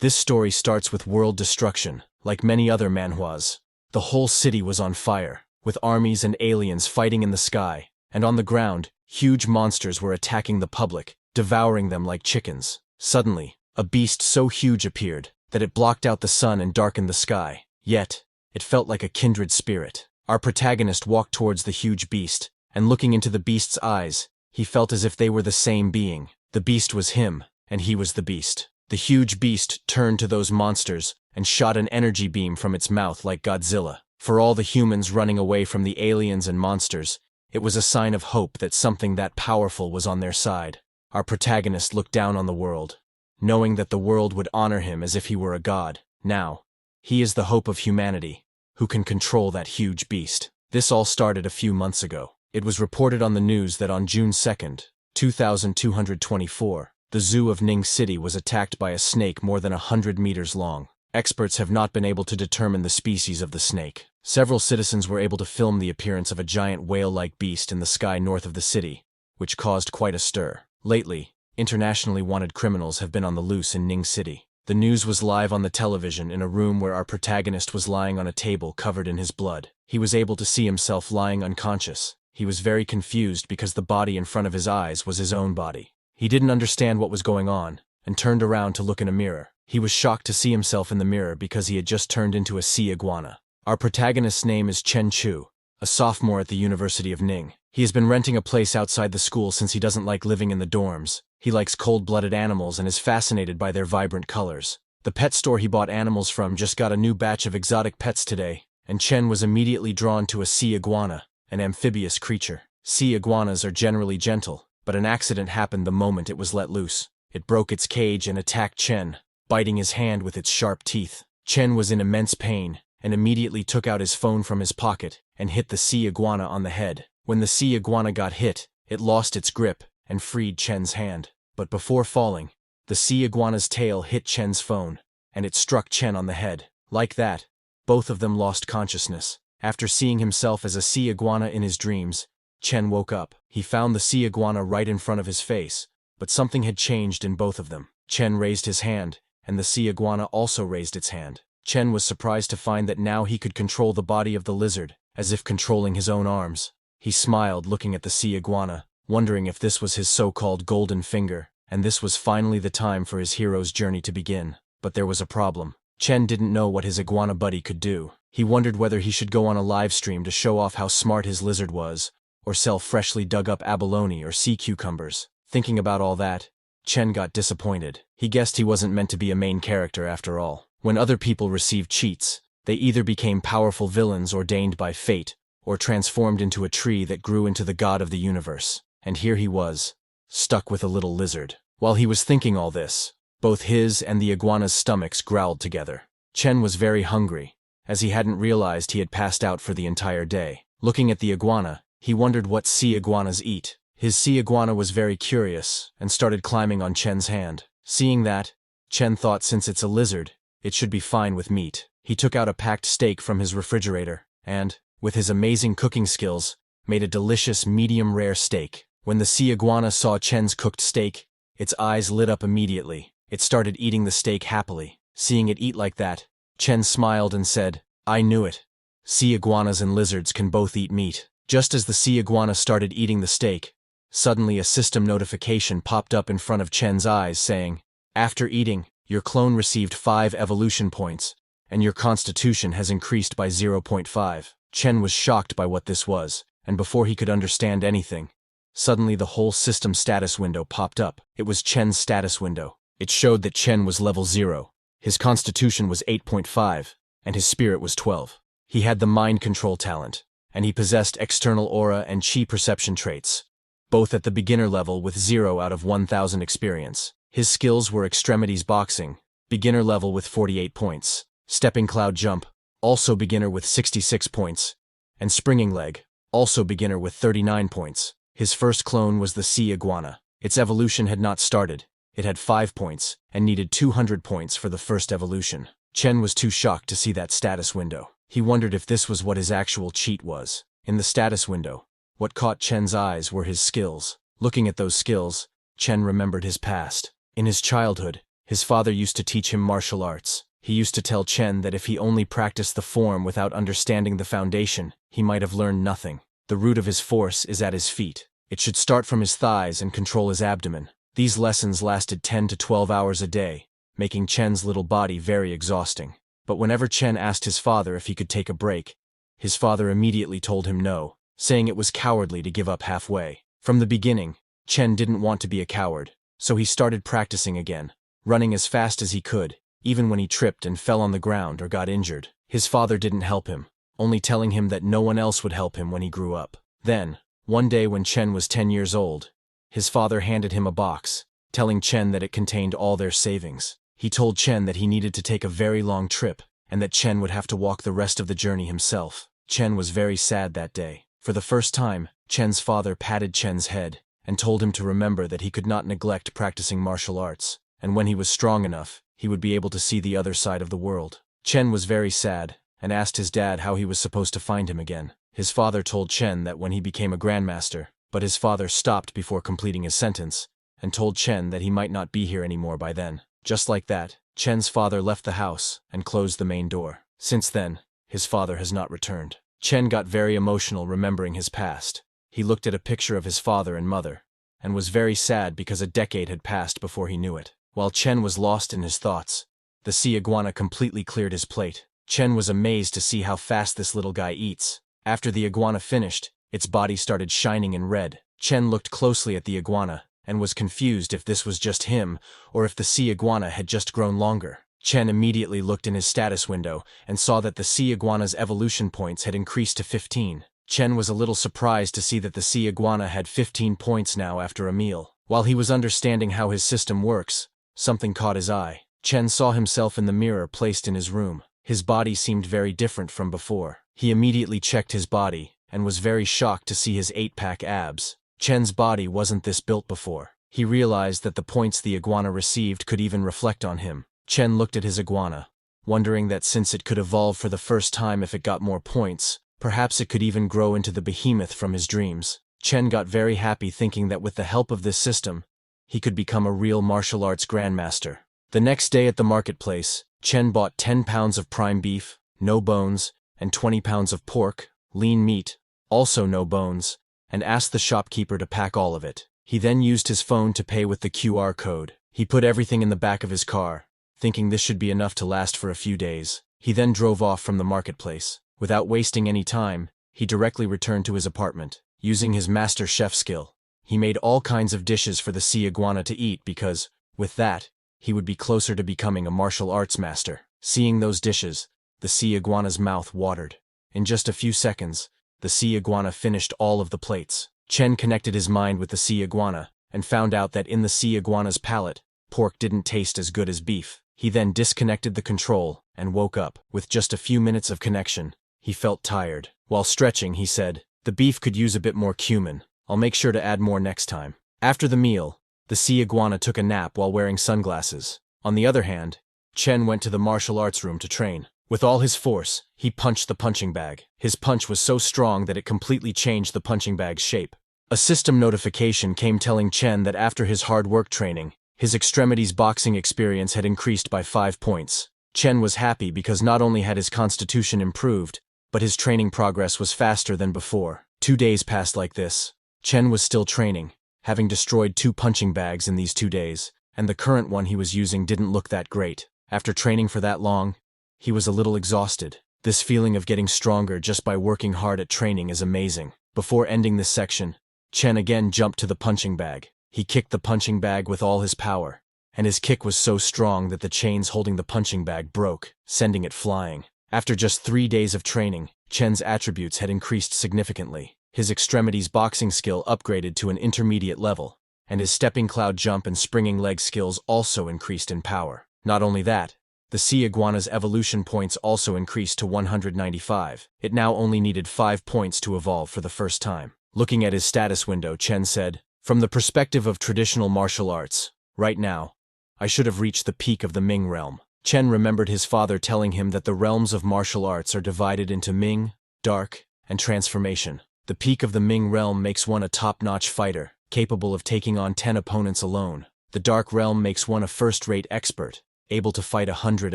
This story starts with world destruction, like many other manhwas. The whole city was on fire, with armies and aliens fighting in the sky, and on the ground, huge monsters were attacking the public, devouring them like chickens. Suddenly, a beast so huge appeared that it blocked out the sun and darkened the sky. Yet, it felt like a kindred spirit. Our protagonist walked towards the huge beast, and looking into the beast's eyes, he felt as if they were the same being. The beast was him, and he was the beast. The huge beast turned to those monsters and shot an energy beam from its mouth like Godzilla. For all the humans running away from the aliens and monsters, it was a sign of hope that something that powerful was on their side. Our protagonist looked down on the world, knowing that the world would honor him as if he were a god. Now, he is the hope of humanity, who can control that huge beast. This all started a few months ago. It was reported on the news that on June 2nd, 2224, the zoo of Ning City was attacked by a snake more than 100 meters long. Experts have not been able to determine the species of the snake. Several citizens were able to film the appearance of a giant whale-like beast in the sky north of the city, which caused quite a stir. Lately, internationally wanted criminals have been on the loose in Ning City. The news was live on the television in a room where our protagonist was lying on a table covered in his blood. He was able to see himself lying unconscious. He was very confused because the body in front of his eyes was his own body. He didn't understand what was going on, and turned around to look in a mirror. He was shocked to see himself in the mirror because he had just turned into a sea iguana. Our protagonist's name is Chen Chu, a sophomore at the University of Ning. He has been renting a place outside the school since he doesn't like living in the dorms. He likes cold-blooded animals and is fascinated by their vibrant colors. The pet store he bought animals from just got a new batch of exotic pets today, and Chen was immediately drawn to a sea iguana, an amphibious creature. Sea iguanas are generally gentle, but an accident happened the moment it was let loose. It broke its cage and attacked Chen, biting his hand with its sharp teeth. Chen was in immense pain, and immediately took out his phone from his pocket and hit the sea iguana on the head. When the sea iguana got hit, it lost its grip and freed Chen's hand. But before falling, the sea iguana's tail hit Chen's phone, and it struck Chen on the head. Like that, both of them lost consciousness. After seeing himself as a sea iguana in his dreams, Chen woke up. He found the sea iguana right in front of his face, but something had changed in both of them. Chen raised his hand, and the sea iguana also raised its hand. Chen was surprised to find that now he could control the body of the lizard, as if controlling his own arms. He smiled looking at the sea iguana, wondering if this was his so-called golden finger, and this was finally the time for his hero's journey to begin. But there was a problem. Chen didn't know what his iguana buddy could do. He wondered whether he should go on a live stream to show off how smart his lizard was, or sell freshly dug up abalone or sea cucumbers. Thinking about all that, Chen got disappointed. He guessed he wasn't meant to be a main character after all. When other people received cheats, they either became powerful villains ordained by fate, or transformed into a tree that grew into the god of the universe. And here he was, stuck with a little lizard. While he was thinking all this, both his and the iguana's stomachs growled together. Chen was very hungry, as he hadn't realized he had passed out for the entire day. Looking at the iguana, he wondered what sea iguanas eat. His sea iguana was very curious, and started climbing on Chen's hand. Seeing that, Chen thought since it's a lizard, it should be fine with meat. He took out a packed steak from his refrigerator, and, with his amazing cooking skills, made a delicious medium-rare steak. When the sea iguana saw Chen's cooked steak, its eyes lit up immediately. It started eating the steak happily. Seeing it eat like that, Chen smiled and said, "I knew it. Sea iguanas and lizards can both eat meat." Just as the sea iguana started eating the steak, suddenly a system notification popped up in front of Chen's eyes saying, "After eating, your clone received 5 evolution points, and your constitution has increased by 0.5. Chen was shocked by what this was, and before he could understand anything, suddenly the whole system status window popped up. It was Chen's status window. It showed that Chen was level 0. His constitution was 8.5, and his spirit was 12. He had the mind control talent, and he possessed external aura and chi perception traits, both at the beginner level with 0 out of 1000 experience. His skills were extremities boxing, beginner level with 48 points, stepping cloud jump, also beginner with 66 points, and springing leg, also beginner with 39 points. His first clone was the sea iguana. Its evolution had not started. It had 5 points, and needed 200 points for the first evolution. Chen was too shocked to see that status window. He wondered if this was what his actual cheat was. In the status window, what caught Chen's eyes were his skills. Looking at those skills, Chen remembered his past. In his childhood, His father used to teach him martial arts. He used to tell Chen that if he only practiced the form without understanding the foundation, he might have learned nothing. The root of his force is at his feet. It should start from his thighs and control his abdomen. These lessons lasted 10 to 12 hours a day, making Chen's little body very exhausting. But whenever Chen asked his father if he could take a break, his father immediately told him no, saying it was cowardly to give up halfway. From the beginning, Chen didn't want to be a coward, so he started practicing again, running as fast as he could, even when he tripped and fell on the ground or got injured. His father didn't help him, only telling him that no one else would help him when he grew up. Then, one day when Chen was 10 years old, his father handed him a box, telling Chen that it contained all their savings. He told Chen that he needed to take a very long trip, and that Chen would have to walk the rest of the journey himself. Chen was very sad that day. For the first time, Chen's father patted Chen's head and told him to remember that he could not neglect practicing martial arts, and when he was strong enough, he would be able to see the other side of the world. Chen was very sad and asked his dad how he was supposed to find him again. His father told Chen that when he became a grandmaster, but his father stopped before completing his sentence and told Chen that he might not be here anymore by then. Just like that, Chen's father left the house and closed the main door. Since then, his father has not returned. Chen got very emotional remembering his past. He looked at a picture of his father and mother, and was very sad because a decade had passed before he knew it. While Chen was lost in his thoughts, the sea iguana completely cleared his plate. Chen was amazed to see how fast this little guy eats. After the iguana finished, its body started shining in red. Chen looked closely at the iguana, and was confused if this was just him, or if the sea iguana had just grown longer. Chen immediately looked in his status window, and saw that the sea iguana's evolution points had increased to 15. Chen was a little surprised to see that the sea iguana had 15 points now after a meal. While he was understanding how his system works, something caught his eye. Chen saw himself in the mirror placed in his room. His body seemed very different from before. He immediately checked his body, and was very shocked to see his 8-pack abs. Chen's body wasn't this built before. He realized that the points the iguana received could even reflect on him. Chen looked at his iguana, wondering that since it could evolve for the first time if it got more points, perhaps it could even grow into the Behemoth from his dreams. Chen got very happy thinking that with the help of this system, he could become a real martial arts grandmaster. The next day at the marketplace, Chen bought 10 pounds of prime beef, no bones, and 20 pounds of pork, lean meat, also no bones, and asked the shopkeeper to pack all of it. He then used his phone to pay with the QR code. He put everything in the back of his car, thinking this should be enough to last for a few days. He then drove off from the marketplace. Without wasting any time, he directly returned to his apartment. Using his master chef skill, he made all kinds of dishes for the sea iguana to eat because, with that, he would be closer to becoming a martial arts master. Seeing those dishes, the sea iguana's mouth watered. In just a few seconds, the sea iguana finished all of the plates. Chen connected his mind with the sea iguana, and found out that in the sea iguana's palate, pork didn't taste as good as beef. He then disconnected the control, and woke up. With just a few minutes of connection, he felt tired. While stretching, he said, "The beef could use a bit more cumin. I'll make sure to add more next time." After the meal, the sea iguana took a nap while wearing sunglasses. On the other hand, Chen went to the martial arts room to train. With all his force, he punched the punching bag. His punch was so strong that it completely changed the punching bag's shape. A system notification came telling Chen that after his hard work training, his extremities boxing experience had increased by 5 points. Chen was happy because not only had his constitution improved, but his training progress was faster than before. 2 days passed like this. Chen was still training, having destroyed 2 punching bags in these 2 days, and the current one he was using didn't look that great. After training for that long, he was a little exhausted. This feeling of getting stronger just by working hard at training is amazing. Before ending this section, Chen again jumped to the punching bag. He kicked the punching bag with all his power, and his kick was so strong that the chains holding the punching bag broke, sending it flying. After just 3 days of training, Chen's attributes had increased significantly. His extremities boxing skill upgraded to an intermediate level, and his stepping cloud jump and springing leg skills also increased in power. Not only that, the sea iguana's evolution points also increased to 195. It now only needed 5 points to evolve for the first time. Looking at his status window, Chen said, "From the perspective of traditional martial arts, right now, I should have reached the peak of the Ming realm." Chen remembered his father telling him that the realms of martial arts are divided into Ming, Dark, and Transformation. The peak of the Ming realm makes one a top-notch fighter, capable of taking on 10 opponents alone. The Dark Realm makes one a first-rate expert, able to fight 100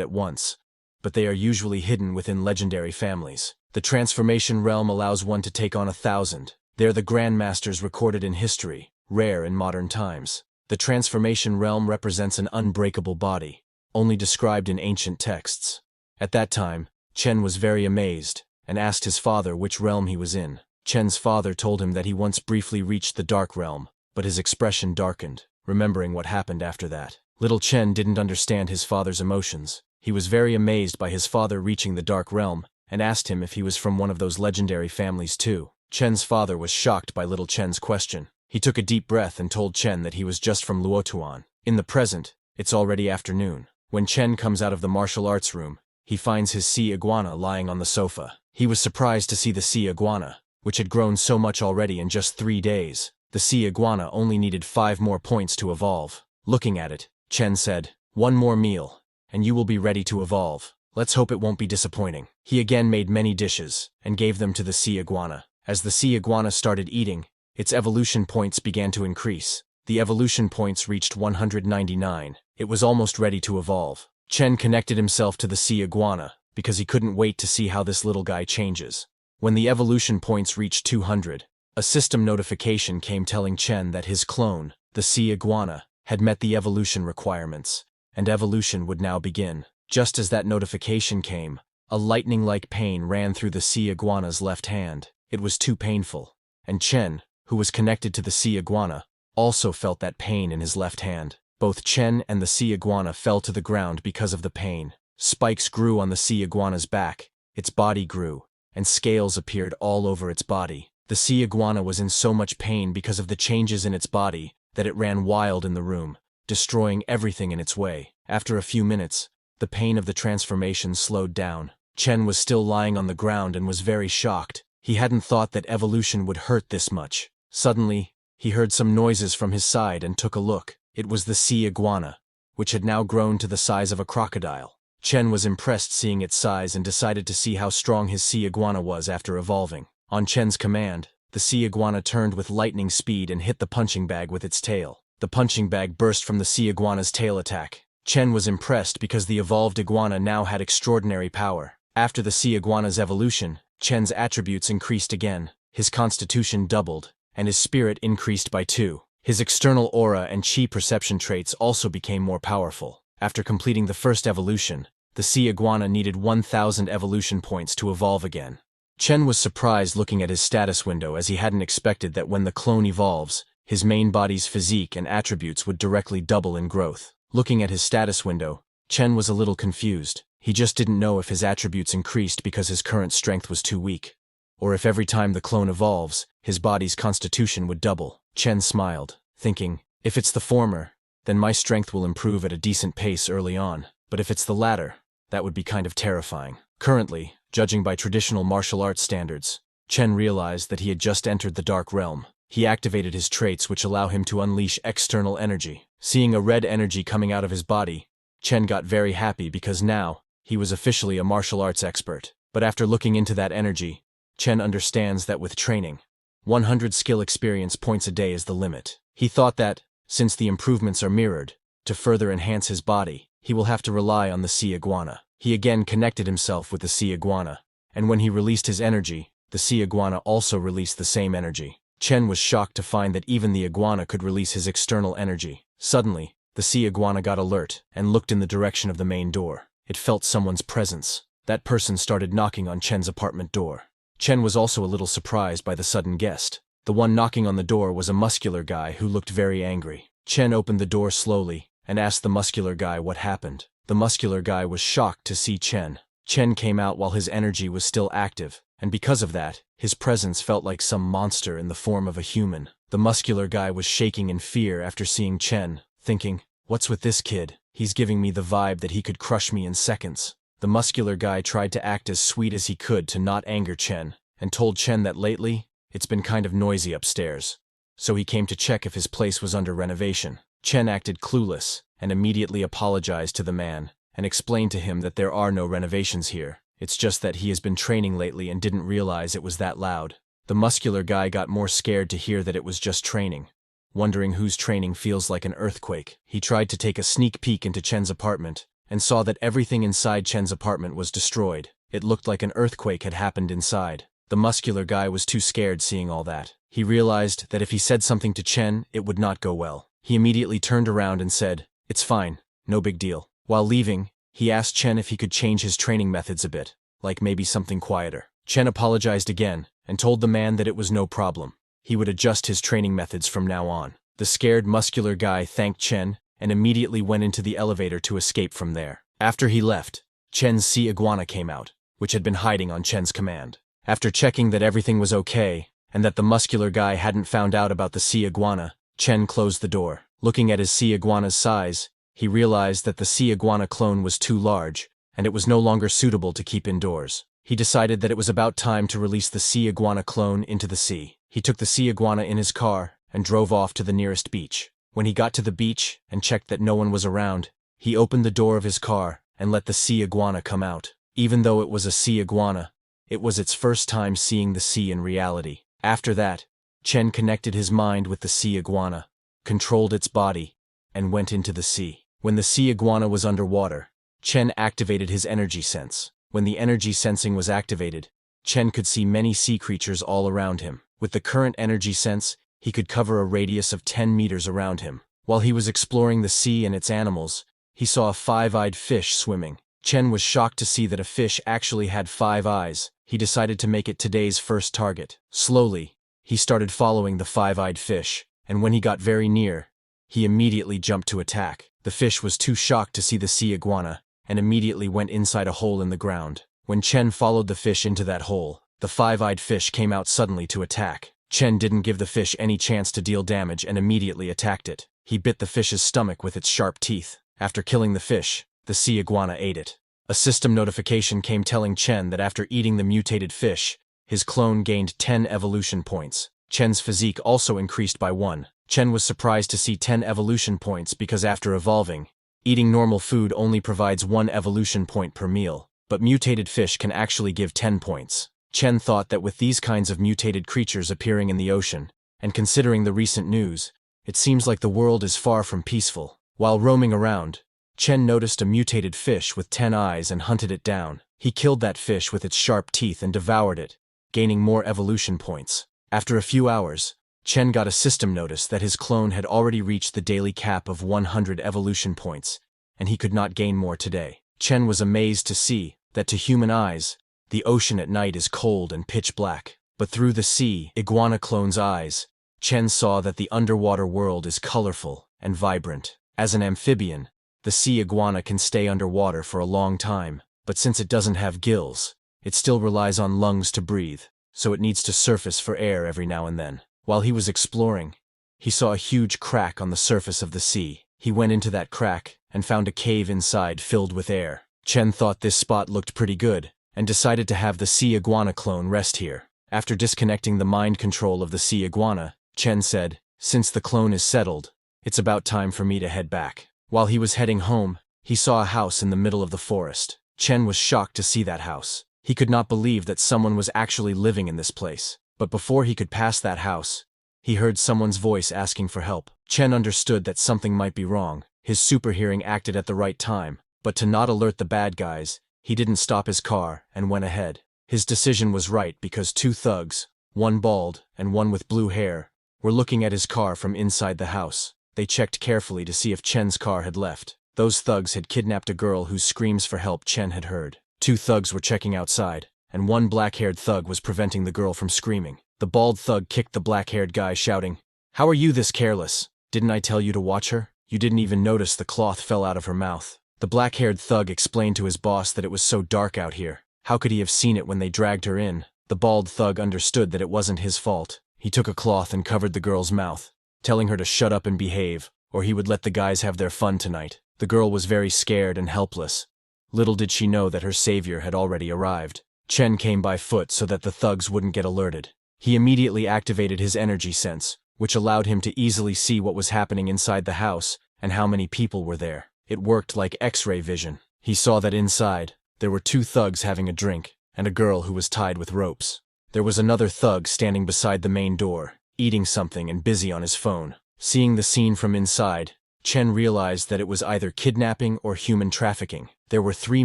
at once, but they are usually hidden within legendary families. The Transformation Realm allows one to take on 1,000. They're the Grandmasters recorded in history, rare in modern times. The Transformation Realm represents an unbreakable body, only described in ancient texts. At that time, Chen was very amazed, and asked his father which realm he was in. Chen's father told him that he once briefly reached the Dark Realm, but his expression darkened, remembering what happened after that. Little Chen didn't understand his father's emotions. He was very amazed by his father reaching the Dark Realm, and asked him if he was from one of those legendary families too. Chen's father was shocked by little Chen's question. He took a deep breath and told Chen that he was just from Luotuan. In the present, it's already afternoon. When Chen comes out of the martial arts room, he finds his sea iguana lying on the sofa. He was surprised to see the sea iguana, which had grown so much already in just 3 days. The sea iguana only needed 5 more points to evolve. Looking at it, Chen said, "One more meal, and you will be ready to evolve. Let's hope it won't be disappointing." He again made many dishes, and gave them to the sea iguana. As the sea iguana started eating, its evolution points began to increase. The evolution points reached 199. It was almost ready to evolve. Chen connected himself to the sea iguana, because he couldn't wait to see how this little guy changes. When the evolution points reached 200, a system notification came telling Chen that his clone, the sea iguana, had met the evolution requirements, and evolution would now begin. Just as that notification came, a lightning-like pain ran through the sea iguana's left hand. It was too painful, and Chen, who was connected to the sea iguana, also felt that pain in his left hand. Both Chen and the sea iguana fell to the ground because of the pain. Spikes grew on the sea iguana's back, its body grew, and scales appeared all over its body. The sea iguana was in so much pain because of the changes in its body that it ran wild in the room, destroying everything in its way. After a few minutes, the pain of the transformation slowed down. Chen was still lying on the ground and was very shocked. He hadn't thought that evolution would hurt this much. Suddenly, he heard some noises from his side and took a look. It was the sea iguana, which had now grown to the size of a crocodile. Chen was impressed seeing its size and decided to see how strong his sea iguana was after evolving. On Chen's command, the sea iguana turned with lightning speed and hit the punching bag with its tail. The punching bag burst from the sea iguana's tail attack. Chen was impressed because the evolved iguana now had extraordinary power. After the sea iguana's evolution, Chen's attributes increased again. His constitution doubled, and his spirit increased by 2. His external aura and chi perception traits also became more powerful. After completing the first evolution, the sea iguana needed 1,000 evolution points to evolve again. Chen was surprised looking at his status window as he hadn't expected that when the clone evolves, his main body's physique and attributes would directly double in growth. Looking at his status window, Chen was a little confused. He just didn't know if his attributes increased because his current strength was too weak, or if every time the clone evolves, his body's constitution would double. Chen smiled, thinking, if it's the former, then my strength will improve at a decent pace early on, but if it's the latter, that would be kind of terrifying. Currently, judging by traditional martial arts standards, Chen realized that he had just entered the Dark Realm. He activated his traits which allow him to unleash external energy. Seeing a red energy coming out of his body, Chen got very happy because now, he was officially a martial arts expert. But after looking into that energy, Chen understands that with training, 100 skill experience points a day is the limit. He thought that, since the improvements are mirrored, to further enhance his body, he will have to rely on the sea iguana. He again connected himself with the sea iguana, and when he released his energy, the sea iguana also released the same energy. Chen was shocked to find that even the iguana could release his external energy. Suddenly, the sea iguana got alert and looked in the direction of the main door. It felt someone's presence. That person started knocking on Chen's apartment door. Chen was also a little surprised by the sudden guest. The one knocking on the door was a muscular guy who looked very angry. Chen opened the door slowly and asked the muscular guy what happened. The muscular guy was shocked to see Chen. Chen came out while his energy was still active, and because of that, his presence felt like some monster in the form of a human. The muscular guy was shaking in fear after seeing Chen, thinking, what's with this kid? He's giving me the vibe that he could crush me in seconds. The muscular guy tried to act as sweet as he could to not anger Chen, and told Chen that lately, it's been kind of noisy upstairs, so he came to check if his place was under renovation. Chen acted clueless, and immediately apologized to the man, and explained to him that there are no renovations here. It's just that he has been training lately and didn't realize it was that loud. The muscular guy got more scared to hear that it was just training. wondering whose training feels like an earthquake. He tried to take a sneak peek into Chen's apartment and saw that everything inside Chen's apartment was destroyed. It looked like an earthquake had happened inside. The muscular guy was too scared seeing all that. He realized that if he said something to Chen, it would not go well. He immediately turned around and said, "It's fine, no big deal." While leaving, he asked Chen if he could change his training methods a bit, like maybe something quieter. Chen apologized again and told the man that it was no problem. He would adjust his training methods from now on. The scared muscular guy thanked Chen and immediately went into the elevator to escape from there. After he left, Chen's sea iguana came out, which had been hiding on Chen's command. After checking that everything was okay and that the muscular guy hadn't found out about the sea iguana, Chen closed the door. Looking at his sea iguana's size, he realized that the sea iguana clone was too large and it was no longer suitable to keep indoors. He decided that it was about time to release the sea iguana clone into the sea. He took the sea iguana in his car and drove off to the nearest beach. When he got to the beach and checked that no one was around, he opened the door of his car and let the sea iguana come out. Even though it was a sea iguana, it was its first time seeing the sea in reality. After that, Chen connected his mind with the sea iguana, controlled its body, and went into the sea. When the sea iguana was underwater, Chen activated his energy sense. When the energy sensing was activated, Chen could see many sea creatures all around him. With the current energy sense, he could cover a radius of 10 meters around him. While he was exploring the sea and its animals, he saw a 5-eyed fish swimming. Chen was shocked to see that a fish actually had 5 eyes. He decided to make it today's first target. Slowly, he started following the 5-eyed fish, and when he got very near, he immediately jumped to attack. The fish was too shocked to see the sea iguana, and immediately went inside a hole in the ground. When Chen followed the fish into that hole, the 5-eyed fish came out suddenly to attack. Chen didn't give the fish any chance to deal damage and immediately attacked it. He bit the fish's stomach with its sharp teeth. After killing the fish, the sea iguana ate it. A system notification came telling Chen that after eating the mutated fish, his clone gained 10 evolution points. Chen's physique also increased by 1. Chen was surprised to see 10 evolution points because after evolving, eating normal food only provides 1 evolution point per meal, but mutated fish can actually give 10 points. Chen thought that with these kinds of mutated creatures appearing in the ocean, and considering the recent news, it seems like the world is far from peaceful. While roaming around, Chen noticed a mutated fish with 10 eyes and hunted it down. He killed that fish with its sharp teeth and devoured it, gaining more evolution points. After a few hours, Chen got a system notice that his clone had already reached the daily cap of 100 evolution points, and he could not gain more today. Chen was amazed to see that to human eyes, the ocean at night is cold and pitch black. But through the sea iguana clone's eyes, Chen saw that the underwater world is colorful and vibrant. As an amphibian, the sea iguana can stay underwater for a long time, but since it doesn't have gills, it still relies on lungs to breathe, so it needs to surface for air every now and then. While he was exploring, he saw a huge crack on the surface of the sea. He went into that crack and found a cave inside filled with air. Chen thought this spot looked pretty good and decided to have the sea iguana clone rest here. After disconnecting the mind control of the sea iguana, Chen said, "Since the clone is settled, it's about time for me to head back." While he was heading home, he saw a house in the middle of the forest. Chen was shocked to see that house. He could not believe that someone was actually living in this place. But before he could pass that house, he heard someone's voice asking for help. Chen understood that something might be wrong. His super hearing acted at the right time, but to not alert the bad guys, he didn't stop his car and went ahead. His decision was right because 2 thugs, one bald and one with blue hair, were looking at his car from inside the house. They checked carefully to see if Chen's car had left. Those thugs had kidnapped a girl whose screams for help Chen had heard. 2 thugs were checking outside, and one black-haired thug was preventing the girl from screaming. The bald thug kicked the black-haired guy, shouting, "How are you this careless? Didn't I tell you to watch her? You didn't even notice the cloth fell out of her mouth." The black-haired thug explained to his boss that it was so dark out here. How could he have seen it when they dragged her in? The bald thug understood that it wasn't his fault. He took a cloth and covered the girl's mouth, telling her to shut up and behave, or he would let the guys have their fun tonight. The girl was very scared and helpless. Little did she know that her savior had already arrived. Chen came by foot so that the thugs wouldn't get alerted. He immediately activated his energy sense, which allowed him to easily see what was happening inside the house and how many people were there. It worked like X-ray vision. He saw that inside, there were 2 thugs having a drink, and a girl who was tied with ropes. There was another thug standing beside the main door, eating something and busy on his phone. Seeing the scene from inside, Chen realized that it was either kidnapping or human trafficking. There were 3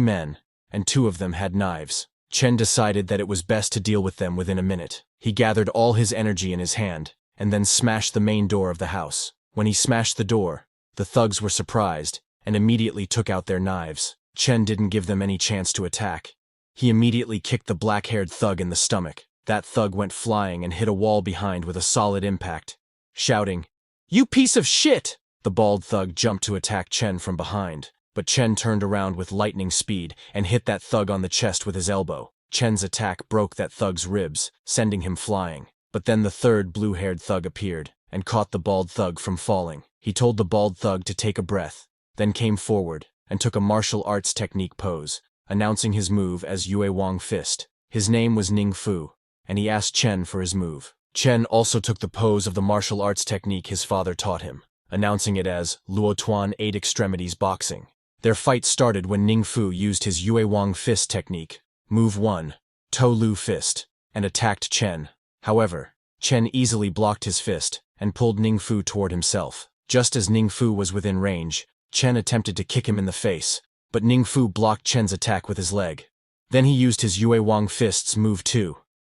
men, and 2 of them had knives. Chen decided that it was best to deal with them within a minute. He gathered all his energy in his hand, and then smashed the main door of the house. When he smashed the door, the thugs were surprised, and immediately took out their knives. Chen didn't give them any chance to attack. He immediately kicked the black-haired thug in the stomach. That thug went flying and hit a wall behind with a solid impact. Shouting, "You piece of shit!" The bald thug jumped to attack Chen from behind, but Chen turned around with lightning speed and hit that thug on the chest with his elbow. Chen's attack broke that thug's ribs, sending him flying. But then the third blue-haired thug appeared and caught the bald thug from falling. He told the bald thug to take a breath, then came forward and took a martial arts technique pose, announcing his move as Yue Wang Fist. His name was Ning Fu, and he asked Chen for his move. Chen also took the pose of the martial arts technique his father taught him, announcing it as Luo Tuan 8 Extremities Boxing. Their fight started when Ning Fu used his Yue Wang Fist technique, Move 1, To Lu Fist, and attacked Chen. However, Chen easily blocked his fist and pulled Ning Fu toward himself. Just as Ning Fu was within range, Chen attempted to kick him in the face, but Ning Fu blocked Chen's attack with his leg. Then he used his Yue Wang Fist's Move 2.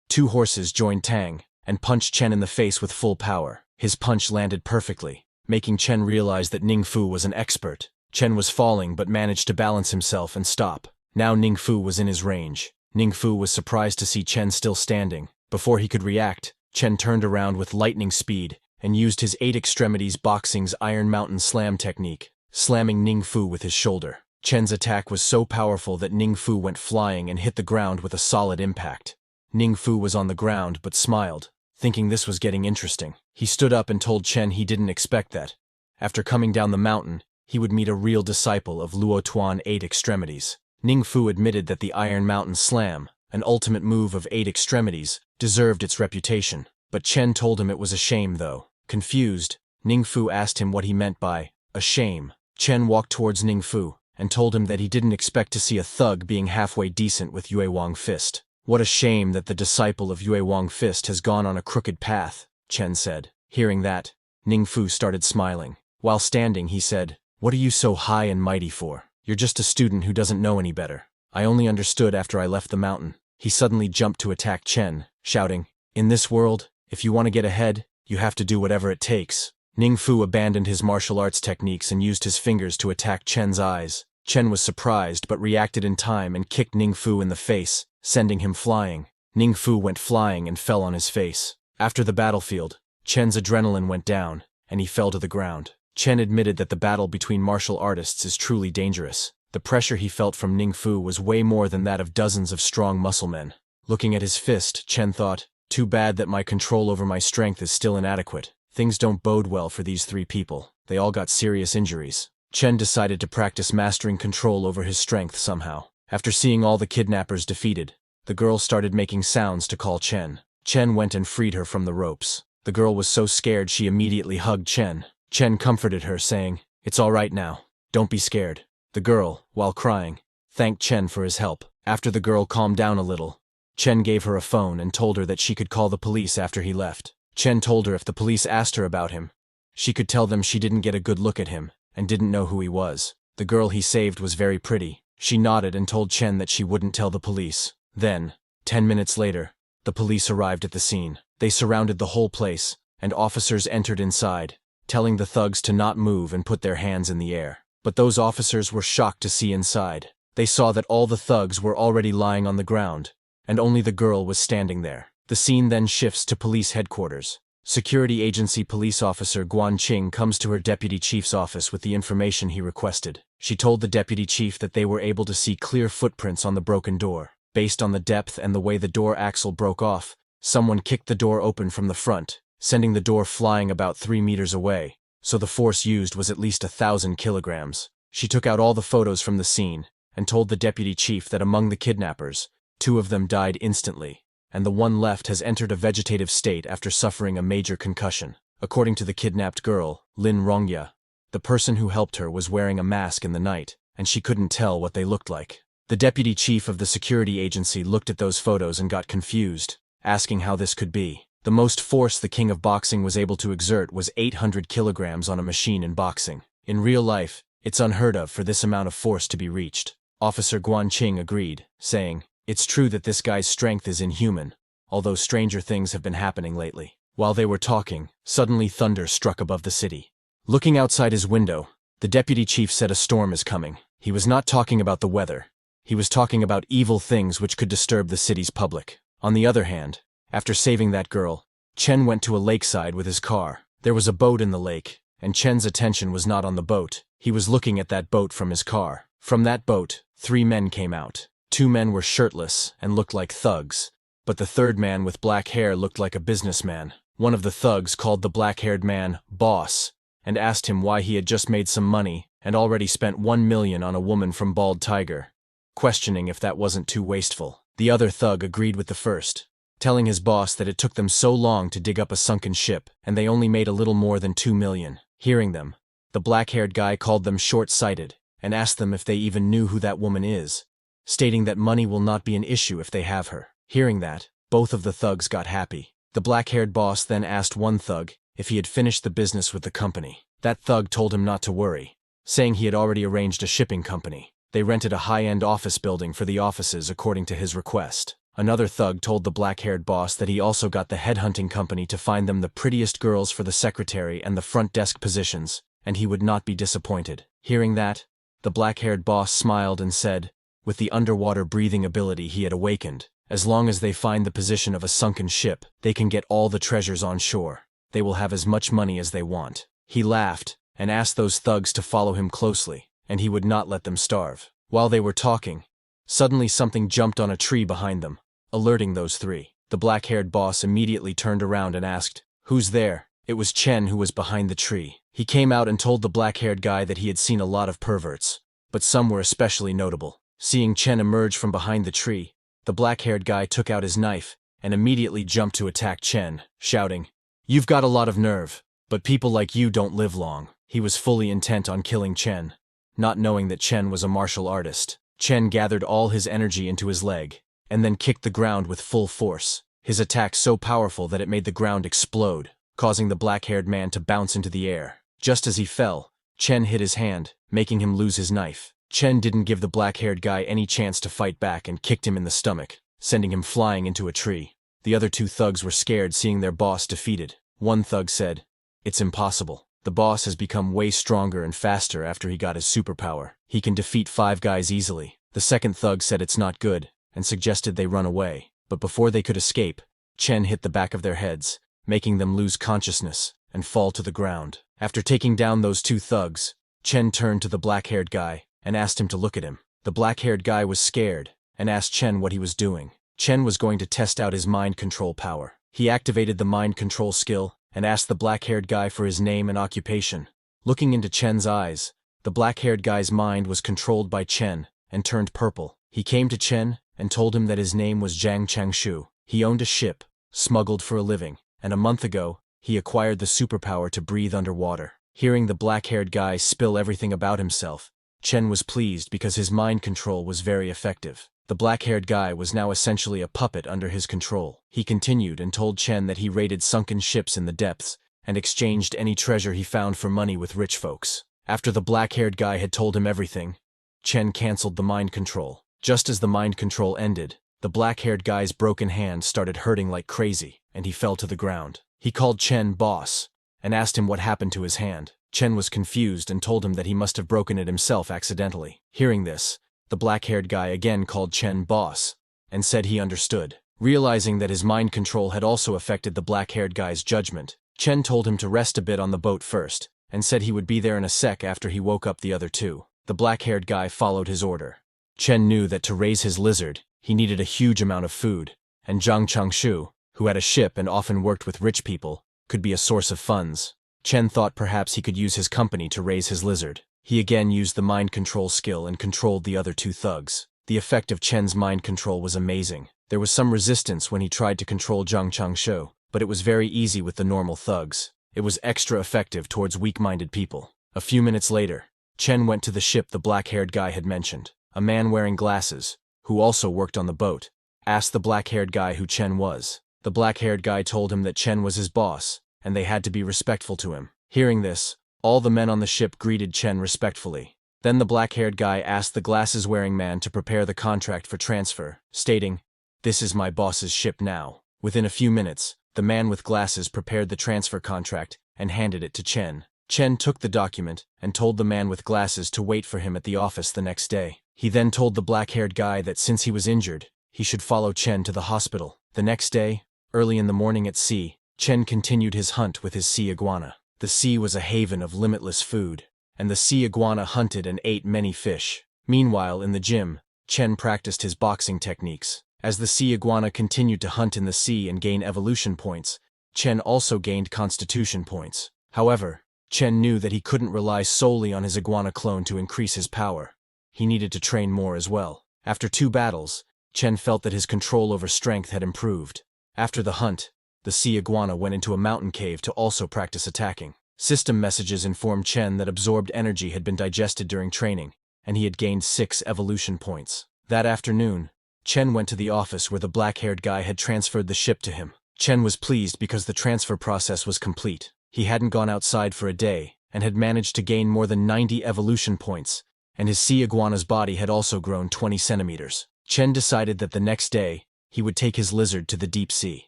2 horses joined Tang and punched Chen in the face with full power. His punch landed perfectly, making Chen realize that Ning Fu was an expert. Chen was falling but managed to balance himself and stop. Now Ning Fu was in his range. Ning Fu was surprised to see Chen still standing. Before he could react, Chen turned around with lightning speed and used his 8 Extremities Boxing's Iron Mountain Slam technique, slamming Ning Fu with his shoulder. Chen's attack was so powerful that Ning Fu went flying and hit the ground with a solid impact. Ning Fu was on the ground but smiled, thinking this was getting interesting. He stood up and told Chen he didn't expect that. After coming down the mountain, he would meet a real disciple of Luo Tuan 8 Extremities. Ning Fu admitted that the Iron Mountain Slam, an ultimate move of 8 extremities, deserved its reputation. But Chen told him it was a shame though. Confused, Ning Fu asked him what he meant by a shame. Chen walked towards Ning Fu and told him that he didn't expect to see a thug being halfway decent with Yue Wang Fist. What a shame that the disciple of Yue Wang Fist has gone on a crooked path, Chen said. Hearing that, Ning Fu started smiling. While standing, he said, "What are you so high and mighty for? You're just a student who doesn't know any better. I only understood after I left the mountain." He suddenly jumped to attack Chen, shouting, "In this world, if you want to get ahead, you have to do whatever it takes." Ning Fu abandoned his martial arts techniques and used his fingers to attack Chen's eyes. Chen was surprised but reacted in time and kicked Ning Fu in the face, sending him flying. Ning Fu went flying and fell on his face. After the battlefield, Chen's adrenaline went down, and he fell to the ground. Chen admitted that the battle between martial artists is truly dangerous. The pressure he felt from Ning Fu was way more than that of dozens of strong muscle men. Looking at his fist, Chen thought, "Too bad that my control over my strength is still inadequate. Things don't bode well for these 3 people. They all got serious injuries." Chen decided to practice mastering control over his strength somehow. After seeing all the kidnappers defeated, the girl started making sounds to call Chen. Chen went and freed her from the ropes. The girl was so scared she immediately hugged Chen. Chen comforted her, saying, "It's all right now. Don't be scared." The girl, while crying, thanked Chen for his help. After the girl calmed down a little, Chen gave her a phone and told her that she could call the police after he left. Chen told her if the police asked her about him, she could tell them she didn't get a good look at him and didn't know who he was. The girl he saved was very pretty. She nodded and told Chen that she wouldn't tell the police. Then, 10 minutes later, the police arrived at the scene. They surrounded the whole place, and officers entered inside, telling the thugs to not move and put their hands in the air. But those officers were shocked to see inside. They saw that all the thugs were already lying on the ground, and only the girl was standing there. The scene then shifts to police headquarters. Security agency police officer Guan Qing comes to her deputy chief's office with the information he requested. She told the deputy chief that they were able to see clear footprints on the broken door. Based on the depth and the way the door axle broke off, someone kicked the door open from the front, sending the door flying about 3 meters away, so the force used was at least 1,000 kilograms. She took out all the photos from the scene and told the deputy chief that among the kidnappers, 2 of them died instantly, and the one left has entered a vegetative state after suffering a major concussion. According to the kidnapped girl, Lin Rongya, the person who helped her was wearing a mask in the night, and she couldn't tell what they looked like. The deputy chief of the security agency looked at those photos and got confused, asking how this could be. The most force the king of boxing was able to exert was 800 kilograms on a machine in boxing. In real life, it's unheard of for this amount of force to be reached. Officer Guanqing agreed, saying, "It's true that this guy's strength is inhuman, although stranger things have been happening lately." While they were talking, suddenly thunder struck above the city. Looking outside his window, the deputy chief said a storm is coming. He was not talking about the weather. He was talking about evil things which could disturb the city's public. On the other hand, after saving that girl, Chen went to a lakeside with his car. There was a boat in the lake, and Chen's attention was not on the boat. He was looking at that boat from his car. From that boat, 3 men came out. 2 men were shirtless and looked like thugs, but the third man with black hair looked like a businessman. One of the thugs called the black-haired man boss and asked him why he had just made some money and already spent 1 million on a woman from Bald Tiger, questioning if that wasn't too wasteful. The other thug agreed with the first, telling his boss that it took them so long to dig up a sunken ship and they only made a little more than 2 million. Hearing them, the black-haired guy called them short-sighted and asked them if they even knew who that woman is, stating that money will not be an issue if they have her. Hearing that, both of the thugs got happy. The black-haired boss then asked one thug if he had finished the business with the company. That thug told him not to worry, saying he had already arranged a shipping company. They rented a high-end office building for the offices according to his request. Another thug told the black-haired boss that he also got the headhunting company to find them the prettiest girls for the secretary and the front desk positions, and he would not be disappointed. Hearing that, the black-haired boss smiled and said, with the underwater breathing ability he had awakened, as long as they find the position of a sunken ship, they can get all the treasures on shore. They will have as much money as they want. He laughed and asked those thugs to follow him closely, and he would not let them starve. While they were talking, suddenly something jumped on a tree behind them, alerting those 3. The black-haired boss immediately turned around and asked, "Who's there?" It was Chen who was behind the tree. He came out and told the black-haired guy that he had seen a lot of perverts, but some were especially notable. Seeing Chen emerge from behind the tree, the black-haired guy took out his knife and immediately jumped to attack Chen, shouting, "You've got a lot of nerve, but people like you don't live long." He was fully intent on killing Chen, not knowing that Chen was a martial artist. Chen gathered all his energy into his leg, and then kicked the ground with full force, his attack so powerful that it made the ground explode, causing the black-haired man to bounce into the air. Just as he fell, Chen hit his hand, making him lose his knife. Chen didn't give the black-haired guy any chance to fight back and kicked him in the stomach, sending him flying into a tree. The other 2 thugs were scared seeing their boss defeated. One thug said, "It's impossible. The boss has become way stronger and faster after he got his superpower. He can defeat 5 guys easily." The second thug said it's not good and suggested they run away, but before they could escape, Chen hit the back of their heads, making them lose consciousness and fall to the ground. After taking down those 2 thugs, Chen turned to the black-haired guy and asked him to look at him. The black-haired guy was scared and asked Chen what he was doing. Chen was going to test out his mind control power. He activated the mind control skill and asked the black-haired guy for his name and occupation. Looking into Chen's eyes, the black-haired guy's mind was controlled by Chen and turned purple. He came to Chen and told him that his name was Zhang Changshu. He owned a ship, smuggled for a living, and a month ago, he acquired the superpower to breathe underwater. Hearing the black-haired guy spill everything about himself, Chen was pleased because his mind control was very effective. The black-haired guy was now essentially a puppet under his control. He continued and told Chen that he raided sunken ships in the depths and exchanged any treasure he found for money with rich folks. After the black-haired guy had told him everything, Chen canceled the mind control. Just as the mind control ended, the black-haired guy's broken hand started hurting like crazy, and he fell to the ground. He called Chen boss and asked him what happened to his hand. Chen was confused and told him that he must have broken it himself accidentally. Hearing this, the black-haired guy again called Chen boss and said he understood. Realizing that his mind control had also affected the black-haired guy's judgment, Chen told him to rest a bit on the boat first and said he would be there in a sec after he woke up the other 2. The black-haired guy followed his order. Chen knew that to raise his lizard, he needed a huge amount of food, and Zhang Changshu, who had a ship and often worked with rich people, could be a source of funds. Chen thought perhaps he could use his company to raise his lizard. He again used the mind control skill and controlled the other 2 thugs. The effect of Chen's mind control was amazing. There was some resistance when he tried to control Zhang Changshu, but it was very easy with the normal thugs. It was extra effective towards weak-minded people. A few minutes later, Chen went to the ship the black-haired guy had mentioned. A man wearing glasses, who also worked on the boat, asked the black-haired guy who Chen was. The black-haired guy told him that Chen was his boss, and they had to be respectful to him. Hearing this, all the men on the ship greeted Chen respectfully. Then the black-haired guy asked the glasses-wearing man to prepare the contract for transfer, stating, "This is my boss's ship now." Within a few minutes, the man with glasses prepared the transfer contract and handed it to Chen. Chen took the document and told the man with glasses to wait for him at the office the next day. He then told the black-haired guy that since he was injured, he should follow Chen to the hospital. The next day, early in the morning at sea, Chen continued his hunt with his sea iguana. The sea was a haven of limitless food, and the sea iguana hunted and ate many fish. Meanwhile, in the gym, Chen practiced his boxing techniques. As the sea iguana continued to hunt in the sea and gain evolution points, Chen also gained constitution points. However, Chen knew that he couldn't rely solely on his iguana clone to increase his power. He needed to train more as well. After 2 battles, Chen felt that his control over strength had improved. After the hunt, the sea iguana went into a mountain cave to also practice attacking. System messages informed Chen that absorbed energy had been digested during training, and he had gained 6 evolution points. That afternoon, Chen went to the office where the black-haired guy had transferred the ship to him. Chen was pleased because the transfer process was complete. He hadn't gone outside for a day, and had managed to gain more than 90 evolution points, and his sea iguana's body had also grown 20 centimeters. Chen decided that the next day, he would take his lizard to the deep sea.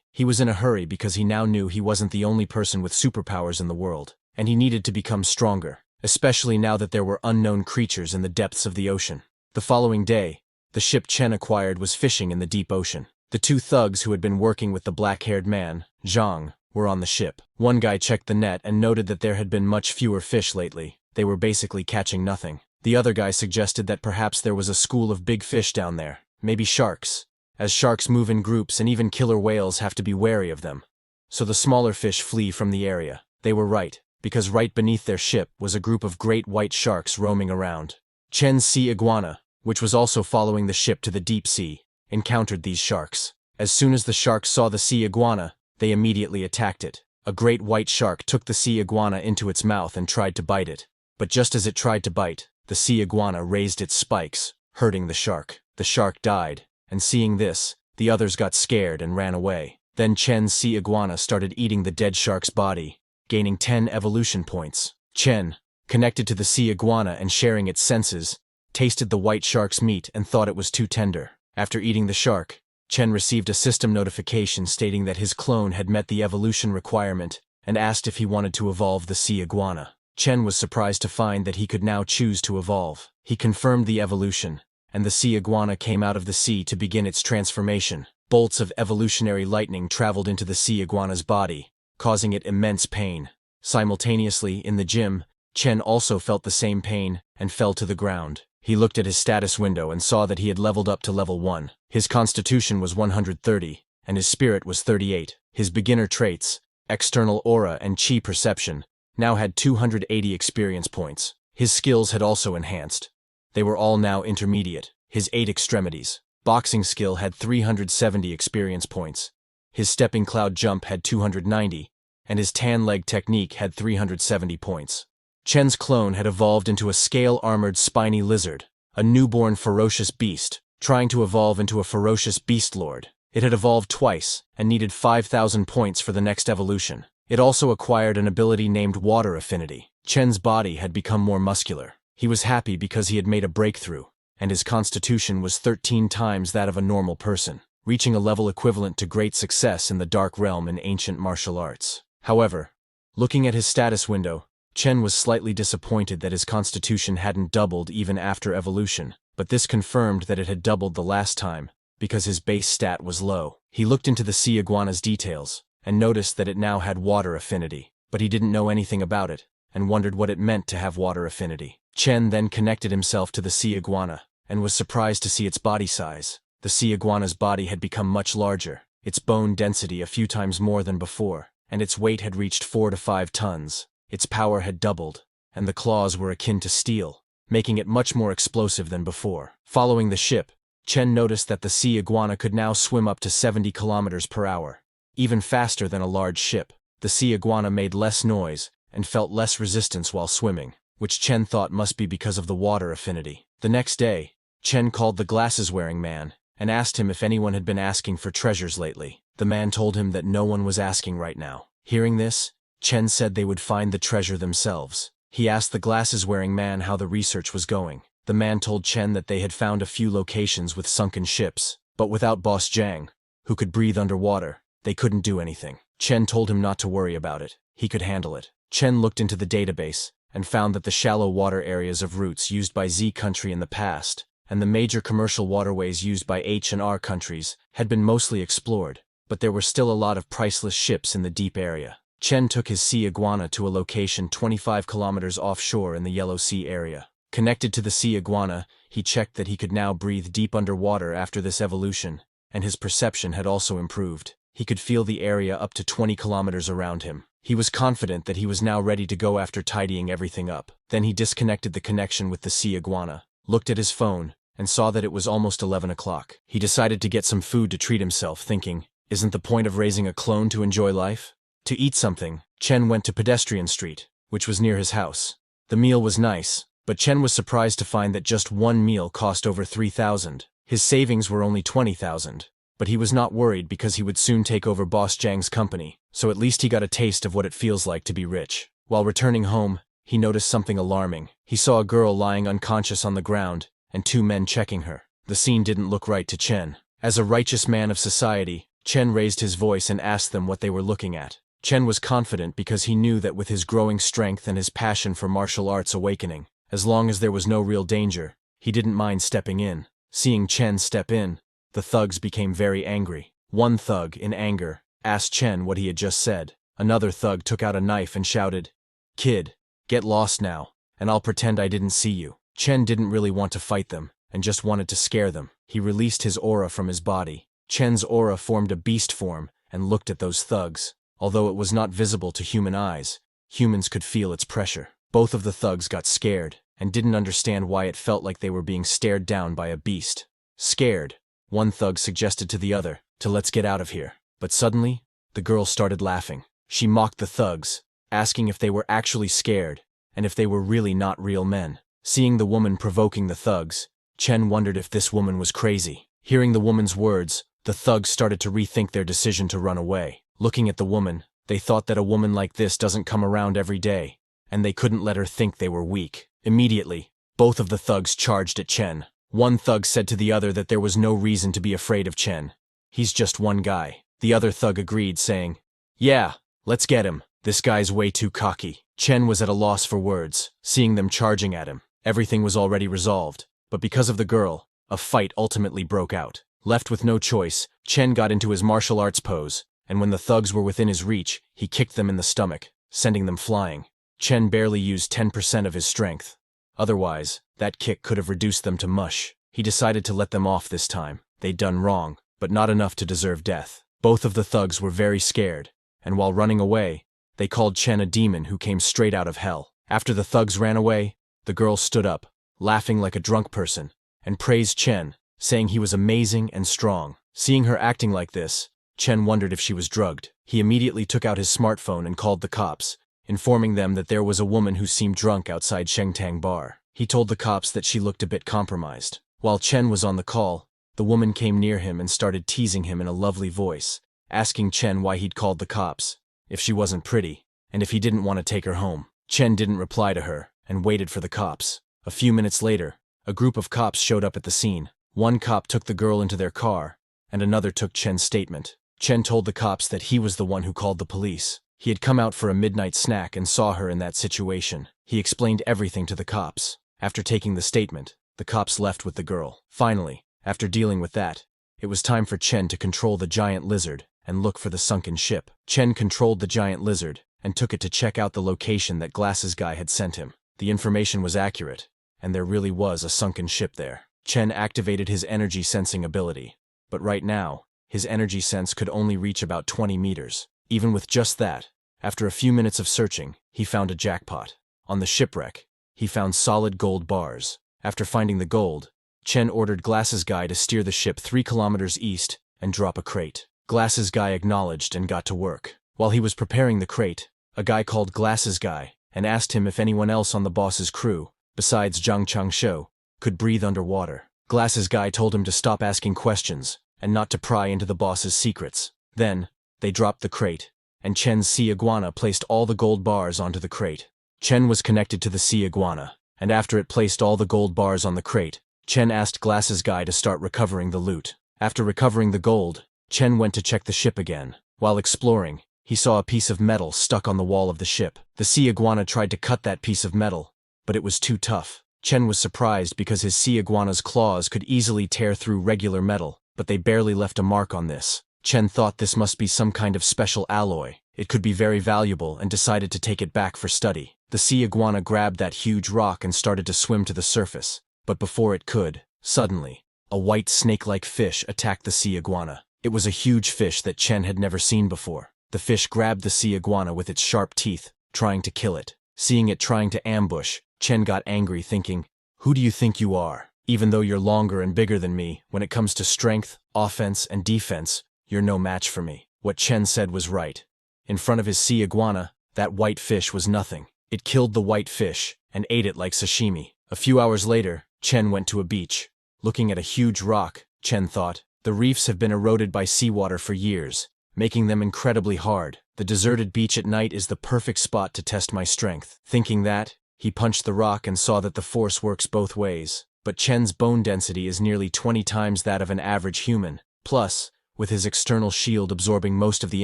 He was in a hurry because he now knew he wasn't the only person with superpowers in the world, and he needed to become stronger, especially now that there were unknown creatures in the depths of the ocean. The following day, the ship Chen acquired was fishing in the deep ocean. The 2 thugs who had been working with the black-haired man, Zhang, were on the ship. One guy checked the net and noted that there had been much fewer fish lately. They were basically catching nothing. The other guy suggested that perhaps there was a school of big fish down there, maybe sharks, as sharks move in groups and even killer whales have to be wary of them. So the smaller fish flee from the area. They were right, because right beneath their ship was a group of great white sharks roaming around. Chen's sea iguana, which was also following the ship to the deep sea, encountered these sharks. As soon as the sharks saw the sea iguana, they immediately attacked it. A great white shark took the sea iguana into its mouth and tried to bite it. But just as it tried to bite, the sea iguana raised its spikes, hurting the shark. The shark died, and seeing this, the others got scared and ran away. Then Chen's sea iguana started eating the dead shark's body, gaining 10 evolution points. Chen, connected to the sea iguana and sharing its senses, tasted the white shark's meat and thought it was too tender. After eating the shark, Chen received a system notification stating that his clone had met the evolution requirement and asked if he wanted to evolve the sea iguana. Chen was surprised to find that he could now choose to evolve. He confirmed the evolution, and the sea iguana came out of the sea to begin its transformation. Bolts of evolutionary lightning traveled into the sea iguana's body, causing it immense pain. Simultaneously, in the gym, Chen also felt the same pain and fell to the ground. He looked at his status window and saw that he had leveled up to level 1. His constitution was 130, and his spirit was 38. His beginner traits, external aura and chi perception, now had 280 experience points. His skills had also enhanced. They were all now intermediate. His 8 extremities. Boxing skill had 370 experience points. His stepping cloud jump had 290, and his tan leg technique had 370 points. Chen's clone had evolved into a scale-armored spiny lizard, a newborn ferocious beast, trying to evolve into a ferocious beast lord. It had evolved twice, and needed 5,000 points for the next evolution. It also acquired an ability named Water Affinity. Chen's body had become more muscular. He was happy because he had made a breakthrough, and his constitution was 13 times that of a normal person, reaching a level equivalent to great success in the dark realm in ancient martial arts. However, looking at his status window, Chen was slightly disappointed that his constitution hadn't doubled even after evolution, but this confirmed that it had doubled the last time, because his base stat was low. He looked into the sea iguana's details, and noticed that it now had water affinity, but he didn't know anything about it, and wondered what it meant to have water affinity. Chen then connected himself to the sea iguana, and was surprised to see its body size. The sea iguana's body had become much larger, its bone density a few times more than before, and its weight had reached 4 to 5 tons. Its power had doubled, and the claws were akin to steel, making it much more explosive than before. Following the ship, Chen noticed that the sea iguana could now swim up to 70 kilometers per hour, even faster than a large ship. The sea iguana made less noise and felt less resistance while swimming, which Chen thought must be because of the water affinity. The next day, Chen called the glasses-wearing man and asked him if anyone had been asking for treasures lately. The man told him that no one was asking right now. Hearing this, Chen said they would find the treasure themselves. He asked the glasses-wearing man how the research was going. The man told Chen that they had found a few locations with sunken ships, but without Boss Zhang, who could breathe underwater, they couldn't do anything. Chen told him not to worry about it. He could handle it. Chen looked into the database and found that the shallow water areas of routes used by Z country in the past and the major commercial waterways used by H and R countries had been mostly explored, but there were still a lot of priceless ships in the deep area. Chen took his sea iguana to a location 25 kilometers offshore in the Yellow Sea area. Connected to the sea iguana, he checked that he could now breathe deep underwater after this evolution, and his perception had also improved. He could feel the area up to 20 kilometers around him. He was confident that he was now ready to go after tidying everything up. Then he disconnected the connection with the sea iguana, looked at his phone, and saw that it was almost 11 o'clock. He decided to get some food to treat himself, thinking, isn't the point of raising a clone to enjoy life? To eat something, Chen went to Pedestrian Street, which was near his house. The meal was nice, but Chen was surprised to find that just one meal cost over 3,000. His savings were only 20,000. But he was not worried because he would soon take over Boss Zhang's company, so at least he got a taste of what it feels like to be rich. While returning home, he noticed something alarming. He saw a girl lying unconscious on the ground, and two men checking her. The scene didn't look right to Chen. As a righteous man of society, Chen raised his voice and asked them what they were looking at. Chen was confident because he knew that with his growing strength and his passion for martial arts awakening, as long as there was no real danger, he didn't mind stepping in. Seeing Chen step in, the thugs became very angry. One thug, in anger, asked Chen what he had just said. Another thug took out a knife and shouted, "Kid, get lost now, and I'll pretend I didn't see you." Chen didn't really want to fight them, and just wanted to scare them. He released his aura from his body. Chen's aura formed a beast form and looked at those thugs. Although it was not visible to human eyes, humans could feel its pressure. Both of the thugs got scared and didn't understand why it felt like they were being stared down by a beast. Scared, one thug suggested to the other to let's get out of here. But suddenly, the girl started laughing. She mocked the thugs, asking if they were actually scared and if they were really not real men. Seeing the woman provoking the thugs, Chen wondered if this woman was crazy. Hearing the woman's words, the thugs started to rethink their decision to run away. Looking at the woman, they thought that a woman like this doesn't come around every day, and they couldn't let her think they were weak. Immediately, both of the thugs charged at Chen. One thug said to the other that there was no reason to be afraid of Chen. He's just one guy. The other thug agreed, saying, "Yeah, let's get him. This guy's way too cocky." Chen was at a loss for words, seeing them charging at him. Everything was already resolved, but because of the girl, a fight ultimately broke out. Left with no choice, Chen got into his martial arts pose, and when the thugs were within his reach, he kicked them in the stomach, sending them flying. Chen barely used 10% of his strength. Otherwise, that kick could have reduced them to mush. He decided to let them off this time. They'd done wrong, but not enough to deserve death. Both of the thugs were very scared, and while running away, they called Chen a demon who came straight out of hell. After the thugs ran away, the girl stood up, laughing like a drunk person, and praised Chen, saying he was amazing and strong. Seeing her acting like this, Chen wondered if she was drugged. He immediately took out his smartphone and called the cops, informing them that there was a woman who seemed drunk outside Shengtang Bar. He told the cops that she looked a bit compromised. While Chen was on the call, the woman came near him and started teasing him in a lovely voice, asking Chen why he'd called the cops, if she wasn't pretty, and if he didn't want to take her home. Chen didn't reply to her and waited for the cops. A few minutes later, a group of cops showed up at the scene. One cop took the girl into their car, and another took Chen's statement. Chen told the cops that he was the one who called the police. He had come out for a midnight snack and saw her in that situation. He explained everything to the cops. After taking the statement, the cops left with the girl. Finally, after dealing with that, it was time for Chen to control the giant lizard and look for the sunken ship. Chen controlled the giant lizard and took it to check out the location that Glasses Guy had sent him. The information was accurate, and there really was a sunken ship there. Chen activated his energy sensing ability, but right now, his energy sense could only reach about 20 meters. Even with just that, after a few minutes of searching, he found a jackpot. On the shipwreck, he found solid gold bars. After finding the gold, Chen ordered Glasses Guy to steer the ship 3 kilometers east and drop a crate. Glasses Guy acknowledged and got to work. While he was preparing the crate, a guy called Glasses Guy and asked him if anyone else on the boss's crew, besides Zhang Changshou, could breathe underwater. Glasses Guy told him to stop asking questions and not to pry into the boss's secrets. Then, they dropped the crate, and Chen's sea iguana placed all the gold bars onto the crate. Chen was connected to the sea iguana, and after it placed all the gold bars on the crate, Chen asked Glasses Guy to start recovering the loot. After recovering the gold, Chen went to check the ship again. While exploring, he saw a piece of metal stuck on the wall of the ship. The sea iguana tried to cut that piece of metal, but it was too tough. Chen was surprised because his sea iguana's claws could easily tear through regular metal, but they barely left a mark on this. Chen thought this must be some kind of special alloy. It could be very valuable and decided to take it back for study. The sea iguana grabbed that huge rock and started to swim to the surface, but before it could, suddenly, a white snake-like fish attacked the sea iguana. It was a huge fish that Chen had never seen before. The fish grabbed the sea iguana with its sharp teeth, trying to kill it. Seeing it trying to ambush, Chen got angry, thinking, "Who do you think you are? Even though you're longer and bigger than me, when it comes to strength, offense, and defense, you're no match for me." What Chen said was right. In front of his sea iguana, that white fish was nothing. It killed the white fish and ate it like sashimi. A few hours later, Chen went to a beach. Looking at a huge rock, Chen thought, the reefs have been eroded by seawater for years, making them incredibly hard. The deserted beach at night is the perfect spot to test my strength. Thinking that, he punched the rock and saw that the force works both ways. But Chen's bone density is nearly 20 times that of an average human. Plus, with his external shield absorbing most of the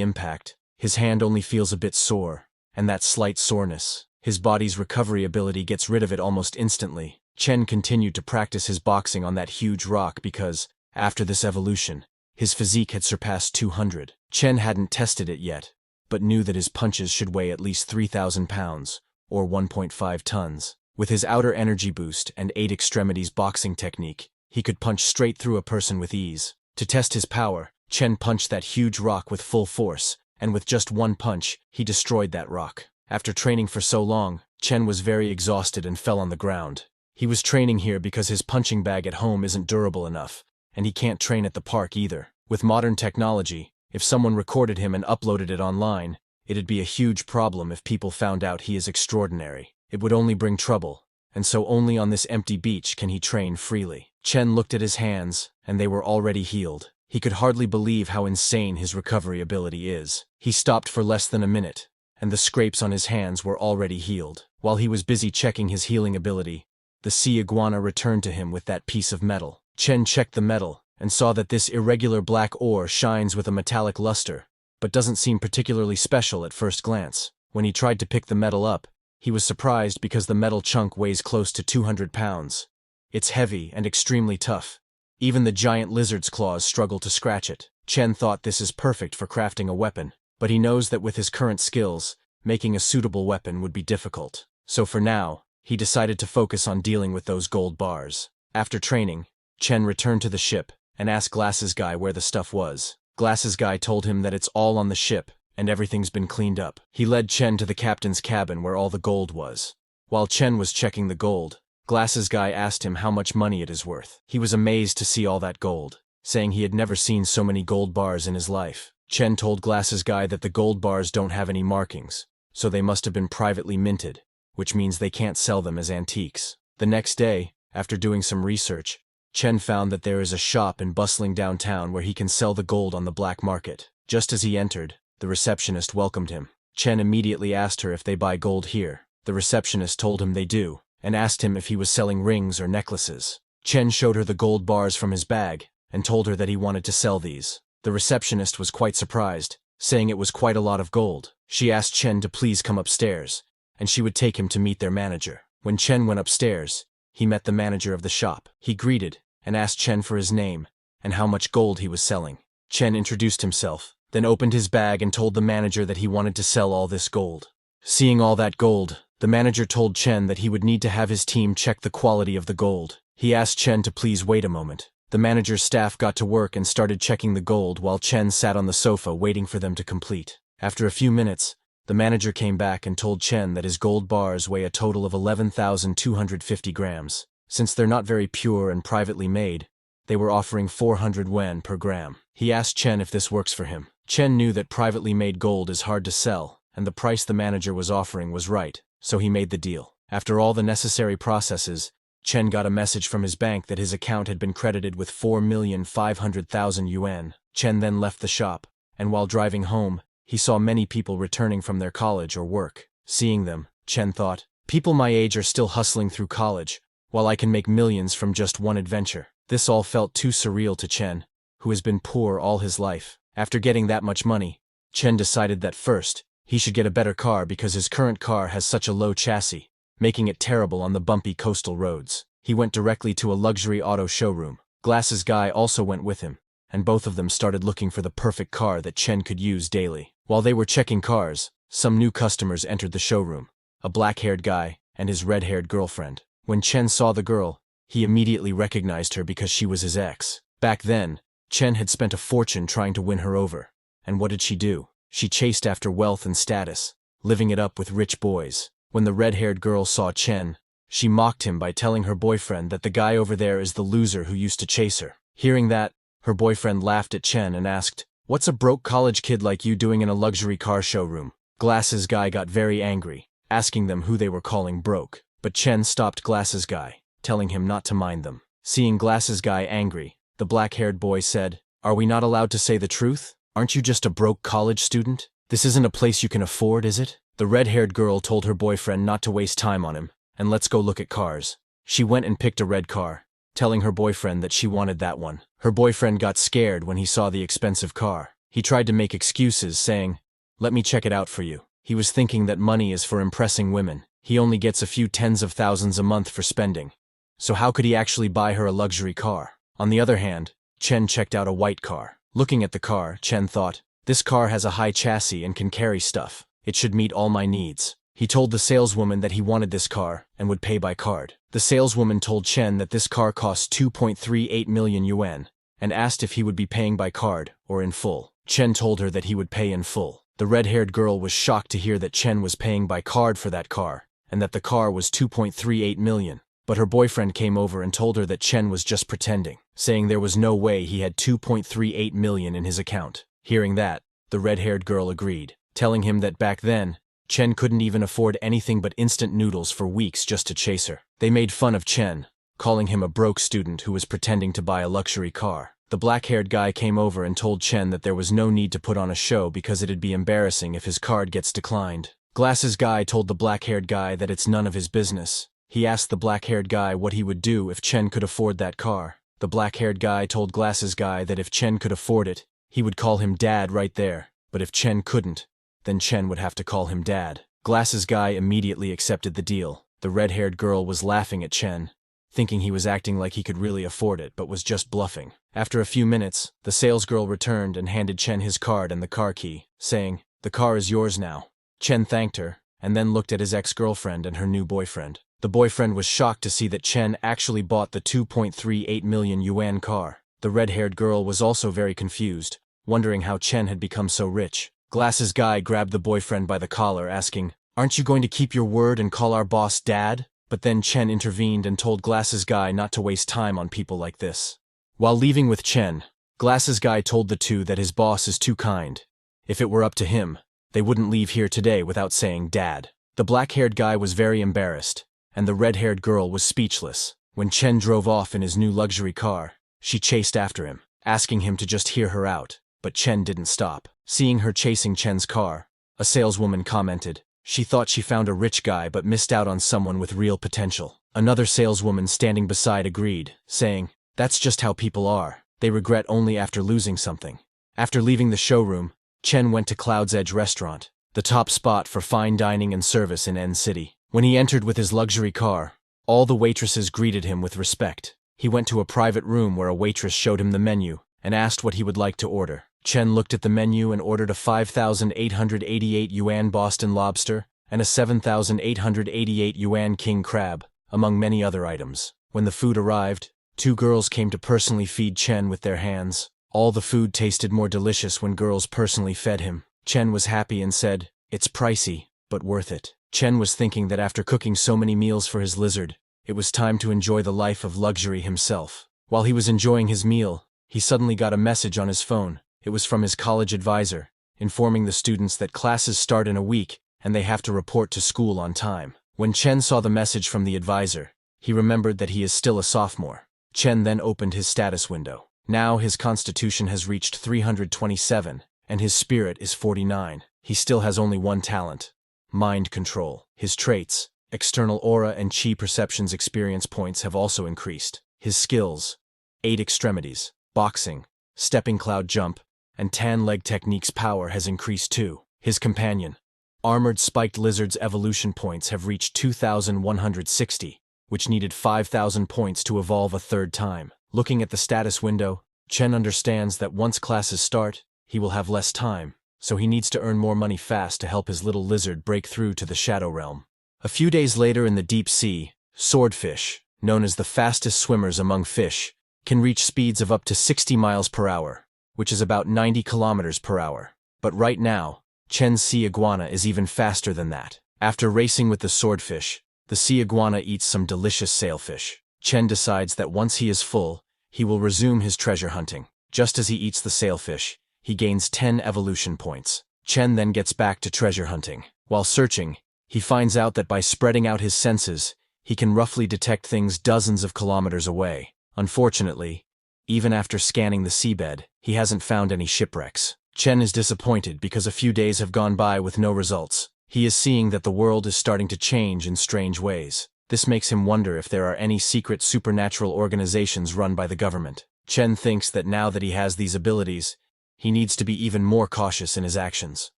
impact, his hand only feels a bit sore, and that slight soreness, his body's recovery ability gets rid of it almost instantly. Chen continued to practice his boxing on that huge rock because, after this evolution, his physique had surpassed 200. Chen hadn't tested it yet, but knew that his punches should weigh at least 3,000 pounds, or 1.5 tons. With his outer energy boost and 8 extremities boxing technique, he could punch straight through a person with ease. To test his power, Chen punched that huge rock with full force, and with just one punch, he destroyed that rock. After training for so long, Chen was very exhausted and fell on the ground. He was training here because his punching bag at home isn't durable enough, and he can't train at the park either. With modern technology, if someone recorded him and uploaded it online, it'd be a huge problem if people found out he is extraordinary. It would only bring trouble, and so only on this empty beach can he train freely. Chen looked at his hands, and they were already healed. He could hardly believe how insane his recovery ability is. He stopped for less than a minute, and the scrapes on his hands were already healed. While he was busy checking his healing ability, the sea iguana returned to him with that piece of metal. Chen checked the metal, and saw that this irregular black ore shines with a metallic luster, but doesn't seem particularly special at first glance. When he tried to pick the metal up, he was surprised because the metal chunk weighs close to 200 pounds. It's heavy and extremely tough. Even the giant lizard's claws struggle to scratch it. Chen thought this is perfect for crafting a weapon, but he knows that with his current skills, making a suitable weapon would be difficult. So for now, he decided to focus on dealing with those gold bars. After training, Chen returned to the ship and asked Glasses Guy where the stuff was. Glasses Guy told him that it's all on the ship, and everything's been cleaned up. He led Chen to the captain's cabin where all the gold was. While Chen was checking the gold, Glasses Guy asked him how much money it is worth. He was amazed to see all that gold, saying he had never seen so many gold bars in his life. Chen told Glasses Guy that the gold bars don't have any markings, so they must have been privately minted, which means they can't sell them as antiques. The next day, after doing some research, Chen found that there is a shop in bustling downtown where he can sell the gold on the black market. Just as he entered, the receptionist welcomed him. Chen immediately asked her if they buy gold here. The receptionist told him they do, and asked him if he was selling rings or necklaces. Chen showed her the gold bars from his bag, and told her that he wanted to sell these. The receptionist was quite surprised, saying it was quite a lot of gold. She asked Chen to please come upstairs, and she would take him to meet their manager. When Chen went upstairs, he met the manager of the shop. He greeted, and asked Chen for his name, and how much gold he was selling. Chen introduced himself, then opened his bag and told the manager that he wanted to sell all this gold. Seeing all that gold, the manager told Chen that he would need to have his team check the quality of the gold. He asked Chen to please wait a moment. The manager's staff got to work and started checking the gold while Chen sat on the sofa waiting for them to complete. After a few minutes, the manager came back and told Chen that his gold bars weigh a total of 11,250 grams. Since they're not very pure and privately made, they were offering 400 yuan per gram. He asked Chen if this works for him. Chen knew that privately made gold is hard to sell, and the price the manager was offering was right, so he made the deal. After all the necessary processes, Chen got a message from his bank that his account had been credited with 4,500,000 yuan. Chen then left the shop, and while driving home, he saw many people returning from their college or work. Seeing them, Chen thought, people my age are still hustling through college, while I can make millions from just one adventure. This all felt too surreal to Chen, who has been poor all his life. After getting that much money, Chen decided that first, he should get a better car because his current car has such a low chassis, making it terrible on the bumpy coastal roads. He went directly to a luxury auto showroom. Glasses Guy also went with him, and both of them started looking for the perfect car that Chen could use daily. While they were checking cars, some new customers entered the showroom, a black-haired guy and his red-haired girlfriend. When Chen saw the girl, he immediately recognized her because she was his ex. Back then, Chen had spent a fortune trying to win her over. And what did she do? She chased after wealth and status, living it up with rich boys. When the red-haired girl saw Chen, she mocked him by telling her boyfriend that the guy over there is the loser who used to chase her. Hearing that, her boyfriend laughed at Chen and asked, "What's a broke college kid like you doing in a luxury car showroom?" Glasses Guy got very angry, asking them who they were calling broke. But Chen stopped Glasses Guy, telling him not to mind them. Seeing Glasses Guy angry, the black-haired boy said, "Are we not allowed to say the truth? Aren't you just a broke college student? This isn't a place you can afford, is it?" The red-haired girl told her boyfriend not to waste time on him, and let's go look at cars. She went and picked a red car, telling her boyfriend that she wanted that one. Her boyfriend got scared when he saw the expensive car. He tried to make excuses, saying, "Let me check it out for you." He was thinking that money is for impressing women. He only gets a few tens of thousands a month for spending. So how could he actually buy her a luxury car? On the other hand, Chen checked out a white car. Looking at the car, Chen thought, this car has a high chassis and can carry stuff. It should meet all my needs. He told the saleswoman that he wanted this car and would pay by card. The saleswoman told Chen that this car costs 2.38 million yuan and asked if he would be paying by card or in full. Chen told her that he would pay in full. The red-haired girl was shocked to hear that Chen was paying by card for that car and that the car was 2.38 million. But her boyfriend came over and told her that Chen was just pretending, saying there was no way he had 2.38 million in his account. Hearing that, the red-haired girl agreed, telling him that back then, Chen couldn't even afford anything but instant noodles for weeks just to chase her. They made fun of Chen, calling him a broke student who was pretending to buy a luxury car. The black-haired guy came over and told Chen that there was no need to put on a show because it'd be embarrassing if his card gets declined. Glasses Guy told the black-haired guy that it's none of his business. He asked the black-haired guy what he would do if Chen could afford that car. The black-haired guy told Glasses Guy that if Chen could afford it, he would call him Dad right there, but if Chen couldn't, then Chen would have to call him Dad. Glasses Guy immediately accepted the deal. The red-haired girl was laughing at Chen, thinking he was acting like he could really afford it but was just bluffing. After a few minutes, the salesgirl returned and handed Chen his card and the car key, saying, "The car is yours now." Chen thanked her, and then looked at his ex-girlfriend and her new boyfriend. The boyfriend was shocked to see that Chen actually bought the 2.38 million yuan car. The red-haired girl was also very confused, wondering how Chen had become so rich. Glasses Guy grabbed the boyfriend by the collar, asking, "Aren't you going to keep your word and call our boss Dad?" But then Chen intervened and told Glasses Guy not to waste time on people like this. While leaving with Chen, Glasses Guy told the two that his boss is too kind. If it were up to him, they wouldn't leave here today without saying Dad. The black-haired guy was very embarrassed, and the red-haired girl was speechless. When Chen drove off in his new luxury car, she chased after him, asking him to just hear her out, but Chen didn't stop. Seeing her chasing Chen's car, a saleswoman commented, she thought she found a rich guy but missed out on someone with real potential. Another saleswoman standing beside agreed, saying, "That's just how people are. They regret only after losing something." After leaving the showroom, Chen went to Cloud's Edge restaurant, the top spot for fine dining and service in N City. When he entered with his luxury car, all the waitresses greeted him with respect. He went to a private room where a waitress showed him the menu and asked what he would like to order. Chen looked at the menu and ordered a 5,888 yuan Boston lobster and a 7,888 yuan king crab, among many other items. When the food arrived, two girls came to personally feed Chen with their hands. All the food tasted more delicious when girls personally fed him. Chen was happy and said, "It's pricey, but worth it." Chen was thinking that after cooking so many meals for his lizard, it was time to enjoy the life of luxury himself. While he was enjoying his meal, he suddenly got a message on his phone. It was from his college advisor, informing the students that classes start in a week and they have to report to school on time. When Chen saw the message from the advisor, he remembered that he is still a sophomore. Chen then opened his status window. Now his constitution has reached 327, and his spirit is 49. He still has only one talent: mind control. His traits, external aura and chi perceptions experience points have also increased. His skills, 8 extremities, boxing, stepping cloud jump, and tan leg techniques power has increased too. His companion, armored spiked lizard's evolution points have reached 2,160, which needed 5,000 points to evolve a third time. Looking at the status window, Chen understands that once classes start, he will have less time, so he needs to earn more money fast to help his little lizard break through to the Shadow Realm. A few days later in the deep sea, swordfish, known as the fastest swimmers among fish, can reach speeds of up to 60 miles per hour, which is about 90 kilometers per hour. But right now, Chen's sea iguana is even faster than that. After racing with the swordfish, the sea iguana eats some delicious sailfish. Chen decides that once he is full, he will resume his treasure hunting. Just as he eats the sailfish, he gains 10 evolution points. Chen then gets back to treasure hunting. While searching, he finds out that by spreading out his senses, he can roughly detect things dozens of kilometers away. Unfortunately, even after scanning the seabed, he hasn't found any shipwrecks. Chen is disappointed because a few days have gone by with no results. He is seeing that the world is starting to change in strange ways. This makes him wonder if there are any secret supernatural organizations run by the government. Chen thinks that now that he has these abilities, he needs to be even more cautious in his actions.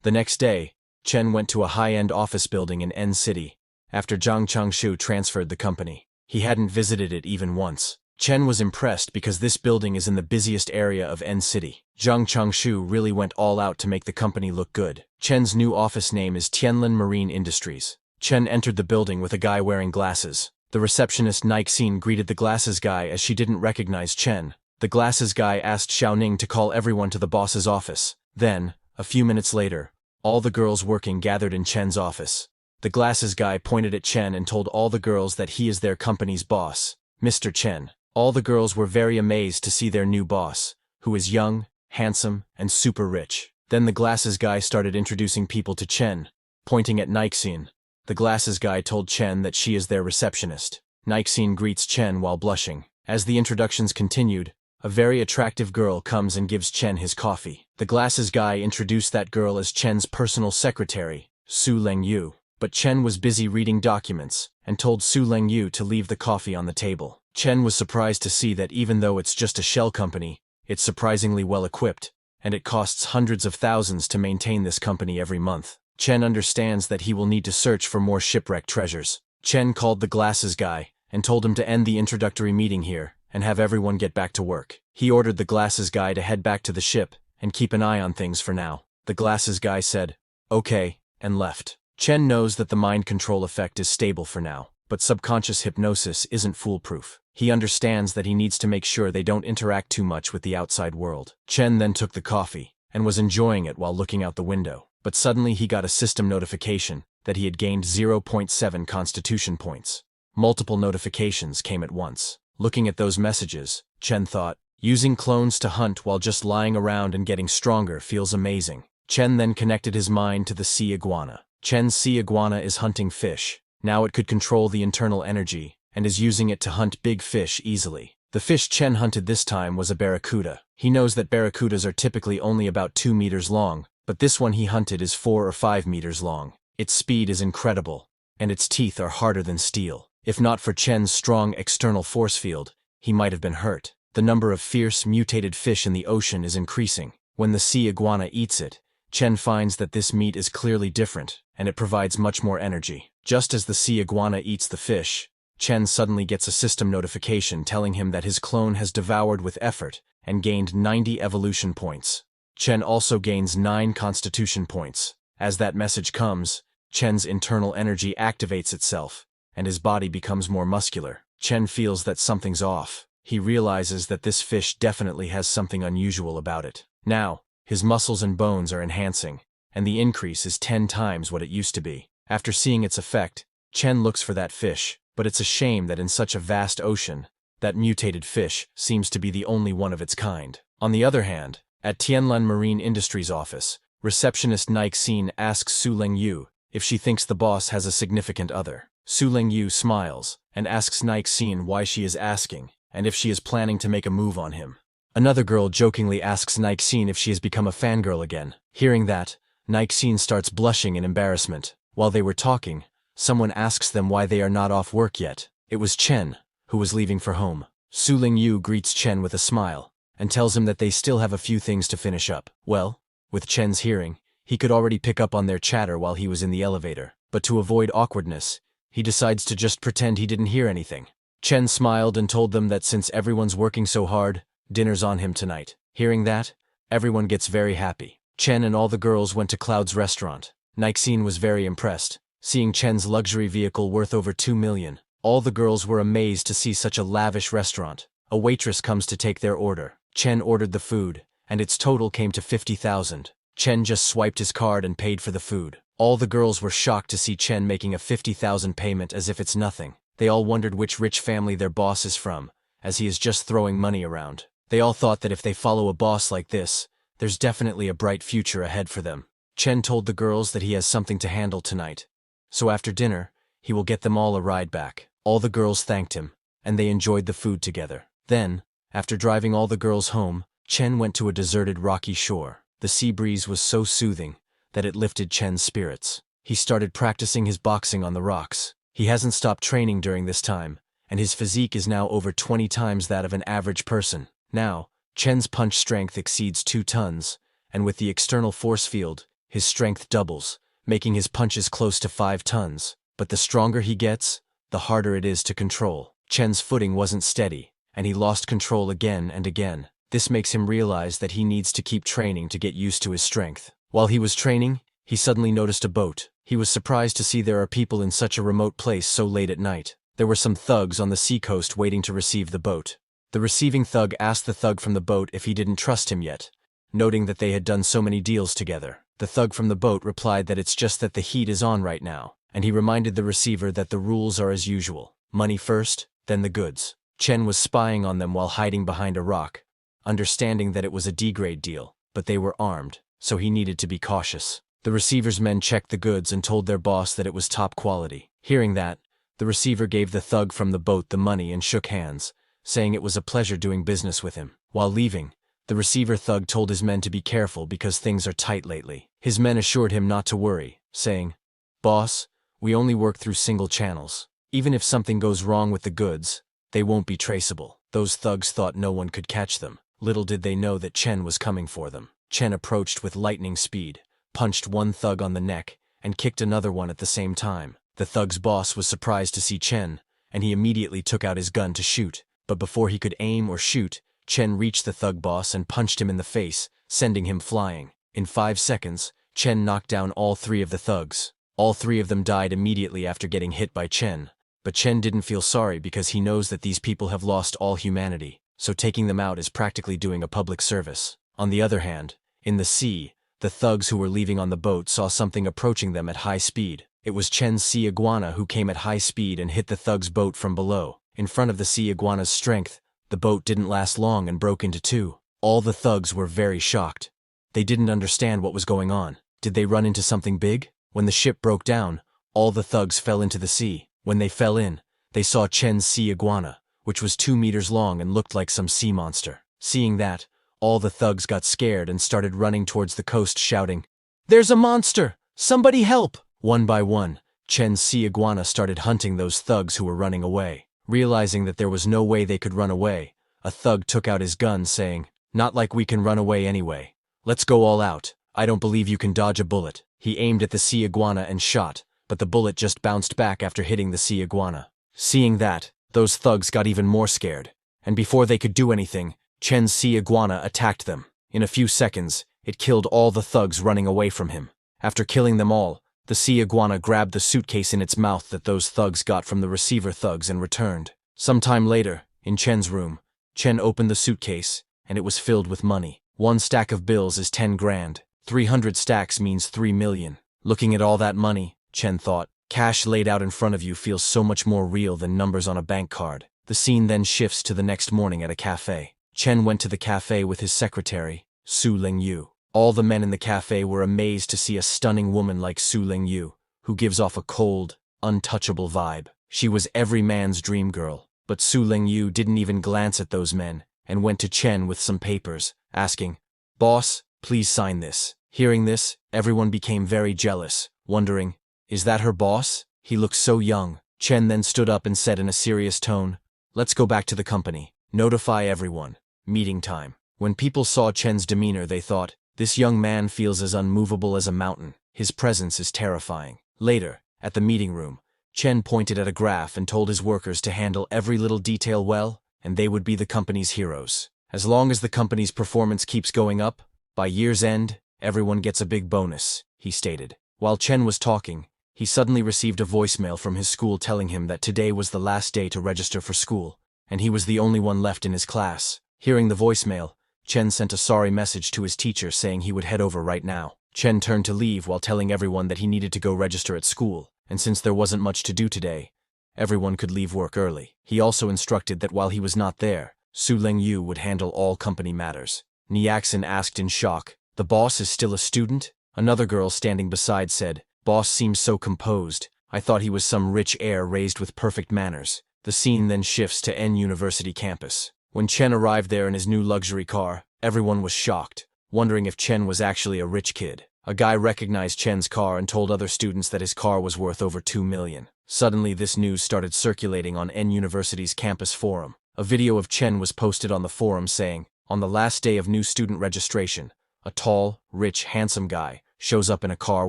The next day, Chen went to a high-end office building in N City, after Zhang Changshu transferred the company. He hadn't visited it even once. Chen was impressed because this building is in the busiest area of N City. Zhang Changshu really went all out to make the company look good. Chen's new office name is Tianlin Marine Industries. Chen entered the building with a guy wearing glasses. The receptionist Nixin greeted the glasses guy as she didn't recognize Chen. The glasses guy asked Xiaoning to call everyone to the boss's office. Then, a few minutes later, all the girls working gathered in Chen's office. The glasses guy pointed at Chen and told all the girls that he is their company's boss, Mr. Chen. All the girls were very amazed to see their new boss, who is young, handsome, and super rich. Then the glasses guy started introducing people to Chen, pointing at Nixin. The glasses guy told Chen that she is their receptionist. Nixin greets Chen while blushing. As the introductions continued, a very attractive girl comes and gives Chen his coffee. The glasses guy introduced that girl as Chen's personal secretary, Su Lengyu. But Chen was busy reading documents, and told Su Lengyu to leave the coffee on the table. Chen was surprised to see that even though it's just a shell company, it's surprisingly well equipped, and it costs hundreds of thousands to maintain this company every month. Chen understands that he will need to search for more shipwreck treasures. Chen called the glasses guy, and told him to end the introductory meeting here, and have everyone get back to work. He ordered the glasses guy to head back to the ship, and keep an eye on things for now. The glasses guy said, "Okay," and left. Chen knows that the mind control effect is stable for now, but subconscious hypnosis isn't foolproof. He understands that he needs to make sure they don't interact too much with the outside world. Chen then took the coffee, and was enjoying it while looking out the window. But suddenly he got a system notification that he had gained 0.7 constitution points. Multiple notifications came at once. Looking at those messages, Chen thought, using clones to hunt while just lying around and getting stronger feels amazing. Chen then connected his mind to the sea iguana. Chen's sea iguana is hunting fish. Now it could control the internal energy, and is using it to hunt big fish easily. The fish Chen hunted this time was a barracuda. He knows that barracudas are typically only about 2 meters long, but this one he hunted is 4 or 5 meters long. Its speed is incredible, and its teeth are harder than steel. If not for Chen's strong external force field, he might have been hurt. The number of fierce, mutated fish in the ocean is increasing. When the sea iguana eats it, Chen finds that this meat is clearly different, and it provides much more energy. Just as the sea iguana eats the fish, Chen suddenly gets a system notification telling him that his clone has devoured with effort and gained 90 evolution points. Chen also gains 9 constitution points. As that message comes, Chen's internal energy activates itself, and his body becomes more muscular. Chen feels that something's off. He realizes that this fish definitely has something unusual about it. Now, his muscles and bones are enhancing, and the increase is 10 times what it used to be. After seeing its effect, Chen looks for that fish, but it's a shame that in such a vast ocean, that mutated fish seems to be the only one of its kind. On the other hand, at Tianlin Marine Industries office, receptionist Nixin asks Su Lengyu if she thinks the boss has a significant other. Su Lengyu smiles and asks Nixin why she is asking, and if she is planning to make a move on him. Another girl jokingly asks Nixine if she has become a fangirl again. Hearing that, Nixine starts blushing in embarrassment. While they were talking, someone asks them why they are not off work yet. It was Chen, who was leaving for home. Su Lingyu greets Chen with a smile, and tells him that they still have a few things to finish up. Well, with Chen's hearing, he could already pick up on their chatter while he was in the elevator. But to avoid awkwardness, he decides to just pretend he didn't hear anything. Chen smiled and told them that since everyone's working so hard, dinner's on him tonight. Hearing that, everyone gets very happy. Chen and all the girls went to Cloud's restaurant. Nixine was very impressed, seeing Chen's luxury vehicle worth over 2 million. All the girls were amazed to see such a lavish restaurant. A waitress comes to take their order. Chen ordered the food, and its total came to 50,000. Chen just swiped his card and paid for the food. All the girls were shocked to see Chen making a 50,000 payment as if it's nothing. They all wondered which rich family their boss is from, as he is just throwing money around. They all thought that if they follow a boss like this, there's definitely a bright future ahead for them. Chen told the girls that he has something to handle tonight, so after dinner, he will get them all a ride back. All the girls thanked him, and they enjoyed the food together. Then, after driving all the girls home, Chen went to a deserted rocky shore. The sea breeze was so soothing that it lifted Chen's spirits. He started practicing his boxing on the rocks. He hasn't stopped training during this time, and his physique is now over 20 times that of an average person. Now, Chen's punch strength exceeds 2 tons, and with the external force field, his strength doubles, making his punches close to 5 tons. But the stronger he gets, the harder it is to control. Chen's footing wasn't steady, and he lost control again and again. This makes him realize that he needs to keep training to get used to his strength. While he was training, he suddenly noticed a boat. He was surprised to see there are people in such a remote place so late at night. There were some thugs on the seacoast waiting to receive the boat. The receiving thug asked the thug from the boat if he didn't trust him yet, noting that they had done so many deals together. The thug from the boat replied that it's just that the heat is on right now, and he reminded the receiver that the rules are as usual. Money first, then the goods. Chen was spying on them while hiding behind a rock, understanding that it was a D-grade deal, but they were armed, so he needed to be cautious. The receiver's men checked the goods and told their boss that it was top quality. Hearing that, the receiver gave the thug from the boat the money and shook hands, saying it was a pleasure doing business with him. While leaving, the receiver thug told his men to be careful because things are tight lately. His men assured him not to worry, saying, "Boss, we only work through single channels. Even if something goes wrong with the goods, they won't be traceable." Those thugs thought no one could catch them. Little did they know that Chen was coming for them. Chen approached with lightning speed, punched one thug on the neck, and kicked another one at the same time. The thug's boss was surprised to see Chen, and he immediately took out his gun to shoot. But before he could aim or shoot, Chen reached the thug boss and punched him in the face, sending him flying. In 5 seconds, Chen knocked down all 3 of the thugs. All 3 of them died immediately after getting hit by Chen. But Chen didn't feel sorry because he knows that these people have lost all humanity, so taking them out is practically doing a public service. On the other hand, in the sea, the thugs who were leaving on the boat saw something approaching them at high speed. It was Chen's sea iguana who came at high speed and hit the thug's boat from below. In front of the sea iguana's strength, the boat didn't last long and broke into 2. All the thugs were very shocked. They didn't understand what was going on. Did they run into something big? When the ship broke down, all the thugs fell into the sea. When they fell in, they saw Chen's sea iguana, which was 2 meters long and looked like some sea monster. Seeing that, all the thugs got scared and started running towards the coast shouting, "There's a monster! Somebody help!" One by one, Chen's sea iguana started hunting those thugs who were running away. Realizing that there was no way they could run away, a thug took out his gun saying, "Not like we can run away anyway. Let's go all out. I don't believe you can dodge a bullet." He aimed at the sea iguana and shot, but the bullet just bounced back after hitting the sea iguana. Seeing that, those thugs got even more scared, and before they could do anything, Chen's sea iguana attacked them. In a few seconds, it killed all the thugs running away from him. After killing them all, the sea iguana grabbed the suitcase in its mouth that those thugs got from the receiver thugs and returned. Sometime later, in Chen's room, Chen opened the suitcase, and it was filled with money. 1 stack of bills is 10 grand. 300 stacks means 3 million. Looking at all that money, Chen thought, cash laid out in front of you feels so much more real than numbers on a bank card. The scene then shifts to the next morning at a cafe. Chen went to the cafe with his secretary, Su Lingyu. All the men in the cafe were amazed to see a stunning woman like Su Lingyu, who gives off a cold, untouchable vibe. She was every man's dream girl, but Su Lingyu didn't even glance at those men, and went to Chen with some papers, asking, "Boss, please sign this." Hearing this, everyone became very jealous, wondering, is that her boss? He looks so young. Chen then stood up and said in a serious tone, "Let's go back to the company. Notify everyone. Meeting time." When people saw Chen's demeanor, they thought, this young man feels as unmovable as a mountain. His presence is terrifying. Later, at the meeting room, Chen pointed at a graph and told his workers to handle every little detail well, and they would be the company's heroes. As long as the company's performance keeps going up, by year's end, everyone gets a big bonus, he stated. While Chen was talking, he suddenly received a voicemail from his school telling him that today was the last day to register for school, and he was the only one left in his class. Hearing the voicemail, Chen sent a sorry message to his teacher saying he would head over right now. Chen turned to leave while telling everyone that he needed to go register at school, and since there wasn't much to do today, everyone could leave work early. He also instructed that while he was not there, Su Lengyu would handle all company matters. Niaxin asked in shock, "The boss is still a student?" Another girl standing beside said, "Boss seems so composed. I thought he was some rich heir raised with perfect manners." The scene then shifts to N University campus. When Chen arrived there in his new luxury car, everyone was shocked, wondering if Chen was actually a rich kid. A guy recognized Chen's car and told other students that his car was worth over 2 million. Suddenly, this news started circulating on N University's campus forum. A video of Chen was posted on the forum saying, on the last day of new student registration, a tall, rich, handsome guy shows up in a car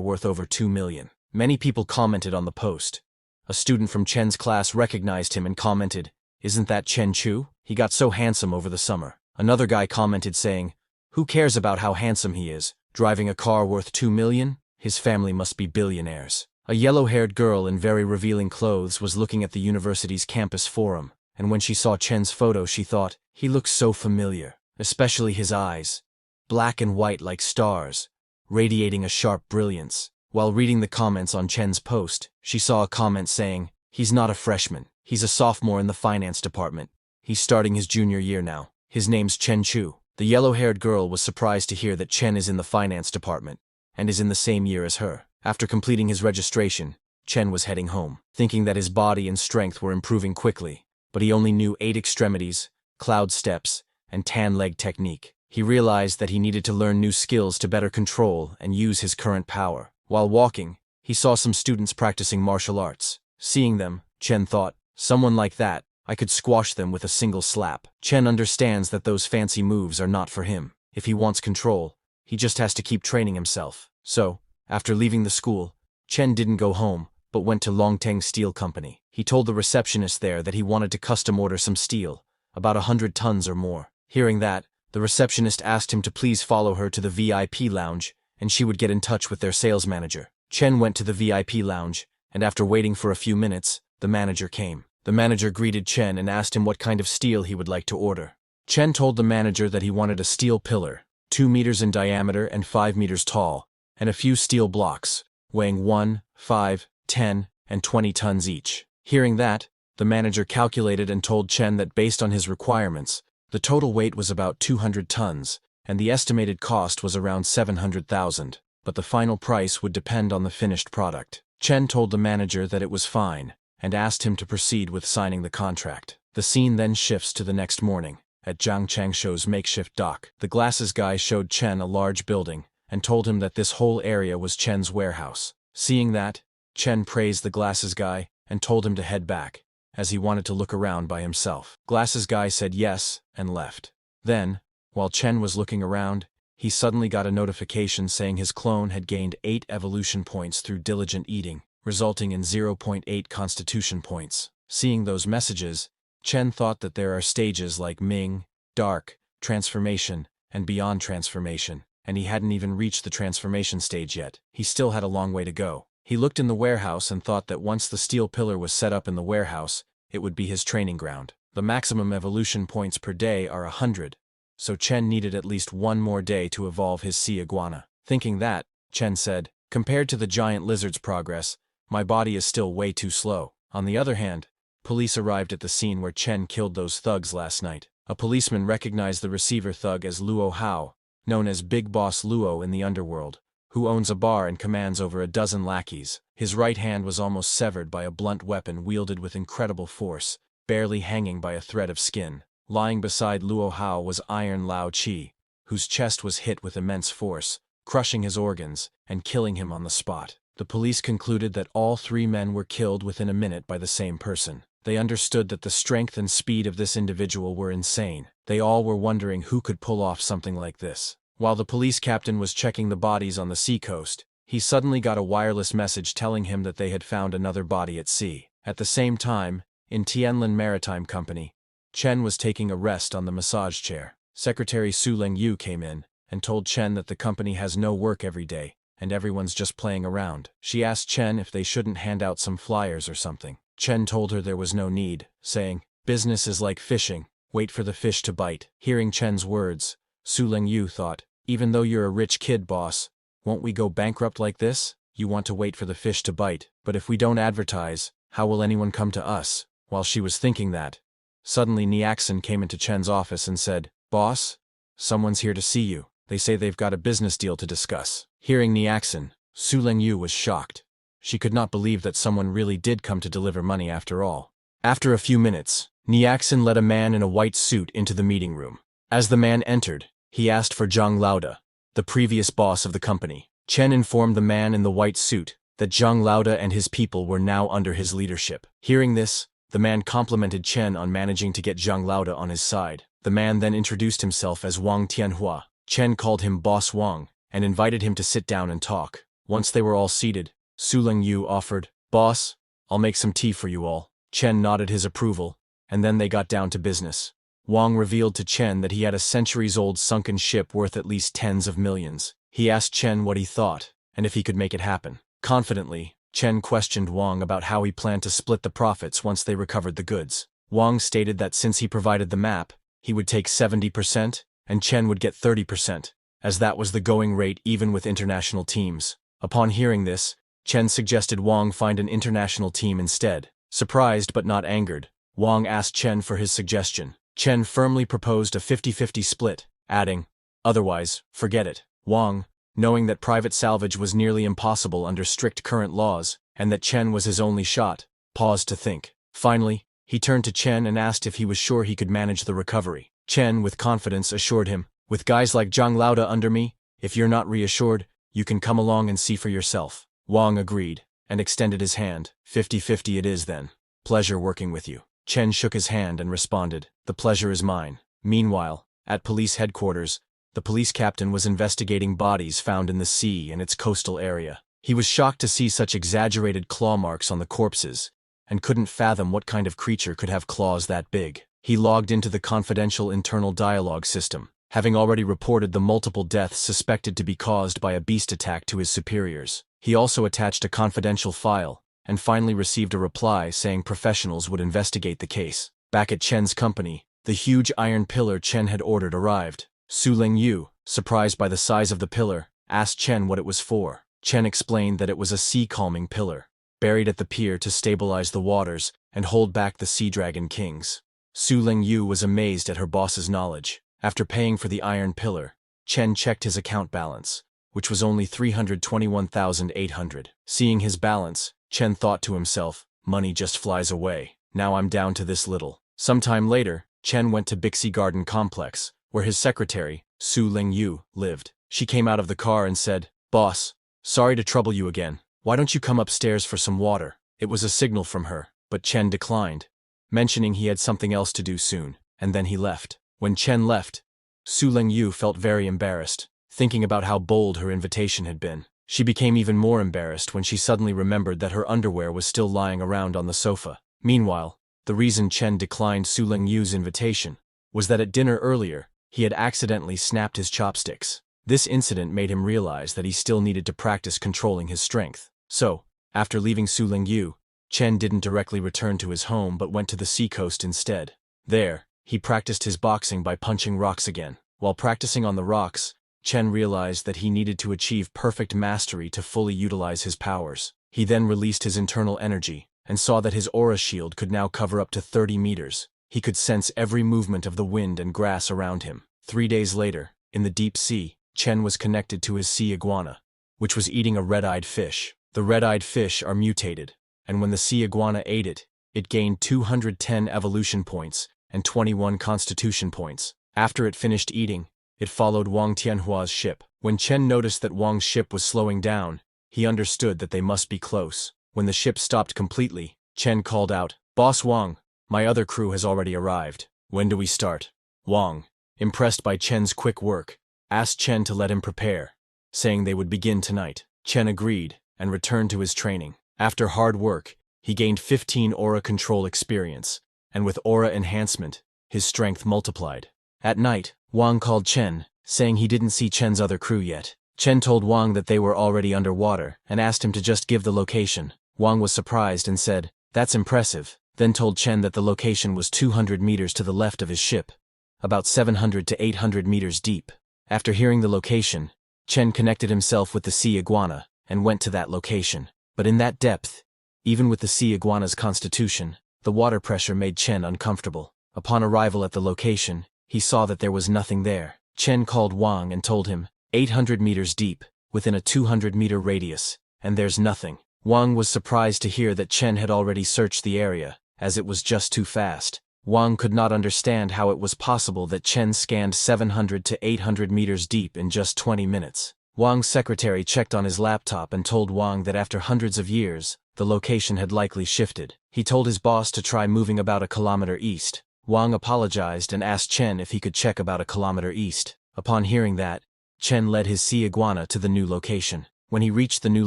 worth over 2 million. Many people commented on the post. A student from Chen's class recognized him and commented, "Isn't that Chen Chu? He got so handsome over the summer." Another guy commented saying, "Who cares about how handsome he is? Driving a car worth 2 million? His family must be billionaires." A yellow-haired girl in very revealing clothes was looking at the university's campus forum, and when she saw Chen's photo she thought, he looks so familiar, especially his eyes, black and white like stars, radiating a sharp brilliance. While reading the comments on Chen's post, she saw a comment saying, "He's not a freshman, he's a sophomore in the finance department. He's starting his junior year now. His name's Chen Chu." The yellow-haired girl was surprised to hear that Chen is in the finance department, and is in the same year as her. After completing his registration, Chen was heading home, thinking that his body and strength were improving quickly, but he only knew 8 extremities, cloud steps, and tan leg technique. He realized that he needed to learn new skills to better control and use his current power. While walking, he saw some students practicing martial arts. Seeing them, Chen thought, someone like that, I could squash them with a single slap. Chen understands that those fancy moves are not for him. If he wants control, he just has to keep training himself. So, after leaving the school, Chen didn't go home, but went to Longteng Steel Company. He told the receptionist there that he wanted to custom order some steel, about 100 tons or more. Hearing that, the receptionist asked him to please follow her to the VIP lounge, and she would get in touch with their sales manager. Chen went to the VIP lounge, and after waiting for a few minutes, the manager came. The manager greeted Chen and asked him what kind of steel he would like to order. Chen told the manager that he wanted a steel pillar, 2 meters in diameter and 5 meters tall, and a few steel blocks, weighing 1, 5, 10, and 20 tons each. Hearing that, the manager calculated and told Chen that based on his requirements, the total weight was about 200 tons, and the estimated cost was around 700,000, but the final price would depend on the finished product. Chen told the manager that it was fine, and asked him to proceed with signing the contract. The scene then shifts to the next morning, at Zhang Changshuo's makeshift dock. The glasses guy showed Chen a large building, and told him that this whole area was Chen's warehouse. Seeing that, Chen praised the glasses guy, and told him to head back, as he wanted to look around by himself. Glasses guy said yes, and left. Then, while Chen was looking around, he suddenly got a notification saying his clone had gained 8 evolution points through diligent eating, resulting in 0.8 constitution points. Seeing those messages, Chen thought that there are stages like Ming, Dark, Transformation, and Beyond Transformation, and he hadn't even reached the transformation stage yet. He still had a long way to go. He looked in the warehouse and thought that once the steel pillar was set up in the warehouse, it would be his training ground. The maximum evolution points per day are 100, so Chen needed at least 1 more day to evolve his sea iguana. Thinking that, Chen said, compared to the giant lizard's progress, my body is still way too slow. On the other hand, police arrived at the scene where Chen killed those thugs last night. A policeman recognized the receiver thug as Luo Hao, known as Big Boss Luo in the underworld, who owns a bar and commands over a dozen lackeys. His right hand was almost severed by a blunt weapon wielded with incredible force, barely hanging by a thread of skin. Lying beside Luo Hao was Iron Lao Chi, whose chest was hit with immense force, crushing his organs and killing him on the spot. The police concluded that all three men were killed within a minute by the same person. They understood that the strength and speed of this individual were insane. They all were wondering who could pull off something like this. While the police captain was checking the bodies on the seacoast, he suddenly got a wireless message telling him that they had found another body at sea. At the same time, in Tianlin Maritime Company, Chen was taking a rest on the massage chair. Secretary Su Lengyu came in and told Chen that the company has no work every day and everyone's just playing around. She asked Chen if they shouldn't hand out some flyers or something. Chen told her there was no need, saying, "Business is like fishing, wait for the fish to bite." Hearing Chen's words, Su Lengyu thought, "Even though you're a rich kid, boss, won't we go bankrupt like this? You want to wait for the fish to bite, but if we don't advertise, how will anyone come to us?" While she was thinking that, suddenly Niaxin came into Chen's office and said, "Boss, someone's here to see you. They say they've got a business deal to discuss." Hearing Niaxin, Su Lengyu was shocked. She could not believe that someone really did come to deliver money after all. After a few minutes, Niaxin led a man in a white suit into the meeting room. As the man entered, he asked for Zhang Lauda, the previous boss of the company. Chen informed the man in the white suit that Zhang Lauda and his people were now under his leadership. Hearing this, the man complimented Chen on managing to get Zhang Lauda on his side. The man then introduced himself as Wang Tianhua. Chen called him Boss Wang and invited him to sit down and talk. Once they were all seated, Su Lengyu offered, "Boss, I'll make some tea for you all." Chen nodded his approval, and then they got down to business. Wang revealed to Chen that he had a centuries-old sunken ship worth at least tens of millions. He asked Chen what he thought, and if he could make it happen. Confidently, Chen questioned Wang about how he planned to split the profits once they recovered the goods. Wang stated that since he provided the map, he would take 70%, and Chen would get 30%, as that was the going rate even with international teams. Upon hearing this, Chen suggested Wang find an international team instead. Surprised but not angered, Wang asked Chen for his suggestion. Chen firmly proposed a 50-50 split, adding, "Otherwise, forget it." Wang, knowing that private salvage was nearly impossible under strict current laws, and that Chen was his only shot, paused to think. Finally, he turned to Chen and asked if he was sure he could manage the recovery. Chen, with confidence, assured him, "With guys like Zhang Lauda under me, if you're not reassured, you can come along and see for yourself." Wang agreed, and extended his hand. 50-50 it is then. Pleasure working with you." Chen shook his hand and responded, "The pleasure is mine." Meanwhile, at police headquarters, the police captain was investigating bodies found in the sea and its coastal area. He was shocked to see such exaggerated claw marks on the corpses, and couldn't fathom what kind of creature could have claws that big. He logged into the confidential internal dialogue system, having already reported the multiple deaths suspected to be caused by a beast attack to his superiors. He also attached a confidential file, and finally received a reply saying professionals would investigate the case. Back at Chen's company, the huge iron pillar Chen had ordered arrived. Su Lengyu, surprised by the size of the pillar, asked Chen what it was for. Chen explained that it was a sea-calming pillar, buried at the pier to stabilize the waters and hold back the sea dragon kings. Su Lengyu was amazed at her boss's knowledge. After paying for the iron pillar, Chen checked his account balance, which was only 321,800. Seeing his balance, Chen thought to himself, "Money just flies away. Now I'm down to this little." Sometime later, Chen went to Bixi Garden Complex, where his secretary, Su Lengyu, lived. She came out of the car and said, "Boss, sorry to trouble you again. Why don't you come upstairs for some water?" It was a signal from her, but Chen declined, mentioning he had something else to do soon, and then he left. When Chen left, Su Lengyu felt very embarrassed, thinking about how bold her invitation had been. She became even more embarrassed when she suddenly remembered that her underwear was still lying around on the sofa. Meanwhile, the reason Chen declined Su Lengyu's invitation was that at dinner earlier, he had accidentally snapped his chopsticks. This incident made him realize that he still needed to practice controlling his strength. So, after leaving Su Lengyu, Chen didn't directly return to his home but went to the seacoast instead. There, he practiced his boxing by punching rocks again. While practicing on the rocks, Chen realized that he needed to achieve perfect mastery to fully utilize his powers. He then released his internal energy, and saw that his aura shield could now cover up to 30 meters. He could sense every movement of the wind and grass around him. 3 days later, in the deep sea, Chen was connected to his sea iguana, which was eating a red-eyed fish. The red-eyed fish are mutated, and when the sea iguana ate it, it gained 210 evolution points and 21 constitution points. After it finished eating, it followed Wang Tianhua's ship. When Chen noticed that Wang's ship was slowing down, he understood that they must be close. When the ship stopped completely, Chen called out, "Boss Wang, my other crew has already arrived. When do we start?" Wang, impressed by Chen's quick work, asked Chen to let him prepare, saying they would begin tonight. Chen agreed and returned to his training. After hard work, he gained 15 aura control experience, and with aura enhancement, his strength multiplied. At night, Wang called Chen, saying he didn't see Chen's other crew yet. Chen told Wang that they were already underwater and asked him to just give the location. Wang was surprised and said, "That's impressive," then told Chen that the location was 200 meters to the left of his ship, about 700 to 800 meters deep. After hearing the location, Chen connected himself with the sea iguana and went to that location. But in that depth, even with the sea iguana's constitution, the water pressure made Chen uncomfortable. Upon arrival at the location, he saw that there was nothing there. Chen called Wang and told him, 800 meters deep, within a 200-meter radius, and there's nothing. Wang was surprised to hear that Chen had already searched the area, as it was just too fast. Wang could not understand how it was possible that Chen scanned 700 to 800 meters deep in just 20 minutes. Wang's secretary checked on his laptop and told Wang that after hundreds of years, the location had likely shifted. He told his boss to try moving about a kilometer east. Wang apologized and asked Chen if he could check about a kilometer east. Upon hearing that, Chen led his sea iguana to the new location. When he reached the new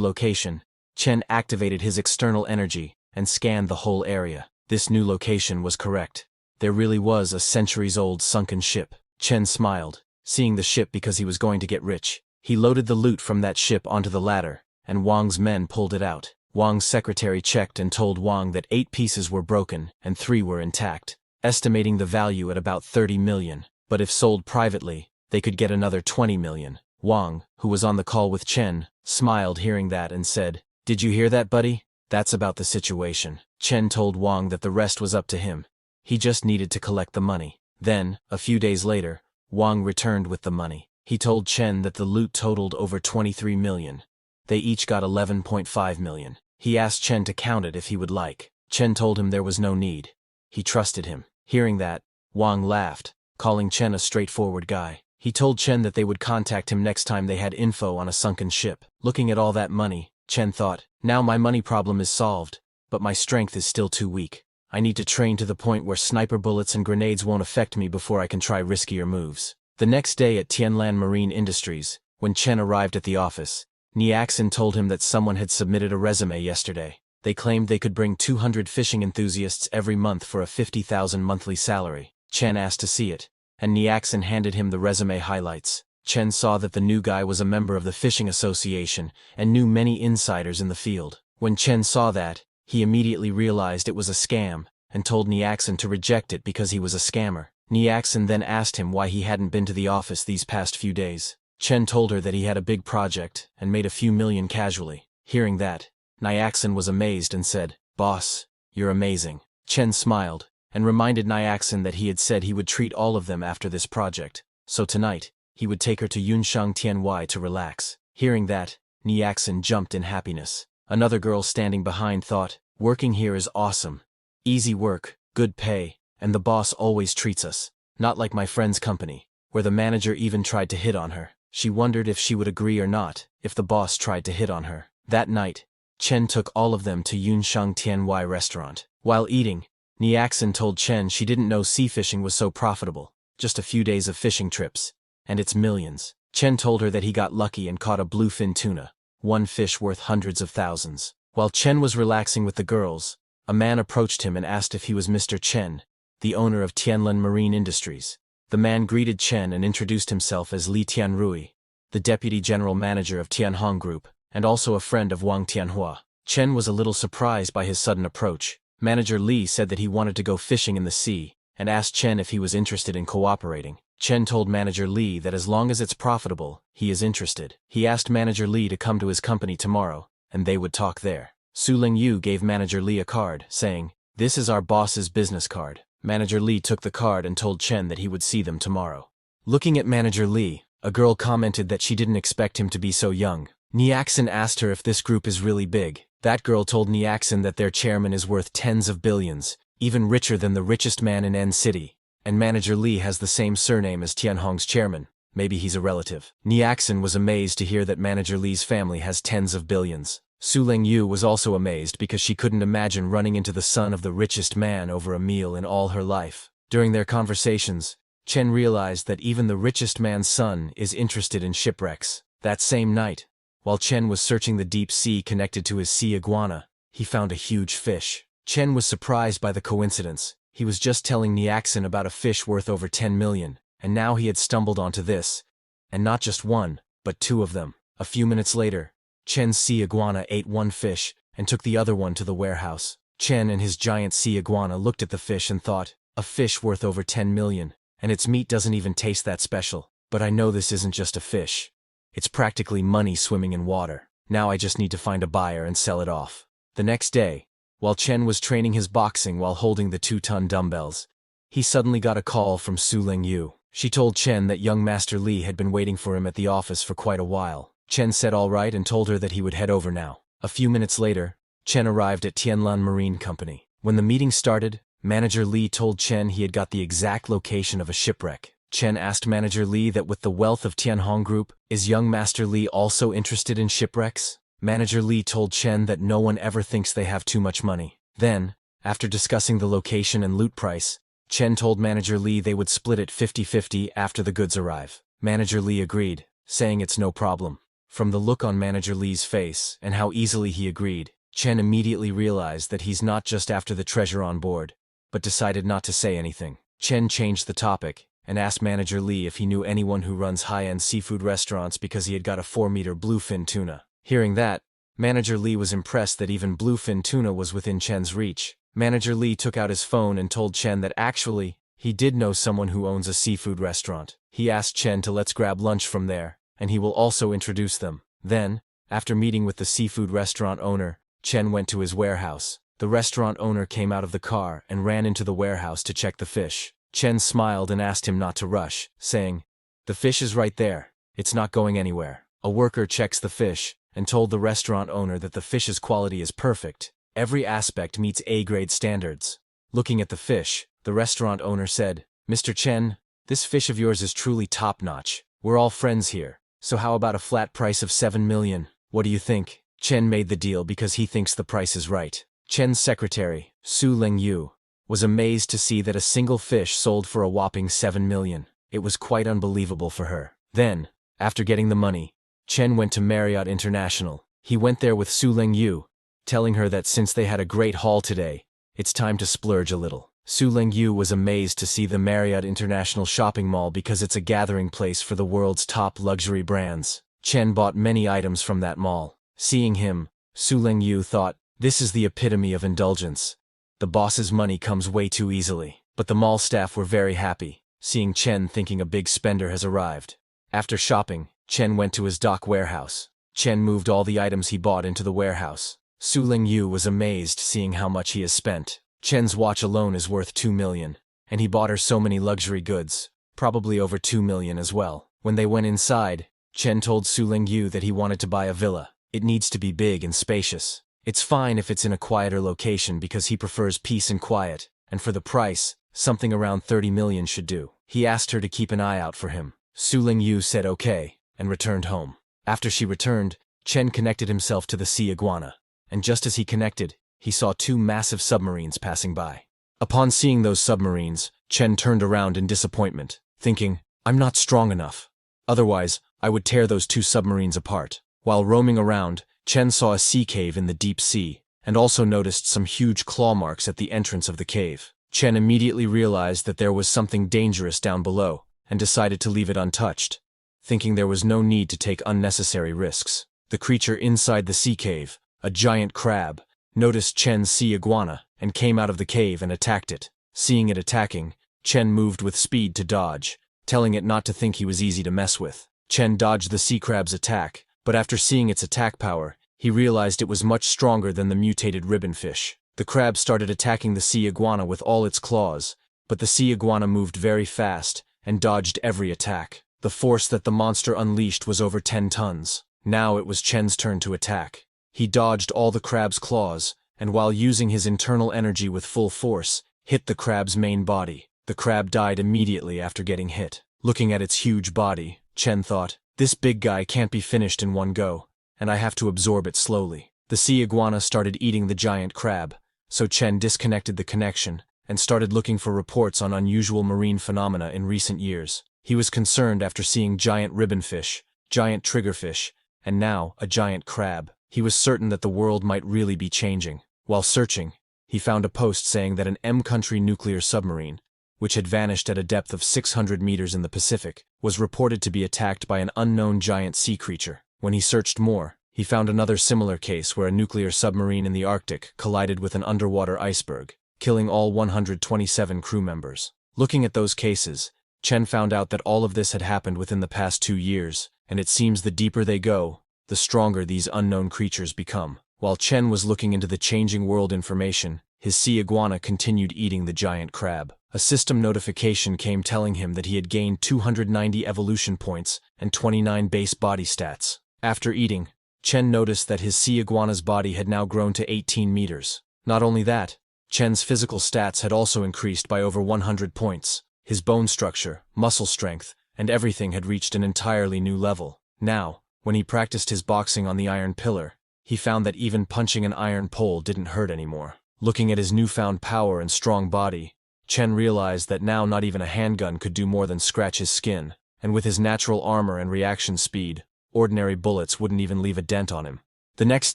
location, Chen activated his external energy and scanned the whole area. This new location was correct. There really was a centuries-old sunken ship. Chen smiled, seeing the ship because he was going to get rich. He loaded the loot from that ship onto the ladder, and Wang's men pulled it out. Wang's secretary checked and told Wang that 8 pieces were broken and 3 were intact, estimating the value at about 30 million, but if sold privately, they could get another 20 million. Wang, who was on the call with Chen, smiled hearing that and said, "Did you hear that, buddy? That's about the situation." Chen told Wang that the rest was up to him. He just needed to collect the money. Then, a few days later, Wang returned with the money. He told Chen that the loot totaled over 23 million. They each got 11.5 million. He asked Chen to count it if he would like. Chen told him there was no need. He trusted him. Hearing that, Wang laughed, calling Chen a straightforward guy. He told Chen that they would contact him next time they had info on a sunken ship. Looking at all that money, Chen thought, now my money problem is solved, but my strength is still too weak. I need to train to the point where sniper bullets and grenades won't affect me before I can try riskier moves. The next day at Tianlan Marine Industries, when Chen arrived at the office, Niaxin told him that someone had submitted a resume yesterday. They claimed they could bring 200 fishing enthusiasts every month for a 50,000 monthly salary. Chen asked to see it, and Niaxin handed him the resume highlights. Chen saw that the new guy was a member of the Fishing Association and knew many insiders in the field. When Chen saw that, he immediately realized it was a scam and told Niaxin to reject it because he was a scammer. Niaxin then asked him why he hadn't been to the office these past few days. Chen told her that he had a big project and made a few million casually. Hearing that, Niaxin was amazed and said, "Boss, you're amazing." Chen smiled and reminded Niaxin that he had said he would treat all of them after this project, so tonight, he would take her to Yunshang Tianwai to relax. Hearing that, Niaxin jumped in happiness. Another girl standing behind thought, "Working here is awesome. Easy work, good pay, and the boss always treats us. Not like my friend's company, where the manager even tried to hit on her." She wondered if she would agree or not if the boss tried to hit on her. That night, Chen took all of them to Yunshang Tianwai restaurant. While eating, Niaxin told Chen she didn't know sea fishing was so profitable. Just a few days of fishing trips, and it's millions. Chen told her that he got lucky and caught a bluefin tuna, one fish worth hundreds of thousands. While Chen was relaxing with the girls, a man approached him and asked if he was Mr. Chen, the owner of Tianlan Marine Industries. The man greeted Chen and introduced himself as Li Tianrui, the deputy general manager of Tianhong Group, and also a friend of Wang Tianhua. Chen was a little surprised by his sudden approach. Manager Li said that he wanted to go fishing in the sea, and asked Chen if he was interested in cooperating. Chen told Manager Li that as long as it's profitable, he is interested. He asked Manager Li to come to his company tomorrow, and they would talk there. Su Lingyu gave Manager Li a card, saying, "This is our boss's business card." Manager Li took the card and told Chen that he would see them tomorrow. Looking at Manager Li, a girl commented that she didn't expect him to be so young. Niaxin asked her if this group is really big. That girl told Niaxin that their chairman is worth tens of billions, even richer than the richest man in N City. And Manager Lee has the same surname as Tianhong's chairman. Maybe he's a relative. Niaxin was amazed to hear that Manager Lee's family has tens of billions. Su Lingyu was also amazed because she couldn't imagine running into the son of the richest man over a meal in all her life. During their conversations, Chen realized that even the richest man's son is interested in shipwrecks. That same night, while Chen was searching the deep sea connected to his sea iguana, he found a huge fish. Chen was surprised by the coincidence. He was just telling Niaxin about a fish worth over 10 million, and now he had stumbled onto this. And not just one, but two of them. A few minutes later, Chen's sea iguana ate one fish and took the other one to the warehouse. Chen and his giant sea iguana looked at the fish and thought, a fish worth over 10 million, and its meat doesn't even taste that special. But I know this isn't just a fish. It's practically money swimming in water. Now I just need to find a buyer and sell it off. The next day, while Chen was training his boxing while holding the 2-ton dumbbells, he suddenly got a call from Su Lingyu. She told Chen that young Master Li had been waiting for him at the office for quite a while. Chen said all right and told her that he would head over now. A few minutes later, Chen arrived at Tianlan Marine Company. When the meeting started, Manager Li told Chen he had got the exact location of a shipwreck. Chen asked Manager Li that with the wealth of Tianhong Group, is young Master Li also interested in shipwrecks? Manager Li told Chen that no one ever thinks they have too much money. Then, after discussing the location and loot price, Chen told Manager Li they would split it 50-50 after the goods arrive. Manager Li agreed, saying it's no problem. From the look on Manager Li's face and how easily he agreed, Chen immediately realized that he's not just after the treasure on board, but decided not to say anything. Chen changed the topic and asked Manager Li if he knew anyone who runs high-end seafood restaurants because he had got a 4-meter bluefin tuna. Hearing that, Manager Li was impressed that even bluefin tuna was within Chen's reach. Manager Li took out his phone and told Chen that actually, he did know someone who owns a seafood restaurant. He asked Chen to let's grab lunch from there, and he will also introduce them. Then, after meeting with the seafood restaurant owner, Chen went to his warehouse. The restaurant owner came out of the car and ran into the warehouse to check the fish. Chen smiled and asked him not to rush, saying, "The fish is right there. It's not going anywhere." A worker checks the fish and told the restaurant owner that the fish's quality is perfect. Every aspect meets A-grade standards. Looking at the fish, the restaurant owner said, "Mr. Chen, this fish of yours is truly top-notch. We're all friends here, so how about a flat price of 7 million? What do you think?" Chen made the deal because he thinks the price is right. Chen's secretary, Su Lingyu, was amazed to see that a single fish sold for a whopping 7 million. It was quite unbelievable for her. Then, after getting the money, Chen went to Marriott International. He went there with Su Lingyu, telling her that since they had a great haul today, it's time to splurge a little. Su Lingyu was amazed to see the Marriott International shopping mall because it's a gathering place for the world's top luxury brands. Chen bought many items from that mall. Seeing him, Su Lingyu thought, this is the epitome of indulgence. The boss's money comes way too easily. But the mall staff were very happy, seeing Chen thinking a big spender has arrived. After shopping, Chen went to his dock warehouse. Chen moved all the items he bought into the warehouse. Su Lingyu was amazed seeing how much he has spent. Chen's watch alone is worth 2 million, and he bought her so many luxury goods, probably over 2 million as well. When they went inside, Chen told Su Lingyu that he wanted to buy a villa. It needs to be big and spacious. It's fine if it's in a quieter location because he prefers peace and quiet, and for the price, something around 30 million should do. He asked her to keep an eye out for him. Su Lingyu said okay, and returned home. After she returned, Chen connected himself to the sea iguana, and just as he connected, he saw 2 massive submarines passing by. Upon seeing those submarines, Chen turned around in disappointment, thinking, I'm not strong enough. Otherwise, I would tear those 2 submarines apart. While roaming around, Chen saw a sea cave in the deep sea, and also noticed some huge claw marks at the entrance of the cave. Chen immediately realized that there was something dangerous down below, and decided to leave it untouched, thinking there was no need to take unnecessary risks. The creature inside the sea cave, a giant crab, noticed Chen's sea iguana, and came out of the cave and attacked it. Seeing it attacking, Chen moved with speed to dodge, telling it not to think he was easy to mess with. Chen dodged the sea crab's attack, but after seeing its attack power, he realized it was much stronger than the mutated ribbonfish. The crab started attacking the sea iguana with all its claws, but the sea iguana moved very fast and dodged every attack. The force that the monster unleashed was over 10 tons. Now it was Chen's turn to attack. He dodged all the crab's claws, and while using his internal energy with full force, hit the crab's main body. The crab died immediately after getting hit. Looking at its huge body, Chen thought, "This big guy can't be finished in one go, and I have to absorb it slowly." The sea iguana started eating the giant crab, so Chen disconnected the connection and started looking for reports on unusual marine phenomena in recent years. He was concerned after seeing giant ribbonfish, giant triggerfish, and now a giant crab. He was certain that the world might really be changing. While searching, he found a post saying that an M-country nuclear submarine, which had vanished at a depth of 600 meters in the Pacific, was reported to be attacked by an unknown giant sea creature. When he searched more, he found another similar case where a nuclear submarine in the Arctic collided with an underwater iceberg, killing all 127 crew members. Looking at those cases, Chen found out that all of this had happened within the past 2 years, and it seems the deeper they go, the stronger these unknown creatures become. While Chen was looking into the changing world information, his sea iguana continued eating the giant crab. A system notification came telling him that he had gained 290 evolution points and 29 base body stats. After eating, Chen noticed that his sea iguana's body had now grown to 18 meters. Not only that, Chen's physical stats had also increased by over 100 points. His bone structure, muscle strength, and everything had reached an entirely new level. Now, when he practiced his boxing on the iron pillar, he found that even punching an iron pole didn't hurt anymore. Looking at his newfound power and strong body, Chen realized that now not even a handgun could do more than scratch his skin, and with his natural armor and reaction speed, ordinary bullets wouldn't even leave a dent on him. The next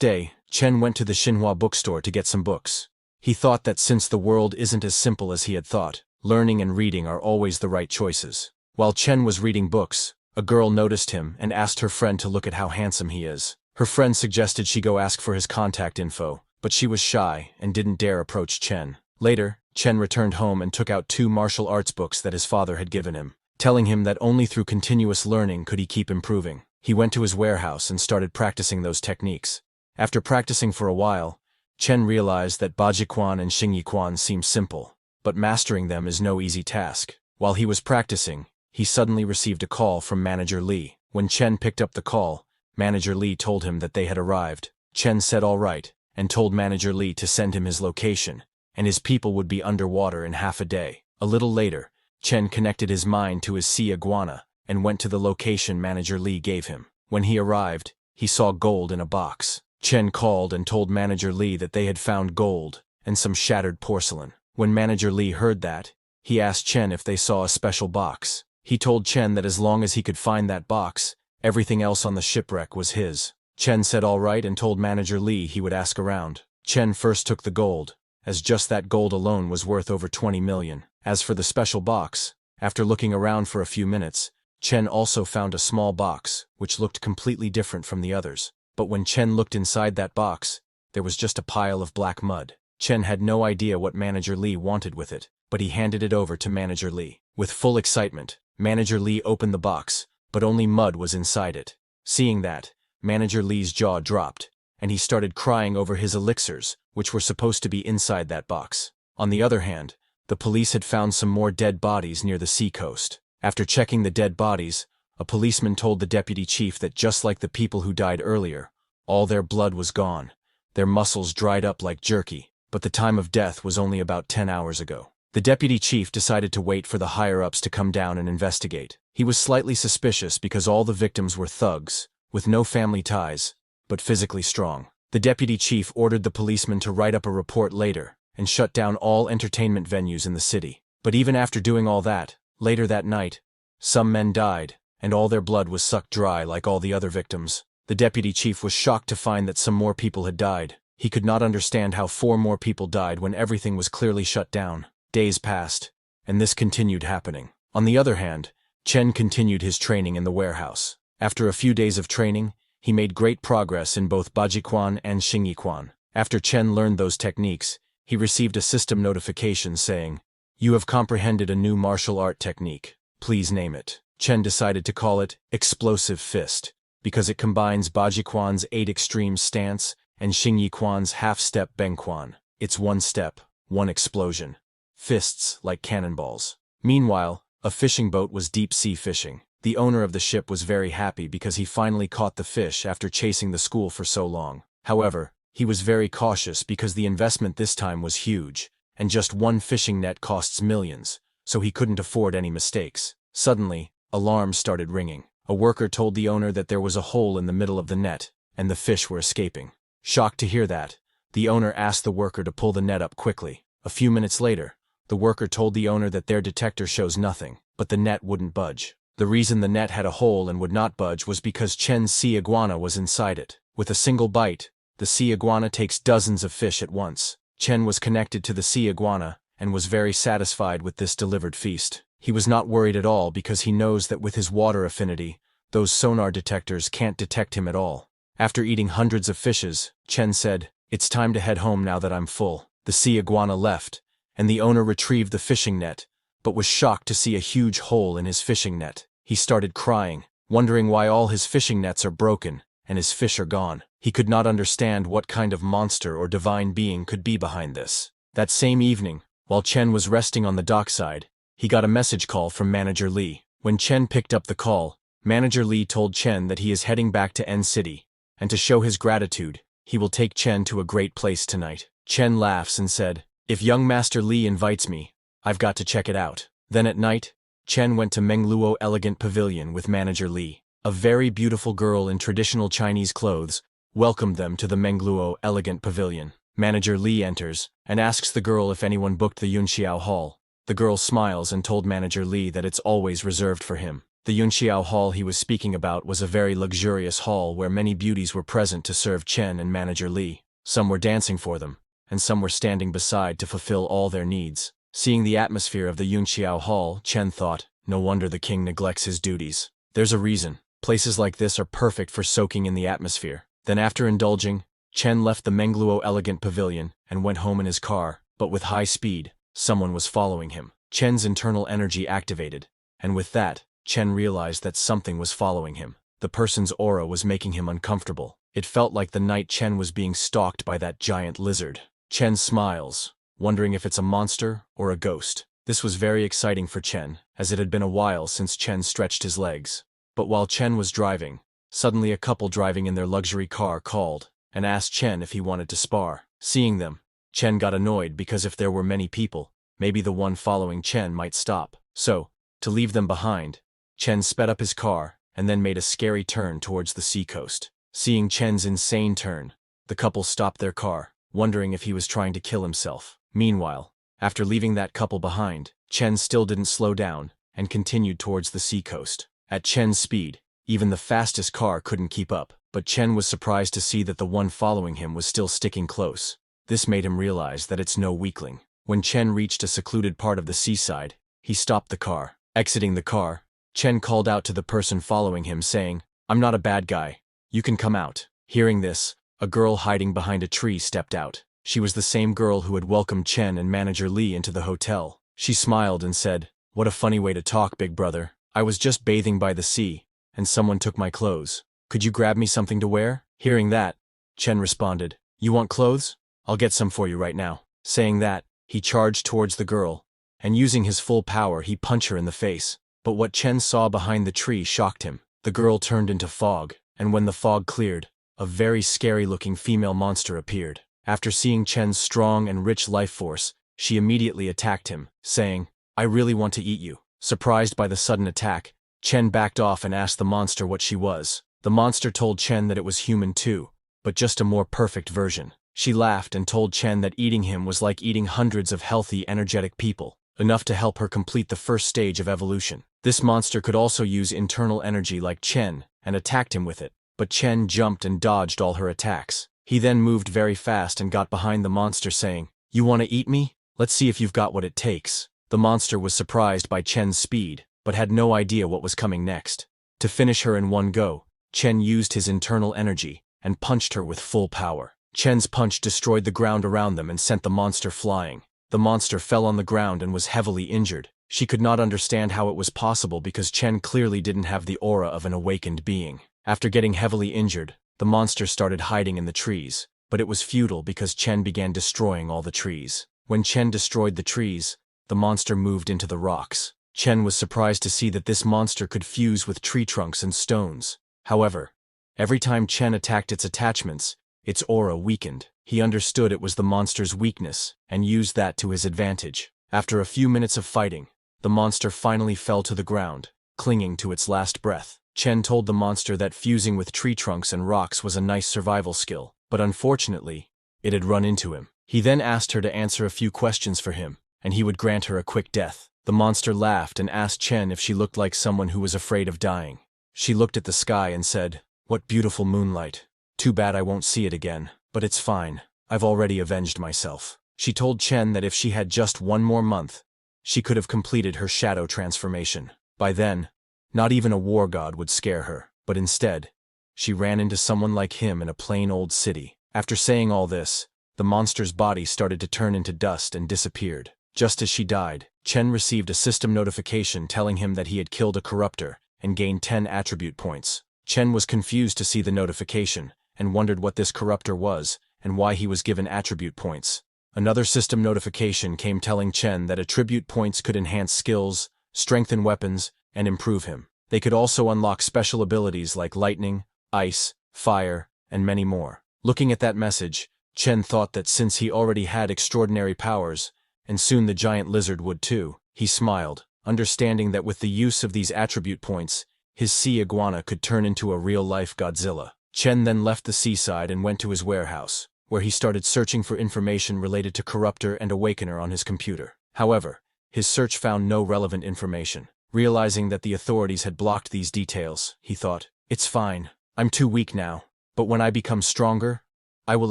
day, Chen went to the Manhwa bookstore to get some books. He thought that since the world isn't as simple as he had thought, learning and reading are always the right choices. While Chen was reading books, a girl noticed him and asked her friend to look at how handsome he is. Her friend suggested she go ask for his contact info, but she was shy and didn't dare approach Chen. Later, Chen returned home and took out 2 martial arts books that his father had given him, telling him that only through continuous learning could he keep improving. He went to his warehouse and started practicing those techniques. After practicing for a while, Chen realized that Bajiquan and Xingyiquan seem simple, but mastering them is no easy task. While he was practicing, he suddenly received a call from Manager Li. When Chen picked up the call, Manager Li told him that they had arrived. Chen said all right, and told Manager Li to send him his location, and his people would be underwater in half a day. A little later, Chen connected his mind to his sea iguana and went to the location Manager Li gave him. When he arrived, he saw gold in a box. Chen called and told Manager Li that they had found gold and some shattered porcelain. When Manager Li heard that, he asked Chen if they saw a special box. He told Chen that as long as he could find that box, everything else on the shipwreck was his. Chen said all right and told Manager Li he would ask around. Chen first took the gold, as just that gold alone was worth over 20 million. As for the special box, after looking around for a few minutes, Chen also found a small box, which looked completely different from the others. But when Chen looked inside that box, there was just a pile of black mud. Chen had no idea what Manager Li wanted with it, but he handed it over to Manager Li. With full excitement, Manager Li opened the box, but only mud was inside it. Seeing that, Manager Li's jaw dropped, and he started crying over his elixirs, which were supposed to be inside that box. On the other hand, the police had found some more dead bodies near the sea coast. After checking the dead bodies, a policeman told the deputy chief that just like the people who died earlier, all their blood was gone, their muscles dried up like jerky, but the time of death was only about 10 hours ago. The deputy chief decided to wait for the higher-ups to come down and investigate. He was slightly suspicious because all the victims were thugs, with no family ties, but physically strong. The deputy chief ordered the policeman to write up a report later and shut down all entertainment venues in the city. But even after doing all that, later that night, some men died, and all their blood was sucked dry like all the other victims. The deputy chief was shocked to find that some more people had died. He could not understand how 4 more people died when everything was clearly shut down. Days passed, and this continued happening. On the other hand, Chen continued his training in the warehouse. After a few days of training, he made great progress in both Bajiquan and Xingyiquan. After Chen learned those techniques, he received a system notification saying, "You have comprehended a new martial art technique. Please name it." Chen decided to call it Explosive Fist, because it combines Bajiquan's 8 extreme stance and Xingyiquan's half-step Bengquan. It's 1 step, 1 explosion. Fists like cannonballs. Meanwhile, a fishing boat was deep-sea fishing. The owner of the ship was very happy because he finally caught the fish after chasing the school for so long. However, he was very cautious because the investment this time was huge, and just 1 fishing net costs millions, so he couldn't afford any mistakes. Suddenly, alarms started ringing. A worker told the owner that there was a hole in the middle of the net, and the fish were escaping. Shocked to hear that, the owner asked the worker to pull the net up quickly. A few minutes later, the worker told the owner that their detector shows nothing, but the net wouldn't budge. The reason the net had a hole and would not budge was because Chen's sea iguana was inside it. With a single bite, the sea iguana takes dozens of fish at once. Chen was connected to the sea iguana and was very satisfied with this delivered feast. He was not worried at all because he knows that with his water affinity, those sonar detectors can't detect him at all. After eating hundreds of fishes, Chen said, "It's time to head home now that I'm full." The sea iguana left, and the owner retrieved the fishing net, but was shocked to see a huge hole in his fishing net. He started crying, wondering why all his fishing nets are broken and his fish are gone. He could not understand what kind of monster or divine being could be behind this. That same evening, while Chen was resting on the dockside, he got a message call from Manager Lee. When Chen picked up the call, Manager Lee told Chen that he is heading back to N City, and to show his gratitude, he will take Chen to a great place tonight. Chen laughs and said, "If young Master Lee invites me, I've got to check it out." Then at night, Chen went to Mengluo Elegant Pavilion with Manager Lee. A very beautiful girl in traditional Chinese clothes welcomed them to the Mengluo Elegant Pavilion. Manager Lee enters and asks the girl if anyone booked the Yunxiao Hall. The girl smiles and told Manager Lee that it's always reserved for him. The Yunxiao Hall he was speaking about was a very luxurious hall where many beauties were present to serve Chen and Manager Lee. Some were dancing for them, and some were standing beside to fulfill all their needs. Seeing the atmosphere of the Yunxiao Hall, Chen thought, no wonder the king neglects his duties. There's a reason. Places like this are perfect for soaking in the atmosphere. Then after indulging, Chen left the Mengluo Elegant Pavilion and went home in his car, but with high speed. Someone was following him. Chen's internal energy activated, and with that, Chen realized that something was following him. The person's aura was making him uncomfortable. It felt like the night Chen was being stalked by that giant lizard. Chen smiles, wondering if it's a monster or a ghost. This was very exciting for Chen, as it had been a while since Chen stretched his legs. But while Chen was driving, suddenly a couple driving in their luxury car called and asked Chen if he wanted to spar. Seeing them, Chen got annoyed because if there were many people, maybe the one following Chen might stop. So, to leave them behind, Chen sped up his car and then made a scary turn towards the seacoast. Seeing Chen's insane turn, the couple stopped their car, wondering if he was trying to kill himself. Meanwhile, after leaving that couple behind, Chen still didn't slow down and continued towards the seacoast. At Chen's speed, even the fastest car couldn't keep up, but Chen was surprised to see that the one following him was still sticking close. This made him realize that it's no weakling. When Chen reached a secluded part of the seaside, he stopped the car. Exiting the car, Chen called out to the person following him saying, "I'm not a bad guy. You can come out." Hearing this, a girl hiding behind a tree stepped out. She was the same girl who had welcomed Chen and Manager Lee into the hotel. She smiled and said, "What a funny way to talk, big brother. I was just bathing by the sea, and someone took my clothes. Could you grab me something to wear?" Hearing that, Chen responded, "You want clothes? I'll get some for you right now." Saying that, he charged towards the girl, and using his full power he punched her in the face. But what Chen saw behind the tree shocked him. The girl turned into fog, and when the fog cleared, a very scary-looking female monster appeared. After seeing Chen's strong and rich life force, she immediately attacked him, saying, "I really want to eat you." Surprised by the sudden attack, Chen backed off and asked the monster what she was. The monster told Chen that it was human too, but just a more perfect version. She laughed and told Chen that eating him was like eating hundreds of healthy, energetic people, enough to help her complete the first stage of evolution. This monster could also use internal energy like Chen, and attacked him with it, but Chen jumped and dodged all her attacks. He then moved very fast and got behind the monster saying, "You want to eat me? Let's see if you've got what it takes." The monster was surprised by Chen's speed, but had no idea what was coming next. To finish her in one go, Chen used his internal energy and punched her with full power. Chen's punch destroyed the ground around them and sent the monster flying. The monster fell on the ground and was heavily injured. She could not understand how it was possible because Chen clearly didn't have the aura of an awakened being. After getting heavily injured, the monster started hiding in the trees, but it was futile because Chen began destroying all the trees. When Chen destroyed the trees, the monster moved into the rocks. Chen was surprised to see that this monster could fuse with tree trunks and stones. However, every time Chen attacked its attachments, its aura weakened. He understood it was the monster's weakness and used that to his advantage. After a few minutes of fighting, the monster finally fell to the ground, clinging to its last breath. Chen told the monster that fusing with tree trunks and rocks was a nice survival skill, but unfortunately, it had run into him. He then asked her to answer a few questions for him, and he would grant her a quick death. The monster laughed and asked Chen if she looked like someone who was afraid of dying. She looked at the sky and said, "What beautiful moonlight. Too bad I won't see it again, but it's fine. I've already avenged myself." She told Chen that if she had just one more month, she could have completed her shadow transformation. By then, not even a war god would scare her, but instead, she ran into someone like him in a plain old city. After saying all this, the monster's body started to turn into dust and disappeared. Just as she died, Chen received a system notification telling him that he had killed a corruptor and gained 10 attribute points. Chen was confused to see the notification and wondered what this corruptor was and why he was given attribute points. Another system notification came telling Chen that attribute points could enhance skills, strengthen weapons, and improve him. They could also unlock special abilities like lightning, ice, fire, and many more. Looking at that message, Chen thought that since he already had extraordinary powers, and soon the giant lizard would too, he smiled, understanding that with the use of these attribute points, his sea iguana could turn into a real-life Godzilla. Chen then left the seaside and went to his warehouse, where he started searching for information related to Corruptor and Awakener on his computer. However, his search found no relevant information. Realizing that the authorities had blocked these details, he thought, "It's fine. I'm too weak now. But when I become stronger, I will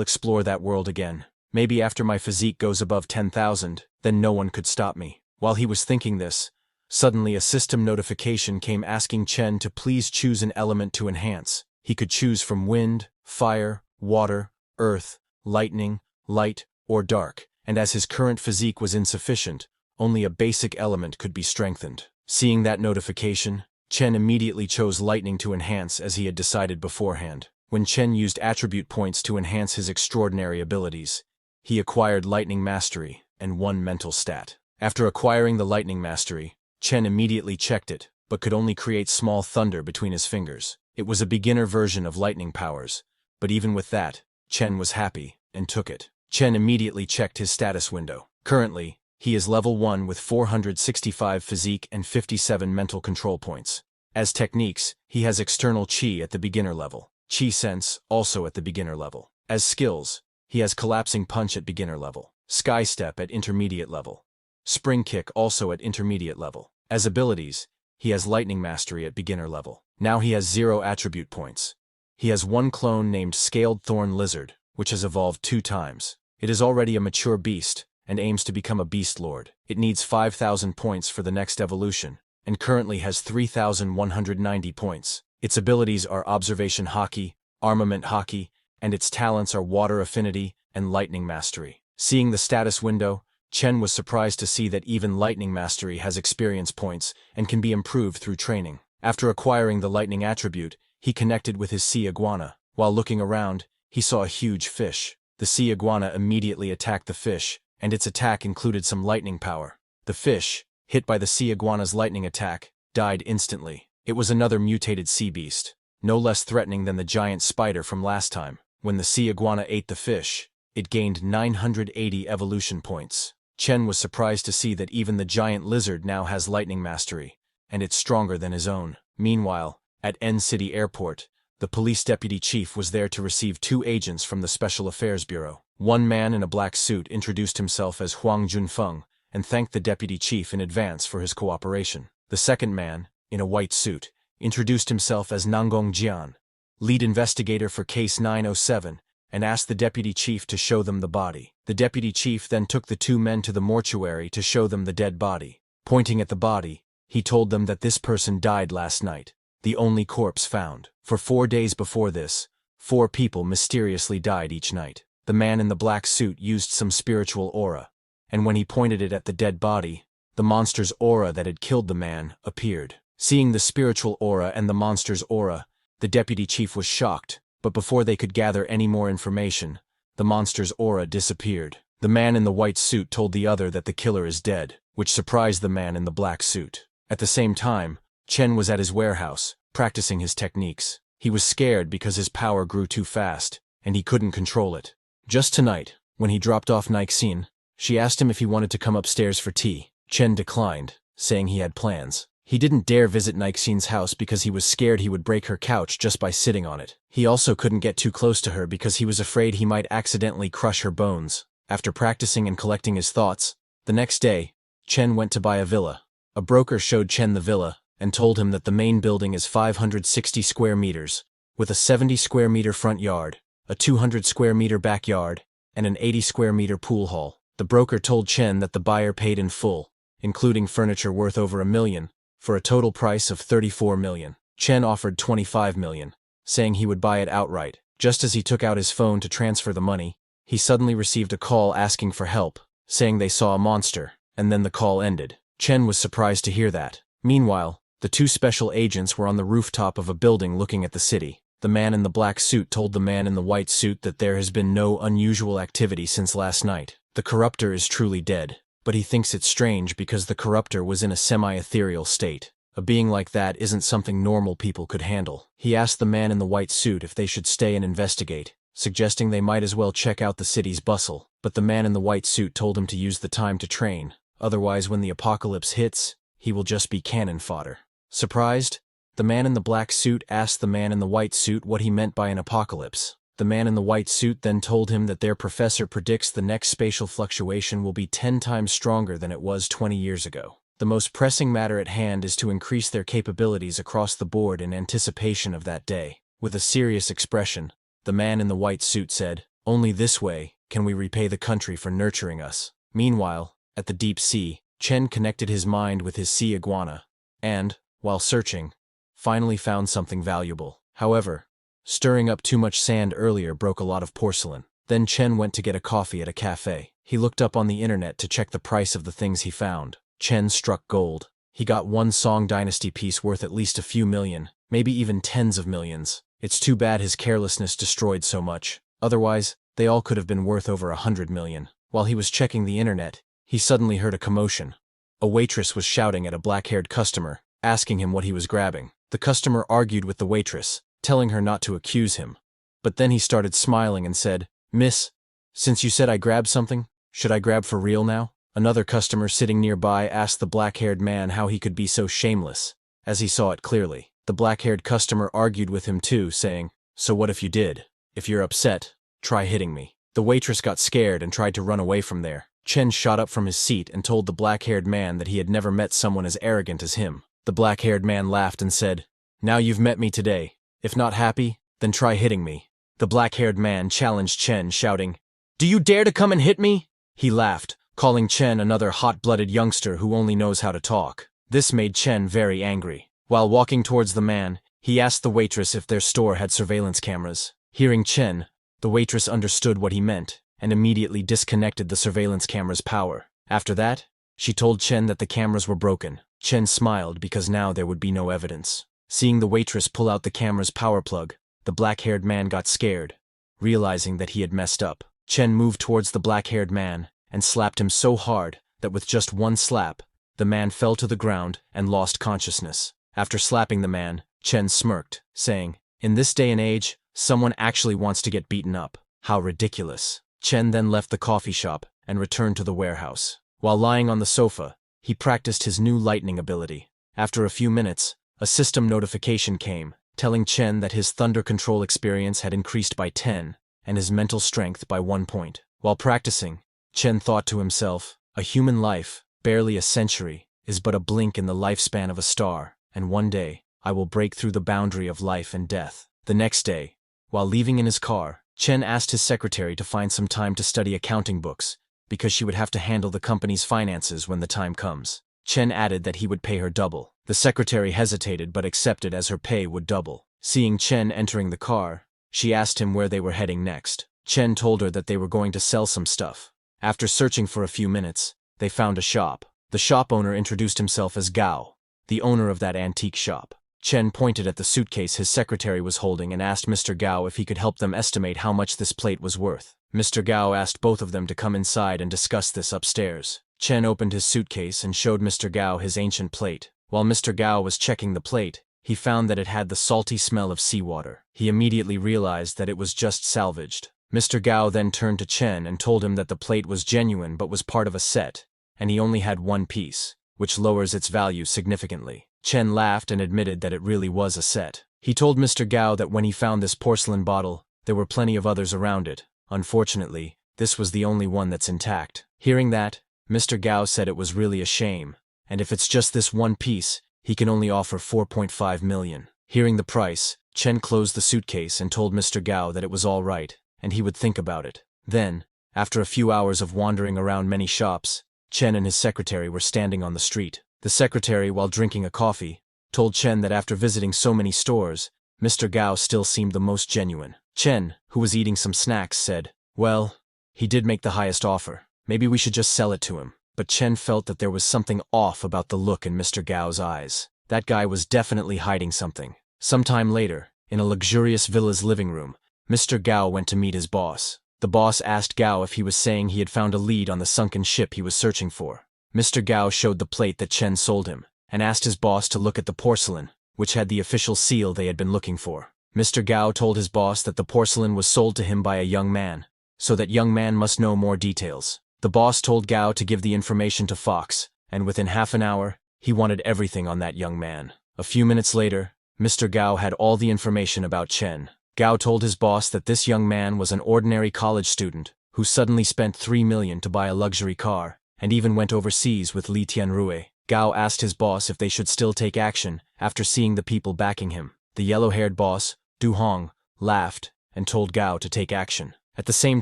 explore that world again. Maybe after my physique goes above 10,000, then no one could stop me." While he was thinking this, suddenly a system notification came asking Chen to please choose an element to enhance. He could choose from wind, fire, water, earth, lightning, light, or dark, and as his current physique was insufficient, only a basic element could be strengthened. Seeing that notification, Chen immediately chose lightning to enhance as he had decided beforehand. When Chen used attribute points to enhance his extraordinary abilities, he acquired lightning mastery and 1 mental stat. After acquiring the lightning mastery, Chen immediately checked it, but could only create small thunder between his fingers. It was a beginner version of lightning powers, but even with that, Chen was happy and took it. Chen immediately checked his status window. Currently, he is level 1 with 465 physique and 57 mental control points. As techniques, he has external chi at the beginner level, chi sense also at the beginner level. As skills, he has collapsing punch at beginner level, sky step at intermediate level, spring kick also at intermediate level. As abilities, he has lightning mastery at beginner level. Now he has 0 attribute points. He has 1 clone named Scaled Thorn Lizard, which has evolved 2 times. It is already a mature beast, and aims to become a beast lord. It needs 5,000 points for the next evolution, and currently has 3,190 points. Its abilities are Observation Haki, Armament Haki, and its talents are Water Affinity and Lightning Mastery. Seeing the status window, Chen was surprised to see that even Lightning Mastery has experience points and can be improved through training. After acquiring the Lightning attribute, he connected with his sea iguana. While looking around, he saw a huge fish. The sea iguana immediately attacked the fish, and its attack included some lightning power. The fish, hit by the sea iguana's lightning attack, died instantly. It was another mutated sea beast, no less threatening than the giant spider from last time. When the sea iguana ate the fish, it gained 980 evolution points. Chen was surprised to see that even the giant lizard now has lightning mastery, and it's stronger than his own. Meanwhile, at N City Airport, the police deputy chief was there to receive 2 agents from the Special Affairs Bureau. One man in a black suit introduced himself as Huang Junfeng and thanked the deputy chief in advance for his cooperation. The second man, in a white suit, introduced himself as Nangong Jian, lead investigator for Case 907, and asked the deputy chief to show them the body. The deputy chief then took the 2 men to the mortuary to show them the dead body. Pointing at the body, he told them that this person died last night, the only corpse found. For 4 days before this, 4 people mysteriously died each night. The man in the black suit used some spiritual aura, and when he pointed it at the dead body, the monster's aura that had killed the man appeared. Seeing the spiritual aura and the monster's aura, the deputy chief was shocked, but before they could gather any more information, the monster's aura disappeared. The man in the white suit told the other that the killer is dead, which surprised the man in the black suit. At the same time, Chen was at his warehouse, practicing his techniques. He was scared because his power grew too fast, and he couldn't control it. Just tonight, when he dropped off Nixine, she asked him if he wanted to come upstairs for tea. Chen declined, saying he had plans. He didn't dare visit Nixie's house because he was scared he would break her couch just by sitting on it. He also couldn't get too close to her because he was afraid he might accidentally crush her bones. After practicing and collecting his thoughts, the next day, Chen went to buy a villa. A broker showed Chen the villa and told him that the main building is 560 square meters, with a 70 square meter front yard, a 200 square meter backyard, and an 80 square meter pool hall. The broker told Chen that the buyer paid in full, including furniture worth over $1 million, for a total price of $34 million. Chen offered $25 million, saying he would buy it outright. Just as he took out his phone to transfer the money, he suddenly received a call asking for help, saying they saw a monster, and then the call ended. Chen was surprised to hear that. Meanwhile, the two special agents were on the rooftop of a building looking at the city. The man in the black suit told the man in the white suit that there has been no unusual activity since last night. The corruptor is truly dead, but he thinks it's strange because the corruptor was in a semi-ethereal state. A being like that isn't something normal people could handle. He asked the man in the white suit if they should stay and investigate, suggesting they might as well check out the city's bustle, but the man in the white suit told him to use the time to train, otherwise when the apocalypse hits, he will just be cannon fodder. Surprised, the man in the black suit asked the man in the white suit what he meant by an apocalypse. The man in the white suit then told him that their professor predicts the next spatial fluctuation will be 10 times stronger than it was 20 years ago. The most pressing matter at hand is to increase their capabilities across the board in anticipation of that day. With a serious expression, the man in the white suit said, "Only this way can we repay the country for nurturing us." Meanwhile, at the deep sea, Chen connected his mind with his sea iguana, and, while searching, finally found something valuable. However, stirring up too much sand earlier broke a lot of porcelain. Then Chen went to get a coffee at a cafe. He looked up on the internet to check the price of the things he found. Chen struck gold. He got one Song Dynasty piece worth at least a few million, maybe even tens of millions. It's too bad his carelessness destroyed so much. Otherwise, they all could have been worth over 100 million. While he was checking the internet, he suddenly heard a commotion. A waitress was shouting at a black-haired customer, asking him what he was grabbing. The customer argued with the waitress, telling her not to accuse him. But then he started smiling and said, "Miss, since you said I grabbed something, should I grab for real now?" Another customer sitting nearby asked the black-haired man how he could be so shameless, as he saw it clearly. The black-haired customer argued with him too, saying, "So what if you did? If you're upset, try hitting me." The waitress got scared and tried to run away from there. Chen shot up from his seat and told the black-haired man that he had never met someone as arrogant as him. The black-haired man laughed and said, "Now you've met me today. If not happy, then try hitting me." The black-haired man challenged Chen, shouting, "Do you dare to come and hit me?" He laughed, calling Chen another hot-blooded youngster who only knows how to talk. This made Chen very angry. While walking towards the man, he asked the waitress if their store had surveillance cameras. Hearing Chen, the waitress understood what he meant and immediately disconnected the surveillance camera's power. After that, she told Chen that the cameras were broken. Chen smiled because now there would be no evidence. Seeing the waitress pull out the camera's power plug, the black-haired man got scared, realizing that he had messed up. Chen moved towards the black-haired man and slapped him so hard that with just one slap, the man fell to the ground and lost consciousness. After slapping the man, Chen smirked, saying, "In this day and age, someone actually wants to get beaten up. How ridiculous." Chen then left the coffee shop and returned to the warehouse. While lying on the sofa, he practiced his new lightning ability. After a few minutes, a system notification came, telling Chen that his thunder control experience had increased by 10 and his mental strength by 1 point. While practicing, Chen thought to himself, "A human life, barely a century, is but a blink in the lifespan of a star, and one day, I will break through the boundary of life and death." The next day, while leaving in his car, Chen asked his secretary to find some time to study accounting books, because she would have to handle the company's finances when the time comes. Chen added that he would pay her double. The secretary hesitated but accepted as her pay would double. Seeing Chen entering the car, she asked him where they were heading next. Chen told her that they were going to sell some stuff. After searching for a few minutes, they found a shop. The shop owner introduced himself as Gao, the owner of that antique shop. Chen pointed at the suitcase his secretary was holding and asked Mr. Gao if he could help them estimate how much this plate was worth. Mr. Gao asked both of them to come inside and discuss this upstairs. Chen opened his suitcase and showed Mr. Gao his ancient plate. While Mr. Gao was checking the plate, he found that it had the salty smell of seawater. He immediately realized that it was just salvaged. Mr. Gao then turned to Chen and told him that the plate was genuine but was part of a set, and he only had one piece. which lowers its value significantly. Chen laughed and admitted that it really was a set. He told Mr. Gao that when he found this porcelain bottle, there were plenty of others around it. Unfortunately, this was the only one that's intact. Hearing that, Mr. Gao said it was really a shame, and if it's just this one piece, he can only offer 4.5 million. Hearing the price, Chen closed the suitcase and told Mr. Gao that it was all right, and he would think about it. Then, after a few hours of wandering around many shops, Chen and his secretary were standing on the street. The secretary, while drinking a coffee, told Chen that after visiting so many stores, Mr. Gao still seemed the most genuine. Chen, who was eating some snacks, said, "Well, he did make the highest offer. Maybe we should just sell it to him." But Chen felt that there was something off about the look in Mr. Gao's eyes. That guy was definitely hiding something. Sometime later, in a luxurious villa's living room, Mr. Gao went to meet his boss. The boss asked Gao if he was saying he had found a lead on the sunken ship he was searching for. Mr. Gao showed the plate that Chen sold him, and asked his boss to look at the porcelain, which had the official seal they had been looking for. Mr. Gao told his boss that the porcelain was sold to him by a young man, so that young man must know more details. The boss told Gao to give the information to Fox, and within half an hour, he wanted everything on that young man. A few minutes later, Mr. Gao had all the information about Chen. Gao told his boss that this young man was an ordinary college student who suddenly spent 3 million to buy a luxury car, and even went overseas with Li Tianrui. Gao asked his boss if they should still take action after seeing the people backing him. The yellow-haired boss, Du Hong, laughed and told Gao to take action. At the same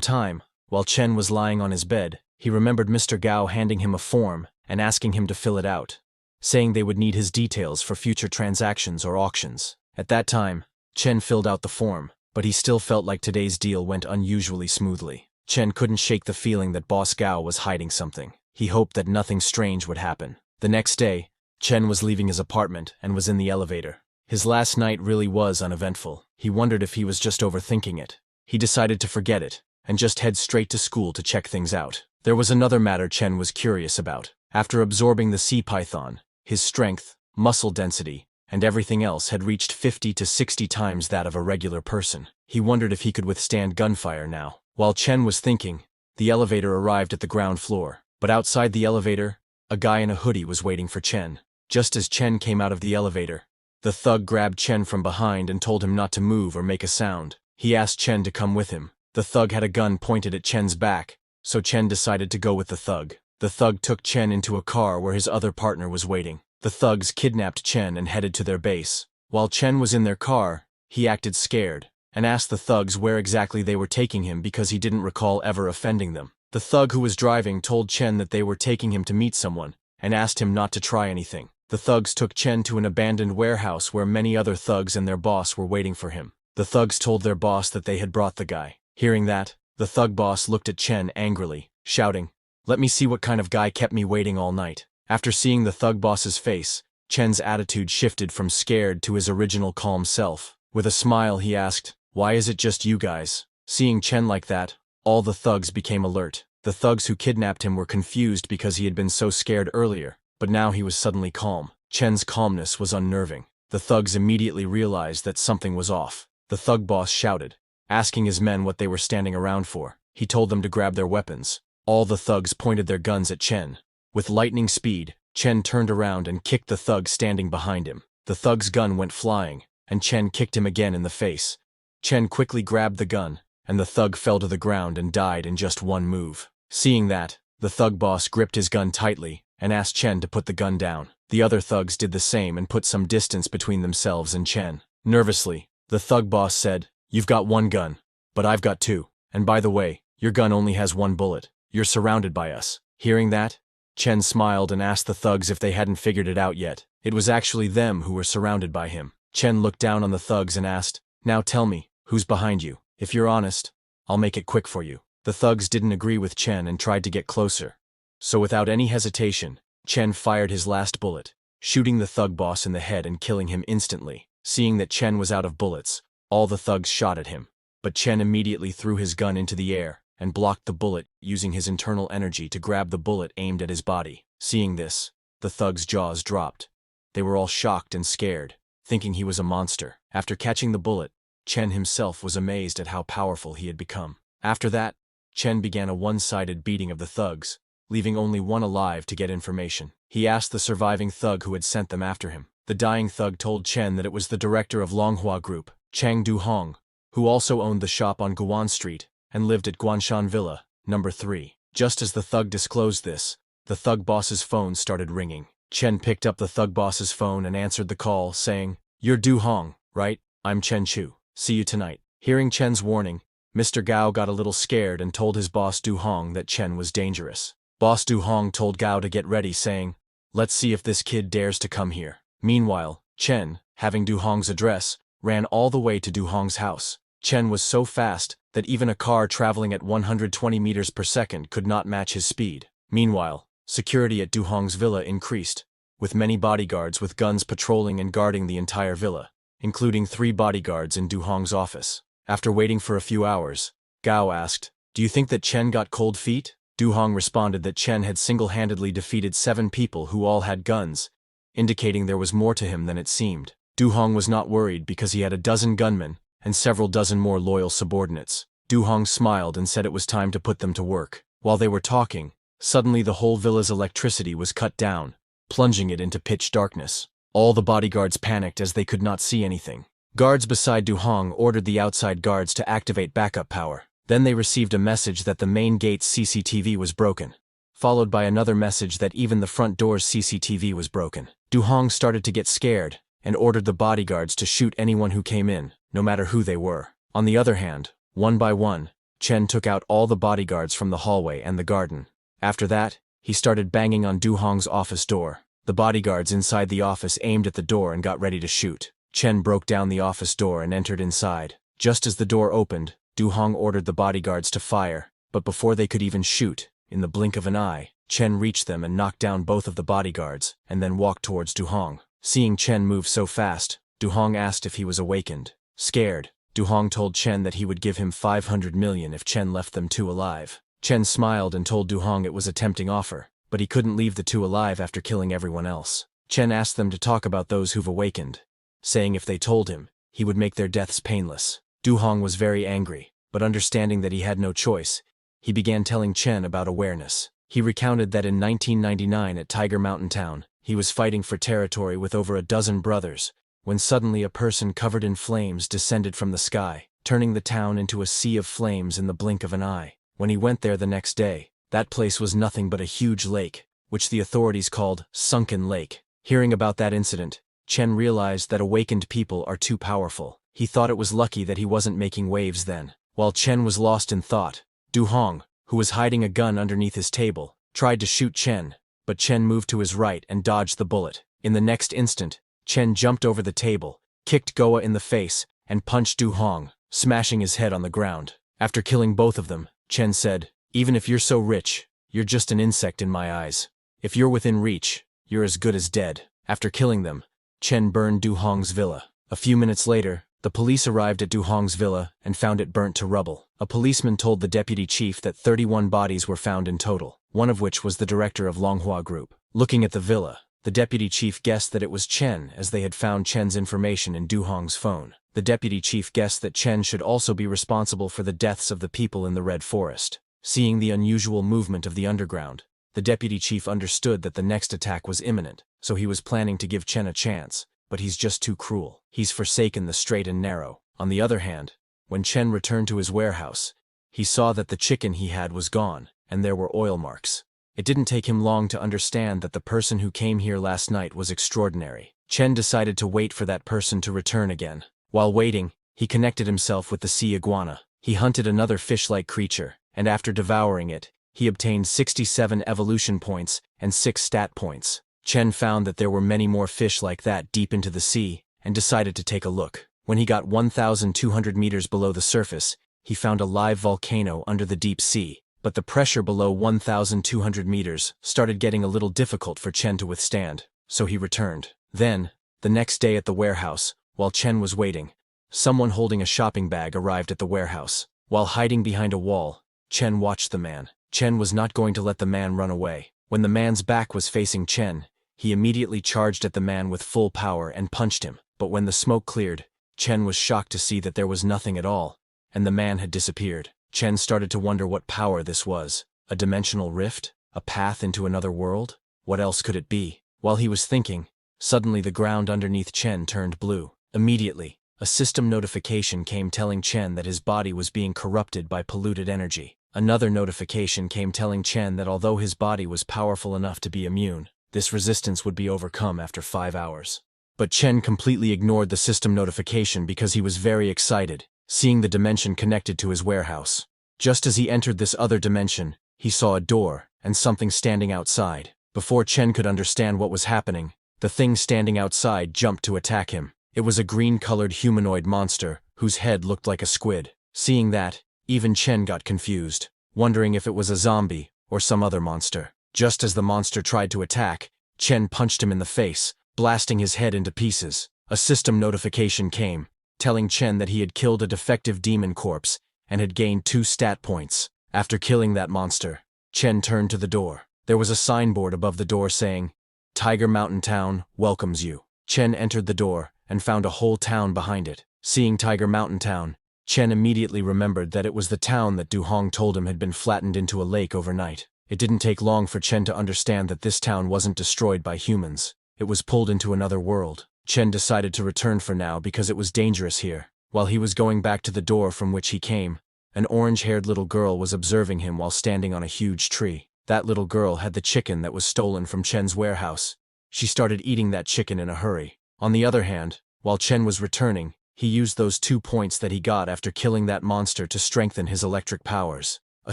time, while Chen was lying on his bed, he remembered Mr. Gao handing him a form and asking him to fill it out, saying they would need his details for future transactions or auctions. At that time, Chen filled out the form, but he still felt like today's deal went unusually smoothly. Chen couldn't shake the feeling that Boss Gao was hiding something. He hoped that nothing strange would happen. The next day, Chen was leaving his apartment and was in the elevator. His last night really was uneventful. He wondered if he was just overthinking it. He decided to forget it and just head straight to school to check things out. There was another matter Chen was curious about. After absorbing the sea python, his strength, muscle density, and everything else had reached 50 to 60 times that of a regular person. He wondered if he could withstand gunfire now. While Chen was thinking, the elevator arrived at the ground floor. But outside the elevator, a guy in a hoodie was waiting for Chen. Just as Chen came out of the elevator, the thug grabbed Chen from behind and told him not to move or make a sound. He asked Chen to come with him. The thug had a gun pointed at Chen's back, so Chen decided to go with the thug. The thug took Chen into a car where his other partner was waiting. The thugs kidnapped Chen and headed to their base. While Chen was in their car, he acted scared and asked the thugs where exactly they were taking him because he didn't recall ever offending them. The thug who was driving told Chen that they were taking him to meet someone and asked him not to try anything. The thugs took Chen to an abandoned warehouse where many other thugs and their boss were waiting for him. The thugs told their boss that they had brought the guy. Hearing that, the thug boss looked at Chen angrily, shouting, "Let me see what kind of guy kept me waiting all night." After seeing the thug boss's face, Chen's attitude shifted from scared to his original calm self. With a smile he asked, "Why is it just you guys?" Seeing Chen like that, all the thugs became alert. The thugs who kidnapped him were confused because he had been so scared earlier, but now he was suddenly calm. Chen's calmness was unnerving. The thugs immediately realized that something was off. The thug boss shouted, asking his men what they were standing around for. He told them to grab their weapons. All the thugs pointed their guns at Chen. With lightning speed, Chen turned around and kicked the thug standing behind him. The thug's gun went flying, and Chen kicked him again in the face. Chen quickly grabbed the gun, and the thug fell to the ground and died in just one move. Seeing that, the thug boss gripped his gun tightly and asked Chen to put the gun down. The other thugs did the same and put some distance between themselves and Chen. Nervously, the thug boss said, "You've got one gun, but I've got two. And by the way, your gun only has one bullet. You're surrounded by us." Hearing that, Chen smiled and asked the thugs if they hadn't figured it out yet. It was actually them who were surrounded by him. Chen looked down on the thugs and asked, "Now tell me, who's behind you? If you're honest, I'll make it quick for you." The thugs didn't agree with Chen and tried to get closer. So without any hesitation, Chen fired his last bullet, shooting the thug boss in the head and killing him instantly. Seeing that Chen was out of bullets, all the thugs shot at him. But Chen immediately threw his gun into the air and blocked the bullet, using his internal energy to grab the bullet aimed at his body. Seeing this, the thugs' jaws dropped. They were all shocked and scared, thinking he was a monster. After catching the bullet, Chen himself was amazed at how powerful he had become. After that, Chen began a one-sided beating of the thugs, leaving only one alive to get information. He asked the surviving thug who had sent them after him. The dying thug told Chen that it was the director of Longhua Group, Chang Du-hong, who also owned the shop on Guan Street and lived at Guanshan Villa, number 3. Just as the thug disclosed this, the thug boss's phone started ringing. Chen picked up the thug boss's phone and answered the call, saying, "You're Du-hong, right? I'm Chen Chu. See you tonight." Hearing Chen's warning, Mr. Gao got a little scared and told his boss Du-hong that Chen was dangerous. Boss Du-hong told Gao to get ready, saying, "Let's see if this kid dares to come here." Meanwhile, Chen, having Du-hong's address, ran all the way to Du-hong's house. Chen was so fast that even a car traveling at 120 meters per second could not match his speed. Meanwhile, security at Du-hong's villa increased, with many bodyguards with guns patrolling and guarding the entire villa, including 3 bodyguards in Du-hong's office. After waiting for a few hours, Gao asked, "Do you think that Chen got cold feet?" Du-hong responded that Chen had single-handedly defeated 7 people who all had guns, indicating there was more to him than it seemed. Du-hong was not worried because he had a dozen gunmen and several dozen more loyal subordinates. Du-hong smiled and said it was time to put them to work. While they were talking, suddenly the whole villa's electricity was cut down, plunging it into pitch darkness. All the bodyguards panicked as they could not see anything. Guards beside Du-hong ordered the outside guards to activate backup power. Then they received a message that the main gate's CCTV was broken, followed by another message that even the front door's CCTV was broken. Du-hong started to get scared and ordered the bodyguards to shoot anyone who came in, no matter who they were. On the other hand, one by one, Chen took out all the bodyguards from the hallway and the garden. After that, he started banging on Du-hong's office door. The bodyguards inside the office aimed at the door and got ready to shoot. Chen broke down the office door and entered inside. Just as the door opened, Du-hong ordered the bodyguards to fire, but before they could even shoot, in the blink of an eye, Chen reached them and knocked down both of the bodyguards, and then walked towards Du-hong. Seeing Chen move so fast, Du-hong asked if he was awakened. Scared, Du-hong told Chen that he would give him 500 million if Chen left them 2 alive. Chen smiled and told Du-hong it was a tempting offer, but he couldn't leave the 2 alive after killing everyone else. Chen asked them to talk about those who've awakened, saying if they told him, he would make their deaths painless. Du-hong was very angry, but understanding that he had no choice, he began telling Chen about awareness. He recounted that in 1999 at Tiger Mountain Town, he was fighting for territory with over a dozen brothers, when suddenly a person covered in flames descended from the sky, turning the town into a sea of flames in the blink of an eye. When he went there the next day, that place was nothing but a huge lake, which the authorities called Sunken Lake. Hearing about that incident, Chen realized that awakened people are too powerful. He thought it was lucky that he wasn't making waves then. While Chen was lost in thought, Du-hong, who was hiding a gun underneath his table, tried to shoot Chen, but Chen moved to his right and dodged the bullet. In the next instant, Chen jumped over the table, kicked Goa in the face, and punched Du-hong, smashing his head on the ground. After killing both of them, Chen said, "Even if you're so rich, you're just an insect in my eyes. If you're within reach, you're as good as dead." After killing them, Chen burned Du-hong's villa. A few minutes later, the police arrived at Du-hong's villa and found it burnt to rubble. A policeman told the deputy chief that 31 bodies were found in total, one of which was the director of Longhua Group. Looking at the villa, the deputy chief guessed that it was Chen as they had found Chen's information in Du-hong's phone. The deputy chief guessed that Chen should also be responsible for the deaths of the people in the Red Forest. Seeing the unusual movement of the underground, the deputy chief understood that the next attack was imminent, so he was planning to give Chen a chance, but he's just too cruel. He's forsaken the straight and narrow. On the other hand, when Chen returned to his warehouse, he saw that the chicken he had was gone, and there were oil marks. It didn't take him long to understand that the person who came here last night was extraordinary. Chen decided to wait for that person to return again. While waiting, he connected himself with the sea iguana. He hunted another fish-like creature, and after devouring it, he obtained 67 evolution points and 6 stat points. Chen found that there were many more fish like that deep into the sea, and decided to take a look. When he got 1,200 meters below the surface, he found a live volcano under the deep sea, but the pressure below 1,200 meters started getting a little difficult for Chen to withstand, so he returned. Then, the next day at the warehouse, while Chen was waiting, someone holding a shopping bag arrived at the warehouse. While hiding behind a wall, Chen watched the man. Chen was not going to let the man run away. When the man's back was facing Chen, he immediately charged at the man with full power and punched him. But when the smoke cleared, Chen was shocked to see that there was nothing at all, and the man had disappeared. Chen started to wonder what power this was. A dimensional rift? A path into another world? What else could it be? While he was thinking, suddenly the ground underneath Chen turned blue. Immediately, a system notification came telling Chen that his body was being corrupted by polluted energy. Another notification came telling Chen that although his body was powerful enough to be immune, this resistance would be overcome after 5 hours. But Chen completely ignored the system notification because he was very excited, seeing the dimension connected to his warehouse. Just as he entered this other dimension, he saw a door and something standing outside. Before Chen could understand what was happening, the thing standing outside jumped to attack him. It was a green-colored humanoid monster whose head looked like a squid. Seeing that, even Chen got confused, wondering if it was a zombie or some other monster. Just as the monster tried to attack, Chen punched him in the face, blasting his head into pieces. A system notification came, telling Chen that he had killed a defective demon corpse and had gained 2 stat points. After killing that monster, Chen turned to the door. There was a signboard above the door saying, "Tiger Mountain Town welcomes you." Chen entered the door and found a whole town behind it. Seeing Tiger Mountain Town, Chen immediately remembered that it was the town that Du Hong told him had been flattened into a lake overnight. It didn't take long for Chen to understand that this town wasn't destroyed by humans. It was pulled into another world. Chen decided to return for now because it was dangerous here. While he was going back to the door from which he came, an orange-haired little girl was observing him while standing on a huge tree. That little girl had the chicken that was stolen from Chen's warehouse. She started eating that chicken in a hurry. On the other hand, while Chen was returning, he used those 2 points that he got after killing that monster to strengthen his electric powers. A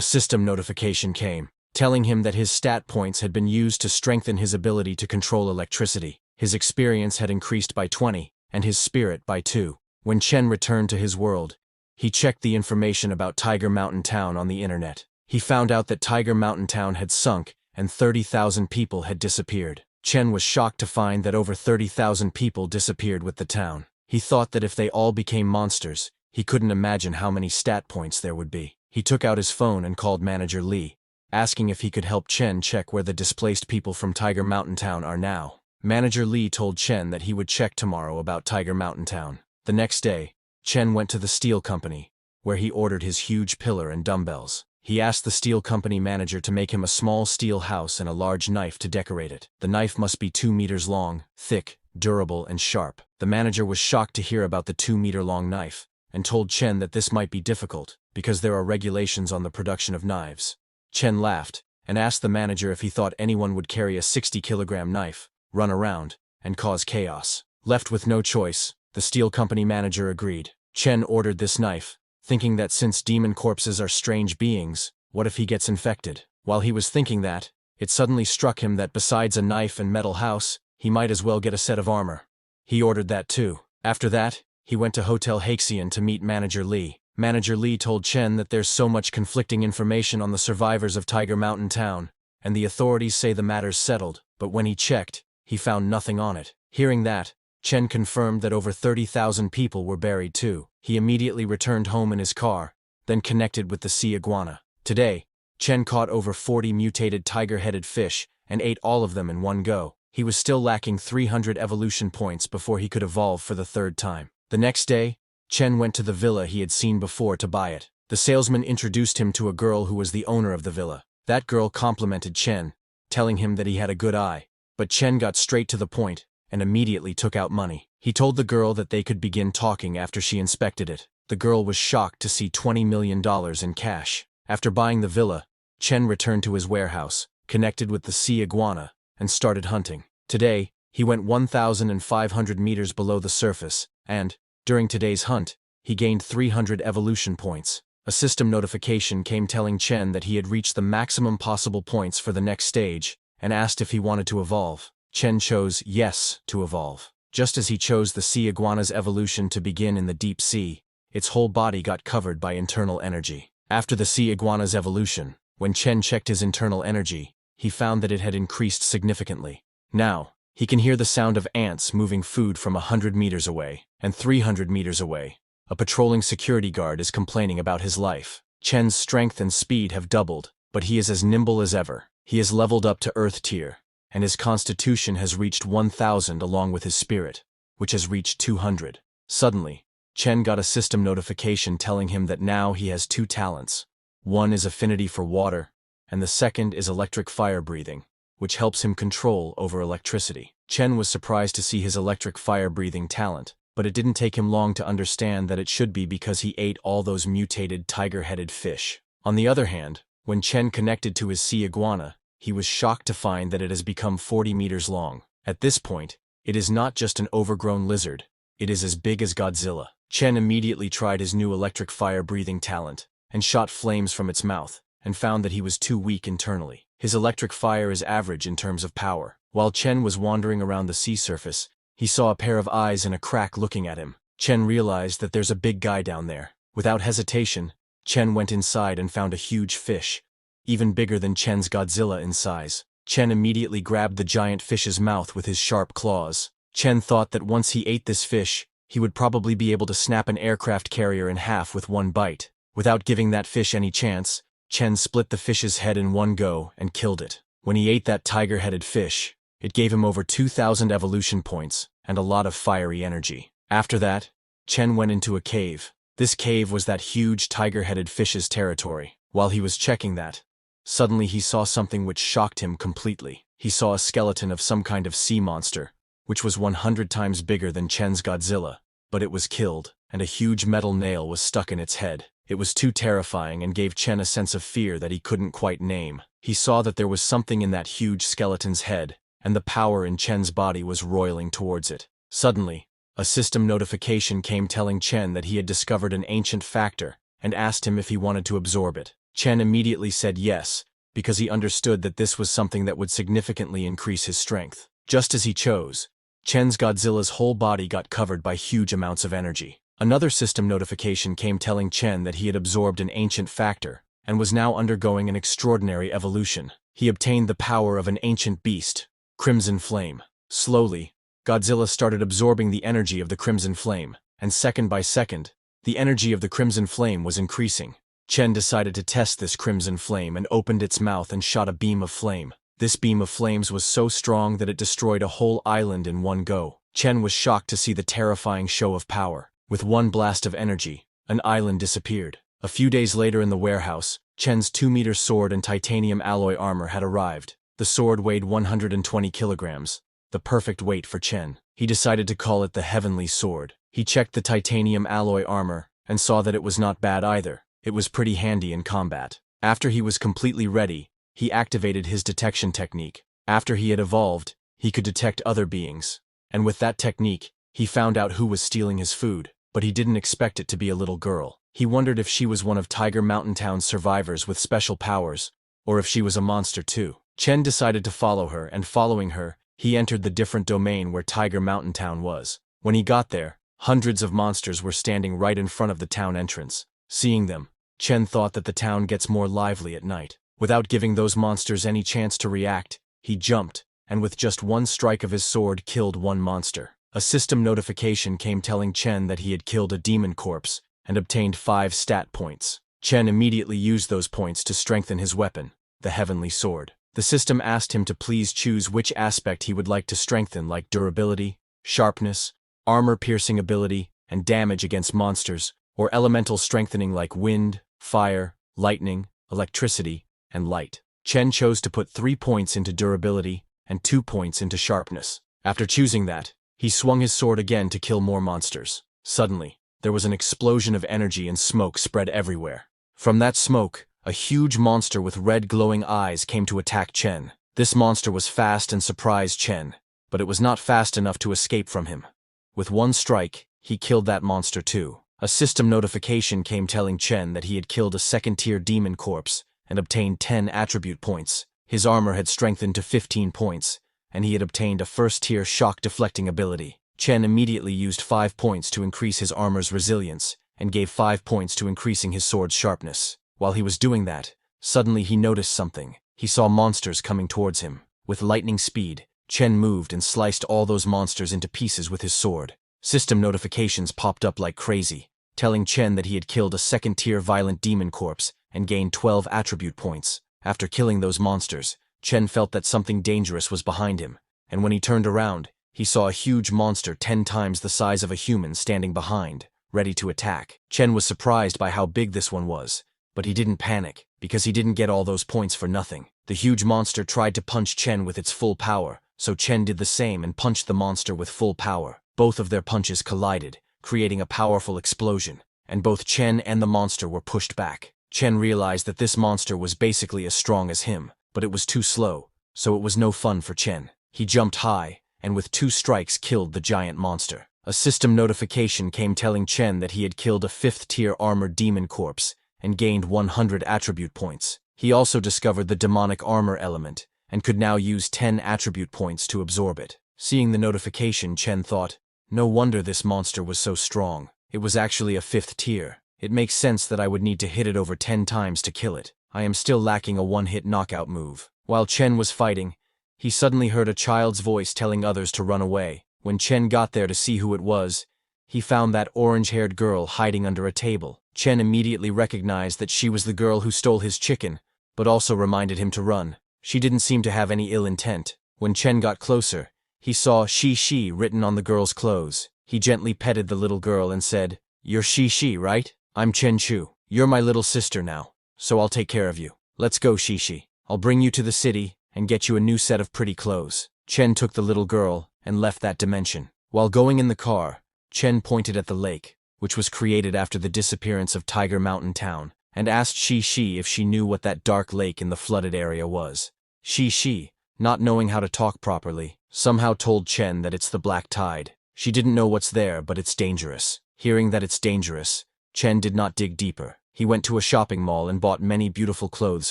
system notification came, telling him that his stat points had been used to strengthen his ability to control electricity. His experience had increased by 20, and his spirit by 2. When Chen returned to his world, he checked the information about Tiger Mountain Town on the internet. He found out that Tiger Mountain Town had sunk and 30,000 people had disappeared. Chen was shocked to find that over 30,000 people disappeared with the town. He thought that if they all became monsters, he couldn't imagine how many stat points there would be. He took out his phone and called Manager Lee, asking if he could help Chen check where the displaced people from Tiger Mountain Town are now. Manager Lee told Chen that he would check tomorrow about Tiger Mountain Town. The next day, Chen went to the steel company, where he ordered his huge pillar and dumbbells. He asked the steel company manager to make him a small steel house and a large knife to decorate it. The knife must be 2 meters long, thick, durable, and sharp. The manager was shocked to hear about the 2-meter-long knife, and told Chen that this might be difficult, because there are regulations on the production of knives. Chen laughed, and asked the manager if he thought anyone would carry a 60-kilogram knife, run around, and cause chaos. Left with no choice, the steel company manager agreed. Chen ordered this knife, thinking that since demon corpses are strange beings, what if he gets infected? While he was thinking that, it suddenly struck him that besides a knife and metal house, he might as well get a set of armor. He ordered that too. After that, he went to Hotel Haxian to meet Manager Lee. Manager Lee told Chen that there's so much conflicting information on the survivors of Tiger Mountain Town, and the authorities say the matter's settled, but when he checked, he found nothing on it. Hearing that, Chen confirmed that over 30,000 people were buried too. He immediately returned home in his car, then connected with the sea iguana. Today, Chen caught over 40 mutated tiger-headed fish and ate all of them in one go. He was still lacking 300 evolution points before he could evolve for the 3rd time. The next day, Chen went to the villa he had seen before to buy it. The salesman introduced him to a girl who was the owner of the villa. That girl complimented Chen, telling him that he had a good eye. But Chen got straight to the point and immediately took out money. He told the girl that they could begin talking after she inspected it. The girl was shocked to see $20 million in cash. After buying the villa, Chen returned to his warehouse, connected with the sea iguana, and started hunting. Today, he went 1,500 meters below the surface, and, during today's hunt, he gained 300 evolution points. A system notification came telling Chen that he had reached the maximum possible points for the next stage, and asked if he wanted to evolve. Chen chose yes to evolve. Just as he chose the sea iguana's evolution to begin in the deep sea, its whole body got covered by internal energy. After the sea iguana's evolution, when Chen checked his internal energy, he found that it had increased significantly. Now, he can hear the sound of ants moving food from 100 meters away, and 300 meters away. A patrolling security guard is complaining about his life. Chen's strength and speed have doubled, but he is as nimble as ever. He is leveled up to Earth tier, and his constitution has reached 1,000 along with his spirit, which has reached 200. Suddenly, Chen got a system notification telling him that now he has 2 talents. One is affinity for water, and the second is electric fire breathing, which helps him control over electricity. Chen was surprised to see his electric fire breathing talent, but it didn't take him long to understand that it should be because he ate all those mutated tiger-headed fish. On the other hand, when Chen connected to his sea iguana, he was shocked to find that it has become 40 meters long. At this point, it is not just an overgrown lizard, it is as big as Godzilla. Chen immediately tried his new electric fire-breathing talent, and shot flames from its mouth, and found that he was too weak internally. His electric fire is average in terms of power. While Chen was wandering around the sea surface, he saw a pair of eyes in a crack looking at him. Chen realized that there's a big guy down there. Without hesitation, Chen went inside and found a huge fish, even bigger than Chen's Godzilla in size. Chen immediately grabbed the giant fish's mouth with his sharp claws. Chen thought that once he ate this fish, he would probably be able to snap an aircraft carrier in half with one bite. Without giving that fish any chance, Chen split the fish's head in one go and killed it. When he ate that tiger-headed fish, it gave him over 2,000 evolution points and a lot of fiery energy. After that, Chen went into a cave. This cave was that huge tiger-headed fish's territory. While he was checking that, suddenly he saw something which shocked him completely. He saw a skeleton of some kind of sea monster, which was 100 times bigger than Chen's Godzilla, but it was killed, and a huge metal nail was stuck in its head. It was too terrifying and gave Chen a sense of fear that he couldn't quite name. He saw that there was something in that huge skeleton's head, and the power in Chen's body was roiling towards it. Suddenly, a system notification came telling Chen that he had discovered an ancient factor and asked him if he wanted to absorb it. Chen immediately said yes, because he understood that this was something that would significantly increase his strength. Just as he chose, Chen's Godzilla's whole body got covered by huge amounts of energy. Another system notification came telling Chen that he had absorbed an ancient factor and was now undergoing an extraordinary evolution. He obtained the power of an ancient beast, Crimson Flame. Slowly, Godzilla started absorbing the energy of the Crimson Flame, and second by second, the energy of the Crimson Flame was increasing. Chen decided to test this Crimson Flame and opened its mouth and shot a beam of flame. This beam of flames was so strong that it destroyed a whole island in one go. Chen was shocked to see the terrifying show of power. With one blast of energy, an island disappeared. A few days later in the warehouse, Chen's 2-meter sword and titanium alloy armor had arrived. The sword weighed 120 kilograms, the perfect weight for Chen. He decided to call it the Heavenly Sword. He checked the titanium alloy armor and saw that it was not bad either. It was pretty handy in combat. After he was completely ready, he activated his detection technique. After he had evolved, he could detect other beings. And with that technique, he found out who was stealing his food. But he didn't expect it to be a little girl. He wondered if she was one of Tiger Mountain Town's survivors with special powers, or if she was a monster too. Chen decided to follow her, and following her, he entered the different domain where Tiger Mountain Town was. When he got there, hundreds of monsters were standing right in front of the town entrance. Seeing them, Chen thought that the town gets more lively at night. Without giving those monsters any chance to react, he jumped, and with just one strike of his sword killed one monster. A system notification came telling Chen that he had killed a demon corpse and obtained 5 stat points. Chen immediately used those points to strengthen his weapon, the Heavenly Sword. The system asked him to please choose which aspect he would like to strengthen, like durability, sharpness, armor-piercing ability, and damage against monsters, or elemental strengthening like wind, fire, lightning, electricity, and light. Chen chose to put 3 points into durability and 2 points into sharpness. After choosing that, he swung his sword again to kill more monsters. Suddenly, there was an explosion of energy and smoke spread everywhere. From that smoke, a huge monster with red glowing eyes came to attack Chen. This monster was fast and surprised Chen, but it was not fast enough to escape from him. With one strike, he killed that monster too. A system notification came telling Chen that he had killed a second-tier demon corpse and obtained 10 attribute points. His armor had strengthened to 15 points, and he had obtained a first-tier shock-deflecting ability. Chen immediately used 5 points to increase his armor's resilience, and gave 5 points to increasing his sword's sharpness. While he was doing that, suddenly he noticed something. He saw monsters coming towards him. With lightning speed, Chen moved and sliced all those monsters into pieces with his sword. System notifications popped up like crazy, telling Chen that he had killed a second-tier violent demon corpse and gained 12 attribute points. After killing those monsters, Chen felt that something dangerous was behind him, and when he turned around, he saw a huge monster 10 times the size of a human standing behind, ready to attack. Chen was surprised by how big this one was, but he didn't panic. because he didn't get all those points for nothing. The huge monster tried to punch Chen with its full power, so Chen did the same and punched the monster with full power. Both of their punches collided, creating a powerful explosion, and both Chen and the monster were pushed back. Chen realized that this monster was basically as strong as him, but it was too slow, so it was no fun for Chen. He jumped high, and with 2 strikes killed the giant monster. A system notification came telling Chen that he had killed a 5th-tier armored demon corpse and gained 100 attribute points. He also discovered the demonic armor element and could now use 10 attribute points to absorb it. Seeing the notification, Chen thought, no wonder this monster was so strong. It was actually a 5th tier. It makes sense that I would need to hit it over 10 times to kill it. I am still lacking a one-hit knockout move. While Chen was fighting, he suddenly heard a child's voice telling others to run away. When Chen got there to see who it was, he found that orange-haired girl hiding under a table. Chen immediately recognized that she was the girl who stole his chicken, but also reminded him to run. She didn't seem to have any ill intent. When Chen got closer, he saw Shi written on the girl's clothes. He gently petted the little girl and said, "You're Shi, right? I'm Chen Chu. You're my little sister now, so I'll take care of you. Let's go, Shi. I'll bring you to the city and get you a new set of pretty clothes." Chen took the little girl and left that dimension. While going in the car, Chen pointed at the lake, which was created after the disappearance of Tiger Mountain Town, and asked Shi if she knew what that dark lake in the flooded area was. Shi, not knowing how to talk properly, somehow told Chen that it's the Black Tide. She didn't know what's there, but it's dangerous. Hearing that it's dangerous, Chen did not dig deeper. He went to a shopping mall and bought many beautiful clothes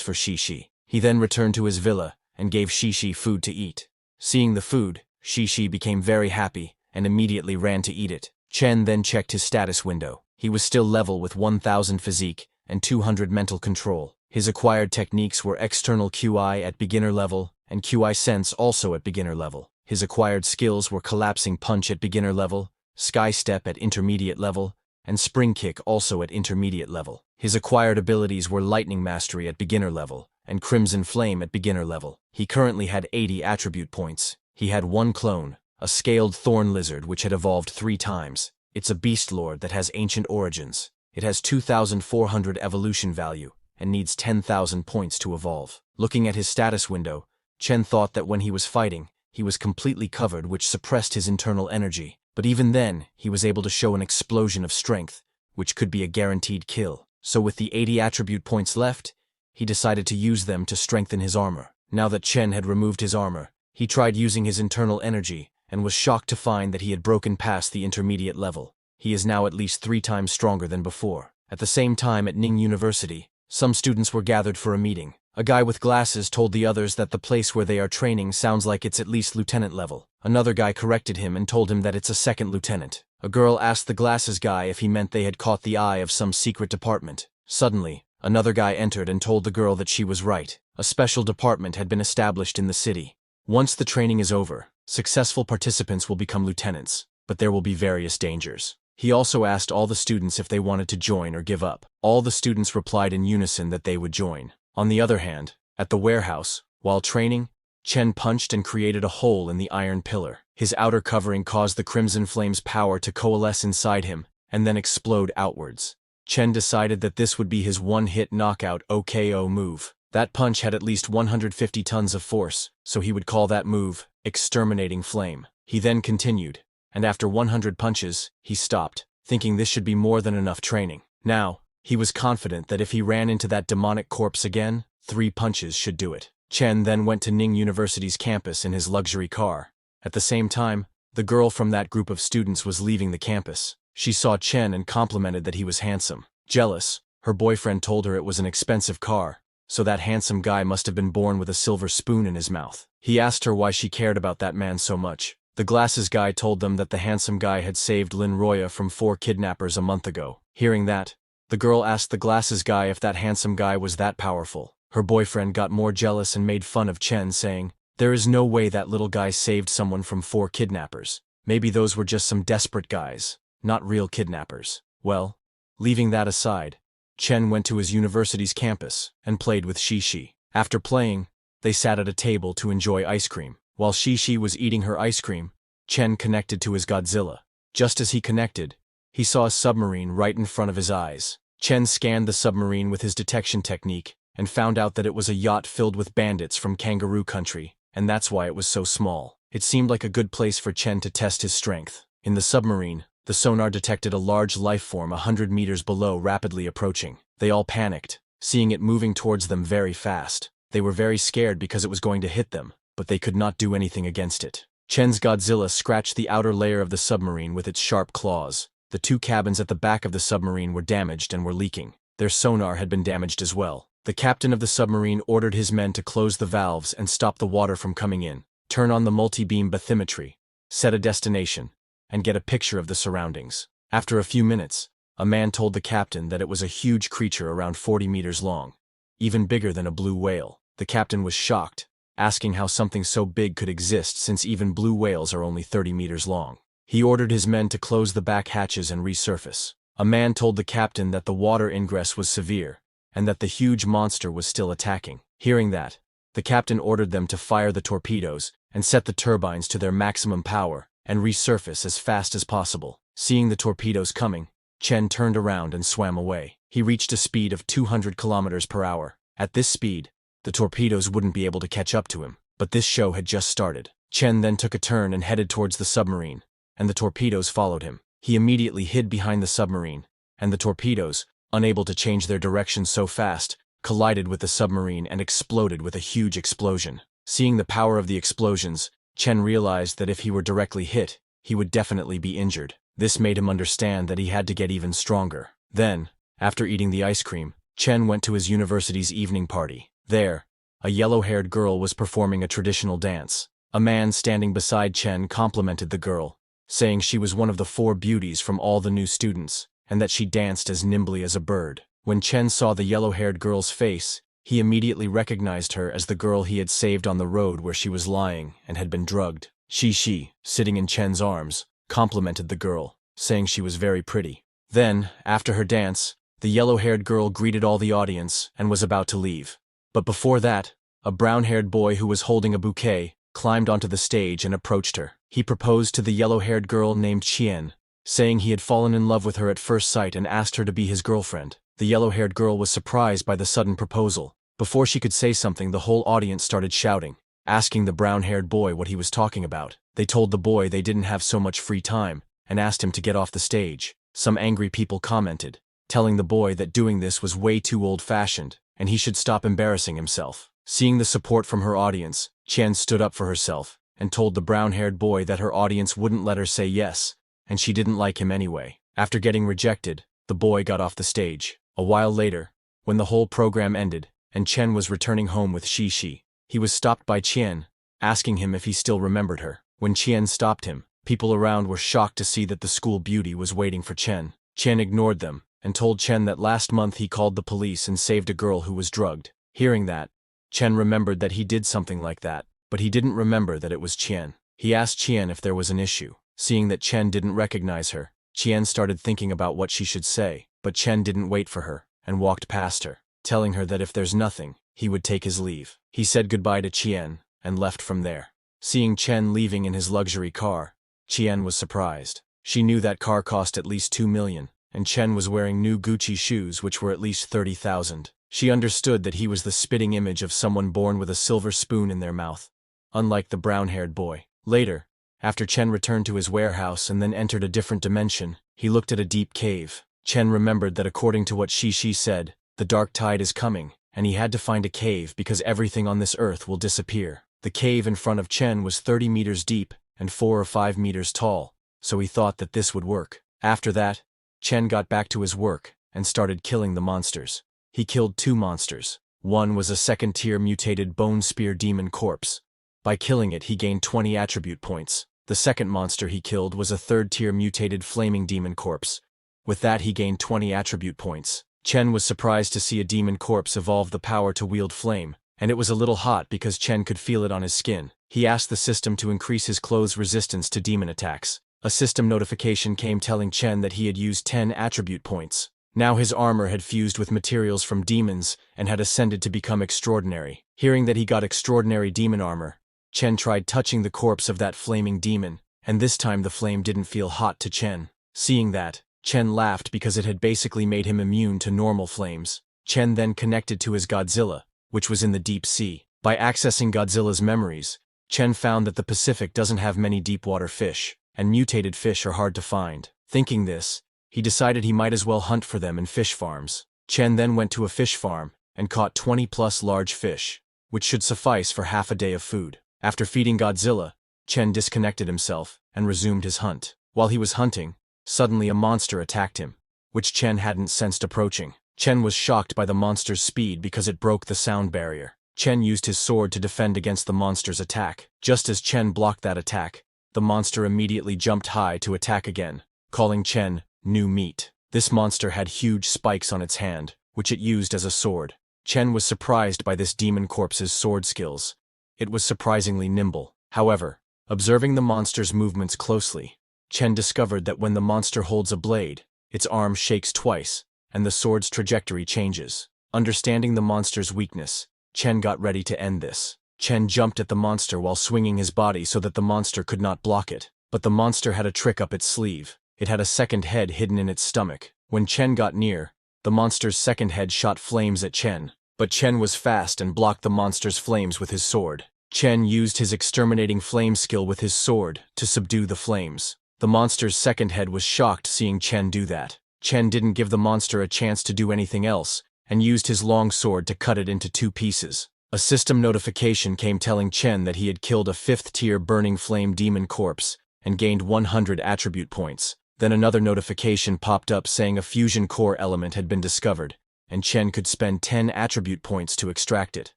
for Shi. He then returned to his villa and gave Shi food to eat. Seeing the food, Shi became very happy and immediately ran to eat it. Chen then checked his status window. He was still level with 1000 physique and 200 mental control. His acquired techniques were external QI at beginner level and QI sense also at beginner level. His acquired skills were collapsing punch at beginner level, sky step at intermediate level, and spring kick also at intermediate level. His acquired abilities were lightning mastery at beginner level and crimson flame at beginner level. He currently had 80 attribute points. He had 1 clone, a scaled thorn lizard which had evolved 3 times. It's a beast lord that has ancient origins. It has 2,400 evolution value and needs 10,000 points to evolve. Looking at his status window, Chen thought that when he was fighting, he was completely covered, which suppressed his internal energy. But even then, he was able to show an explosion of strength, which could be a guaranteed kill. So with the 80 attribute points left, he decided to use them to strengthen his armor. Now that Chen had removed his armor, he tried using his internal energy and was shocked to find that he had broken past the intermediate level. He is now at least 3 times stronger than before. At the same time at Ning University, some students were gathered for a meeting. A guy with glasses told the others that the place where they are training sounds like it's at least lieutenant level. Another guy corrected him and told him that it's a 2nd lieutenant. A girl asked the glasses guy if he meant they had caught the eye of some secret department. Suddenly, another guy entered and told the girl that she was right. A special department had been established in the city. Once the training is over, successful participants will become lieutenants, but there will be various dangers. He also asked all the students if they wanted to join or give up. All the students replied in unison that they would join. On the other hand, at the warehouse, while training, Chen punched and created a hole in the iron pillar. His outer covering caused the Crimson Flame's power to coalesce inside him and then explode outwards. Chen decided that this would be his one-hit knockout OKO move. That punch had at least 150 tons of force, so he would call that move Exterminating Flame. He then continued, and after 100 punches, he stopped, thinking this should be more than enough training. Now, he was confident that if he ran into that demonic corpse again, 3 punches should do it. Chen then went to Ning University's campus in his luxury car. At the same time, the girl from that group of students was leaving the campus. She saw Chen and complimented that he was handsome. Jealous, her boyfriend told her it was an expensive car, so that handsome guy must have been born with a silver spoon in his mouth. He asked her why she cared about that man so much. The glasses guy told them that the handsome guy had saved Lin Roya from 4 kidnappers a month ago. Hearing that, the girl asked the glasses guy if that handsome guy was that powerful. Her boyfriend got more jealous and made fun of Chen, saying, "There is no way that little guy saved someone from 4 kidnappers. Maybe those were just some desperate guys, not real kidnappers." Well, leaving that aside, Chen went to his university's campus and played with Shi. After playing, they sat at a table to enjoy ice cream. While Shi was eating her ice cream, Chen connected to his Godzilla. Just as he connected, he saw a submarine right in front of his eyes. Chen scanned the submarine with his detection technique and found out that it was a yacht filled with bandits from Kangaroo Country, and that's why it was so small. It seemed like a good place for Chen to test his strength. In the submarine, the sonar detected a large life form 100 meters below rapidly approaching. They all panicked, seeing it moving towards them very fast. They were very scared because it was going to hit them, but they could not do anything against it. Chen's Godzilla scratched the outer layer of the submarine with its sharp claws. The 2 cabins at the back of the submarine were damaged and were leaking. Their sonar had been damaged as well. The captain of the submarine ordered his men to close the valves and stop the water from coming in, turn on the multi-beam bathymetry, set a destination, and get a picture of the surroundings. After a few minutes, a man told the captain that it was a huge creature around 40 meters long, even bigger than a blue whale. The captain was shocked, asking how something so big could exist since even blue whales are only 30 meters long. He ordered his men to close the back hatches and resurface. A man told the captain that the water ingress was severe, and that the huge monster was still attacking. Hearing that, the captain ordered them to fire the torpedoes and set the turbines to their maximum power and resurface as fast as possible. Seeing the torpedoes coming, Chen turned around and swam away. He reached a speed of 200 kilometers per hour. At this speed, the torpedoes wouldn't be able to catch up to him, but this show had just started. Chen then took a turn and headed towards the submarine, and the torpedoes followed him. He immediately hid behind the submarine, and the torpedoes, unable to change their direction so fast, collided with the submarine and exploded with a huge explosion. Seeing the power of the explosions, Chen realized that if he were directly hit, he would definitely be injured. This made him understand that he had to get even stronger. Then, after eating the ice cream, Chen went to his university's evening party. There, a yellow-haired girl was performing a traditional dance. A man standing beside Chen complimented the girl, saying she was one of the 4 beauties from all the new students, and that she danced as nimbly as a bird. When Chen saw the yellow-haired girl's face, he immediately recognized her as the girl he had saved on the road where she was lying and had been drugged. She, sitting in Chen's arms, complimented the girl, saying she was very pretty. Then, after her dance, the yellow-haired girl greeted all the audience and was about to leave. But before that, a brown-haired boy who was holding a bouquet climbed onto the stage and approached her. He proposed to the yellow-haired girl named Qian, saying he had fallen in love with her at first sight and asked her to be his girlfriend. The yellow-haired girl was surprised by the sudden proposal. Before she could say something, the whole audience started shouting, asking the brown-haired boy what he was talking about. They told the boy they didn't have so much free time and asked him to get off the stage. Some angry people commented, telling the boy that doing this was way too old-fashioned and he should stop embarrassing himself. Seeing the support from her audience, Qian stood up for herself and told the brown-haired boy that her audience wouldn't let her say yes, and she didn't like him anyway. After getting rejected, the boy got off the stage. A while later, when the whole program ended and Chen was returning home with Shi, he was stopped by Qian, asking him if he still remembered her. When Qian stopped him, people around were shocked to see that the school beauty was waiting for Chen. Qian ignored them and told Chen that last month he called the police and saved a girl who was drugged. Hearing that, Chen remembered that he did something like that, but he didn't remember that it was Qian. He asked Qian if there was an issue. Seeing that Chen didn't recognize her, Qian started thinking about what she should say, but Chen didn't wait for her and walked past her, telling her that if there's nothing, he would take his leave. He said goodbye to Qian and left from there. Seeing Chen leaving in his luxury car, Qian was surprised. She knew that car cost at least 2 million, and Chen was wearing new Gucci shoes which were at least 30,000. She understood that he was the spitting image of someone born with a silver spoon in their mouth, unlike the brown-haired boy. Later, after Chen returned to his warehouse and then entered a different dimension, he looked at a deep cave. Chen remembered that according to what Shi said, the dark tide is coming, and he had to find a cave because everything on this earth will disappear. The cave in front of Chen was 30 meters deep and 4 or 5 meters tall, so he thought that this would work. After that, Chen got back to his work and started killing the monsters. He killed 2 monsters. One was a second-tier mutated bone spear demon corpse. By killing it, he gained 20 attribute points. The second monster he killed was a third-tier mutated flaming demon corpse. With that, he gained 20 attribute points. Chen was surprised to see a demon corpse evolve the power to wield flame, and it was a little hot because Chen could feel it on his skin. He asked the system to increase his clothes' resistance to demon attacks. A system notification came telling Chen that he had used 10 attribute points. Now his armor had fused with materials from demons and had ascended to become extraordinary. Hearing that he got extraordinary demon armor, Chen tried touching the corpse of that flaming demon, and this time the flame didn't feel hot to Chen. Seeing that, Chen laughed because it had basically made him immune to normal flames. Chen then connected to his Godzilla, which was in the deep sea. By accessing Godzilla's memories, Chen found that the Pacific doesn't have many deep-water fish, and mutated fish are hard to find. Thinking this, he decided he might as well hunt for them in fish farms. Chen then went to a fish farm and caught 20+ large fish, which should suffice for half a day of food. After feeding Godzilla, Chen disconnected himself and resumed his hunt. While he was hunting, suddenly a monster attacked him, which Chen hadn't sensed approaching. Chen was shocked by the monster's speed because it broke the sound barrier. Chen used his sword to defend against the monster's attack. Just as Chen blocked that attack, the monster immediately jumped high to attack again, calling Chen new meat. This monster had huge spikes on its hand, which it used as a sword. Chen was surprised by this demon corpse's sword skills. It was surprisingly nimble. However, observing the monster's movements closely, Chen discovered that when the monster holds a blade, its arm shakes twice, and the sword's trajectory changes. Understanding the monster's weakness, Chen got ready to end this. Chen jumped at the monster while swinging his body so that the monster could not block it. But the monster had a trick up its sleeve. It had a second head hidden in its stomach. When Chen got near, the monster's second head shot flames at Chen. But Chen was fast and blocked the monster's flames with his sword. Chen used his exterminating flame skill with his sword to subdue the flames. The monster's second head was shocked seeing Chen do that. Chen didn't give the monster a chance to do anything else, and used his long sword to cut it into 2 pieces. A system notification came telling Chen that he had killed a 5th-tier burning flame demon corpse and gained 100 attribute points. Then another notification popped up saying a fusion core element had been discovered, and Chen could spend 10 attribute points to extract it.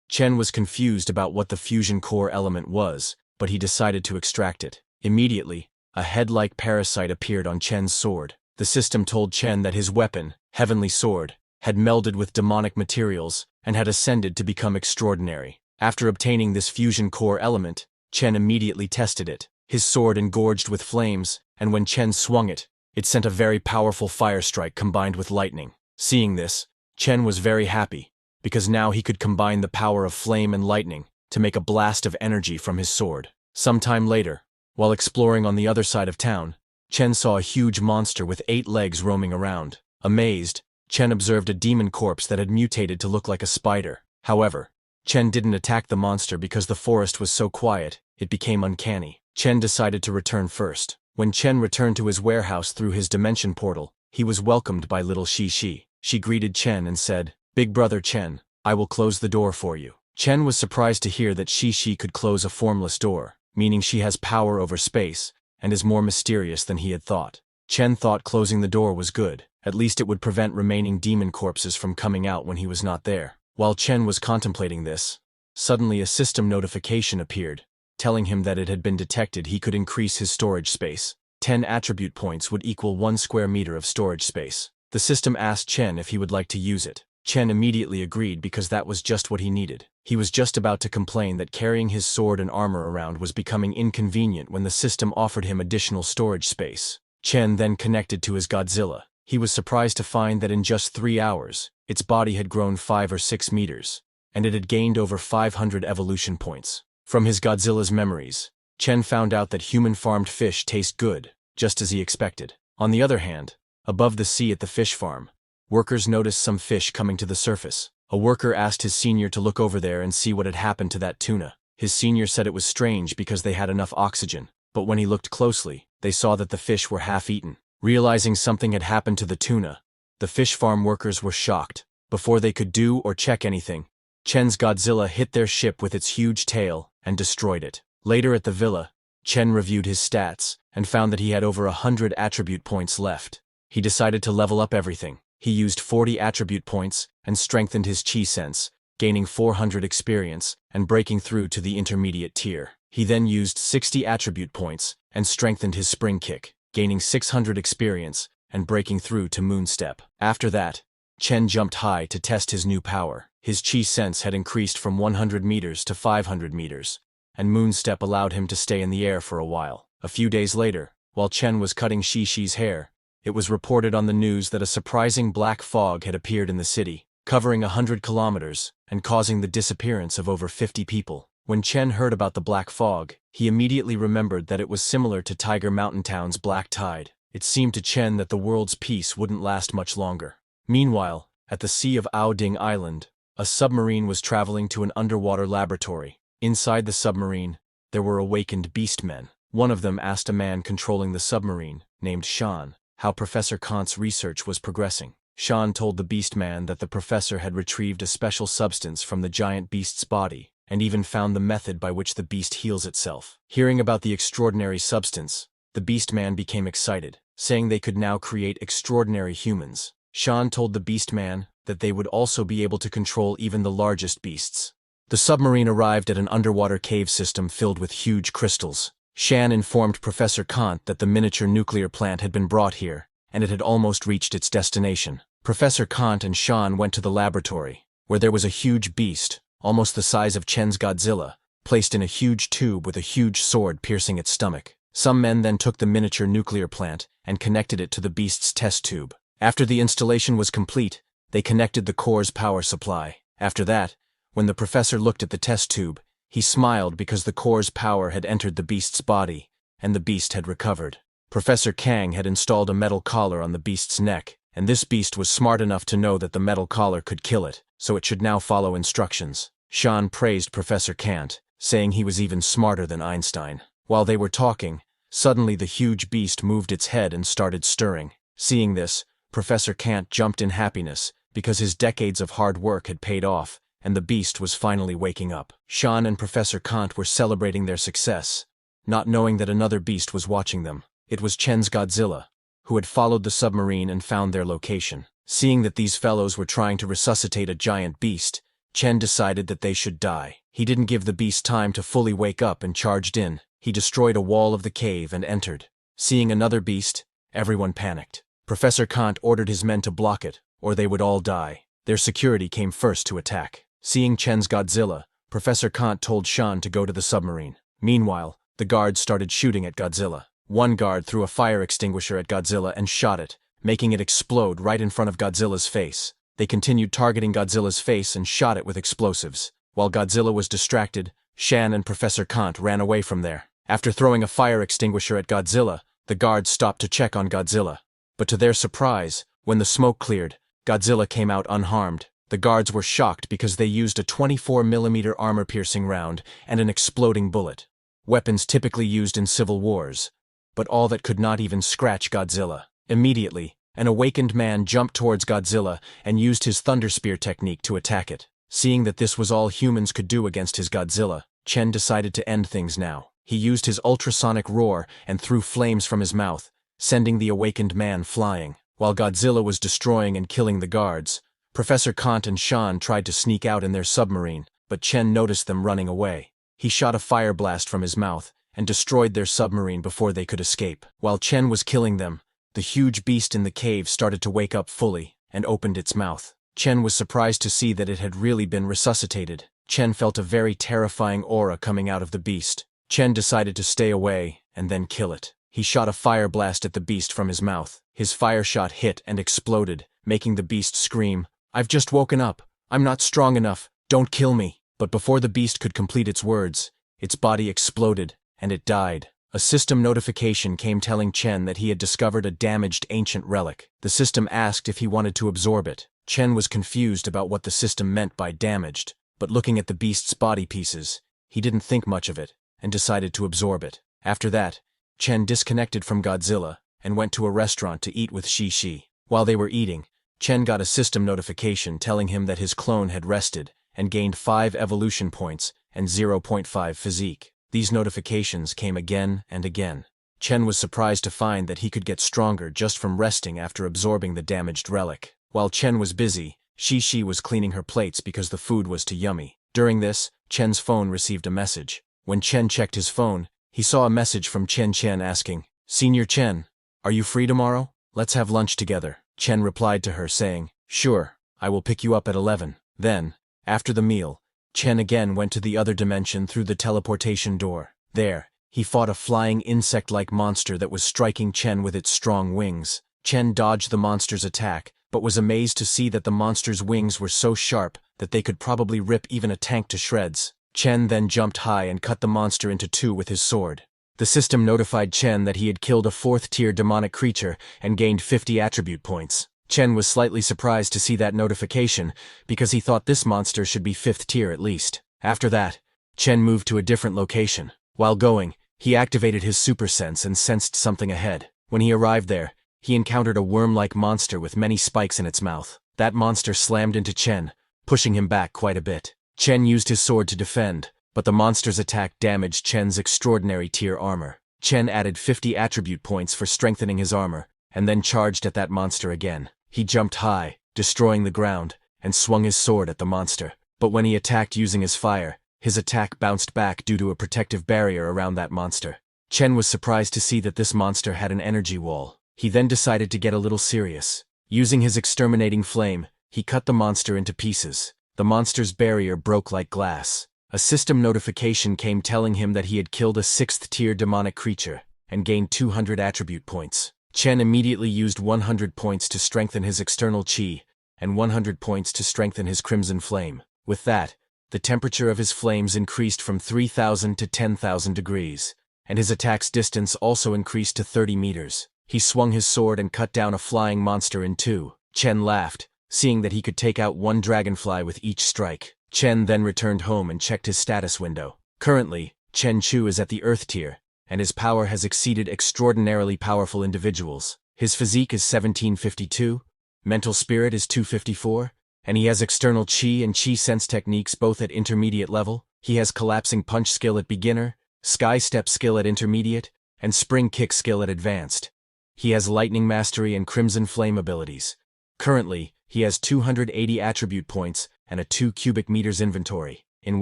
Chen was confused about what the fusion core element was, but he decided to extract it. Immediately, a head-like parasite appeared on Chen's sword. The system told Chen that his weapon, Heavenly Sword, had melded with demonic materials and had ascended to become extraordinary. After obtaining this fusion core element, Chen immediately tested it. His sword engorged with flames, and when Chen swung it, it sent a very powerful fire strike combined with lightning. Seeing this, Chen was very happy, because now he could combine the power of flame and lightning to make a blast of energy from his sword. Sometime later, while exploring on the other side of town, Chen saw a huge monster with 8 legs roaming around. Amazed, Chen observed a demon corpse that had mutated to look like a spider. However, Chen didn't attack the monster because the forest was so quiet, it became uncanny. Chen decided to return first. When Chen returned to his warehouse through his dimension portal, he was welcomed by little Shi. She greeted Chen and said, "Big brother Chen, I will close the door for you." Chen was surprised to hear that Shi could close a formless door, meaning she has power over space and is more mysterious than he had thought. Chen thought closing the door was good. At least it would prevent remaining demon corpses from coming out when he was not there. While Chen was contemplating this, suddenly a system notification appeared, telling him that it had been detected he could increase his storage space. 10 attribute points would equal 1 square meter of storage space. The system asked Chen if he would like to use it. Chen immediately agreed because that was just what he needed. He was just about to complain that carrying his sword and armor around was becoming inconvenient when the system offered him additional storage space. Chen then connected to his Godzilla. He was surprised to find that in just 3 hours, its body had grown 5 or 6 meters, and it had gained over 500 evolution points. From his Godzilla's memories, Chen found out that human-farmed fish taste good, just as he expected. On the other hand, above the sea at the fish farm, workers noticed some fish coming to the surface. A worker asked his senior to look over there and see what had happened to that tuna. His senior said it was strange because they had enough oxygen, but when he looked closely, they saw that the fish were half-eaten. Realizing something had happened to the tuna, the fish farm workers were shocked. Before they could do or check anything, Chen's Godzilla hit their ship with its huge tail and destroyed it. Later at the villa, Chen reviewed his stats and found that he had over 100 attribute points left. He decided to level up everything. He used 40 attribute points and strengthened his chi sense, gaining 400 experience and breaking through to the intermediate tier. He then used 60 attribute points and strengthened his spring kick, gaining 600 experience and breaking through to Moonstep. After that, Chen jumped high to test his new power. His chi sense had increased from 100 meters to 500 meters, and Moonstep allowed him to stay in the air for a while. A few days later, while Chen was cutting Shi's hair, it was reported on the news that a surprising black fog had appeared in the city, covering 100 kilometers and causing the disappearance of over 50 people. When Chen heard about the black fog, he immediately remembered that it was similar to Tiger Mountain Town's black tide. It seemed to Chen that the world's peace wouldn't last much longer. Meanwhile, At the sea of Aoding Island, a submarine was traveling to an underwater laboratory. Inside the submarine, there were awakened beastmen. One of them asked a man controlling the submarine, named Sean, how Professor Kant's research was progressing. Sean told the beastman that the professor had retrieved a special substance from the giant beast's body, and even found the method by which the beast heals itself. Hearing about the extraordinary substance, the beastman became excited, saying they could now create extraordinary humans. Sean told the beastman that they would also be able to control even the largest beasts. The submarine arrived at an underwater cave system filled with huge crystals. Shan informed Professor Kant that the miniature nuclear plant had been brought here, and it had almost reached its destination. Professor Kant and Shan went to the laboratory, where there was a huge beast, almost the size of Chen's Godzilla, placed in a huge tube with a huge sword piercing its stomach. Some men then took the miniature nuclear plant and connected it to the beast's test tube. After the installation was complete, they connected the core's power supply. After that, when the professor looked at the test tube, he smiled because the core's power had entered the beast's body, and the beast had recovered. Professor Kang had installed a metal collar on the beast's neck, and this beast was smart enough to know that the metal collar could kill it, so it should now follow instructions. Sean praised Professor Kant, saying he was even smarter than Einstein. While they were talking, suddenly the huge beast moved its head and started stirring. Seeing this, Professor Kant jumped in happiness, because his decades of hard work had paid off, and the beast was finally waking up. Sean and Professor Kant were celebrating their success, not knowing that another beast was watching them. It was Chen's Godzilla, who had followed the submarine and found their location. Seeing that these fellows were trying to resuscitate a giant beast, Chen decided that they should die. He didn't give the beast time to fully wake up and charged in. He destroyed a wall of the cave and entered. Seeing another beast, everyone panicked. Professor Kant ordered his men to block it, or they would all die. Their security came first to attack. Seeing Chen's Godzilla, Professor Kant told Shan to go to the submarine. Meanwhile, the guards started shooting at Godzilla. One guard threw a fire extinguisher at Godzilla and shot it, making it explode right in front of Godzilla's face. They continued targeting Godzilla's face and shot it with explosives. While Godzilla was distracted, Shan and Professor Kant ran away from there. After throwing a fire extinguisher at Godzilla, the guards stopped to check on Godzilla. But to their surprise, when the smoke cleared, Godzilla came out unharmed. The guards were shocked because they used a 24mm armor-piercing round and an exploding bullet, weapons typically used in civil wars, but all that could not even scratch Godzilla. Immediately, an awakened man jumped towards Godzilla and used his Thunder Spear technique to attack it. Seeing that this was all humans could do against his Godzilla, Chen decided to end things now. He used his ultrasonic roar and threw flames from his mouth, sending the awakened man flying. While Godzilla was destroying and killing the guards, Professor Kant and Shan tried to sneak out in their submarine, but Chen noticed them running away. He shot a fire blast from his mouth and destroyed their submarine before they could escape. While Chen was killing them, the huge beast in the cave started to wake up fully and opened its mouth. Chen was surprised to see that it had really been resuscitated. Chen felt a very terrifying aura coming out of the beast. Chen decided to stay away and then kill it. He shot a fire blast at the beast from his mouth. His fire shot hit and exploded, making the beast scream, "I've just woken up. I'm not strong enough. Don't kill me." But before the beast could complete its words, its body exploded, and it died. A system notification came telling Chen that he had discovered a damaged ancient relic. The system asked if he wanted to absorb it. Chen was confused about what the system meant by damaged, but looking at the beast's body pieces, he didn't think much of it, and decided to absorb it. After that, Chen disconnected from Godzilla and went to a restaurant to eat with Shi. While they were eating, Chen got a system notification telling him that his clone had rested and gained 5 evolution points and 0.5 physique. These notifications came again and again. Chen was surprised to find that he could get stronger just from resting after absorbing the damaged relic. While Chen was busy, Shi was cleaning her plates because the food was too yummy. During this, Chen's phone received a message. When Chen checked his phone, he saw a message from Chen asking, "Senior Chen, are you free tomorrow? Let's have lunch together." Chen replied to her saying, "Sure, I will pick you up at 11. Then, after the meal, Chen again went to the other dimension through the teleportation door. There, he fought a flying insect-like monster that was striking Chen with its strong wings. Chen dodged the monster's attack, but was amazed to see that the monster's wings were so sharp that they could probably rip even a tank to shreds. Chen then jumped high and cut the monster into 2 with his sword. The system notified Chen that he had killed a 4th-tier demonic creature and gained 50 attribute points. Chen was slightly surprised to see that notification because he thought this monster should be 5th tier at least. After that, Chen moved to a different location. While going, he activated his super sense and sensed something ahead. When he arrived there, he encountered a worm-like monster with many spikes in its mouth. That monster slammed into Chen, pushing him back quite a bit. Chen used his sword to defend, but the monster's attack damaged Chen's extraordinary tier armor. Chen added 50 attribute points for strengthening his armor, and then charged at that monster again. He jumped high, destroying the ground, and swung his sword at the monster. But when he attacked using his fire, his attack bounced back due to a protective barrier around that monster. Chen was surprised to see that this monster had an energy wall. He then decided to get a little serious. Using his exterminating flame, he cut the monster into pieces. The monster's barrier broke like glass. A system notification came telling him that he had killed a 6th tier demonic creature, and gained 200 attribute points. Chen immediately used 100 points to strengthen his external chi, and 100 points to strengthen his crimson flame. With that, the temperature of his flames increased from 3,000 to 10,000 degrees, and his attack's distance also increased to 30 meters. He swung his sword and cut down a flying monster in two. Chen laughed, seeing that he could take out one dragonfly with each strike. Chen then returned home and checked his status window. Currently, Chen Chu is at the Earth tier, and his power has exceeded extraordinarily powerful individuals. His physique is 1752, mental spirit is 254, and he has external chi and chi sense techniques both at intermediate level. He has collapsing punch skill at beginner, sky step skill at intermediate, and spring kick skill at advanced. He has lightning mastery and crimson flame abilities. Currently, he has 280 attribute points and a 2 cubic meters inventory. In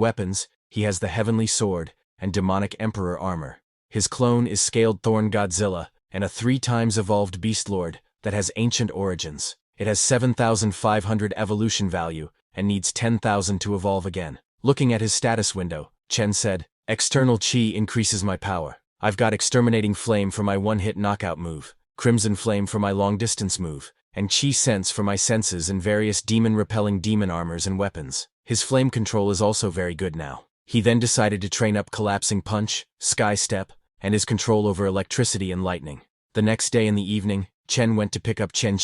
weapons, he has the heavenly sword and demonic emperor armor. His clone is scaled thorn Godzilla and a 3 times evolved beast lord that has ancient origins. It has 7,500 evolution value and needs 10,000 to evolve again. Looking at his status window, Chen said, "External chi increases my power. I've got exterminating flame for my one-hit knockout move, crimson flame for my long-distance move, and chi sense for my senses and various demon-repelling demon armors and weapons. His flame control is also very good now." He then decided to train up collapsing punch, sky step, and his control over electricity and lightning. The next day in the evening, Chen went to pick up Chen.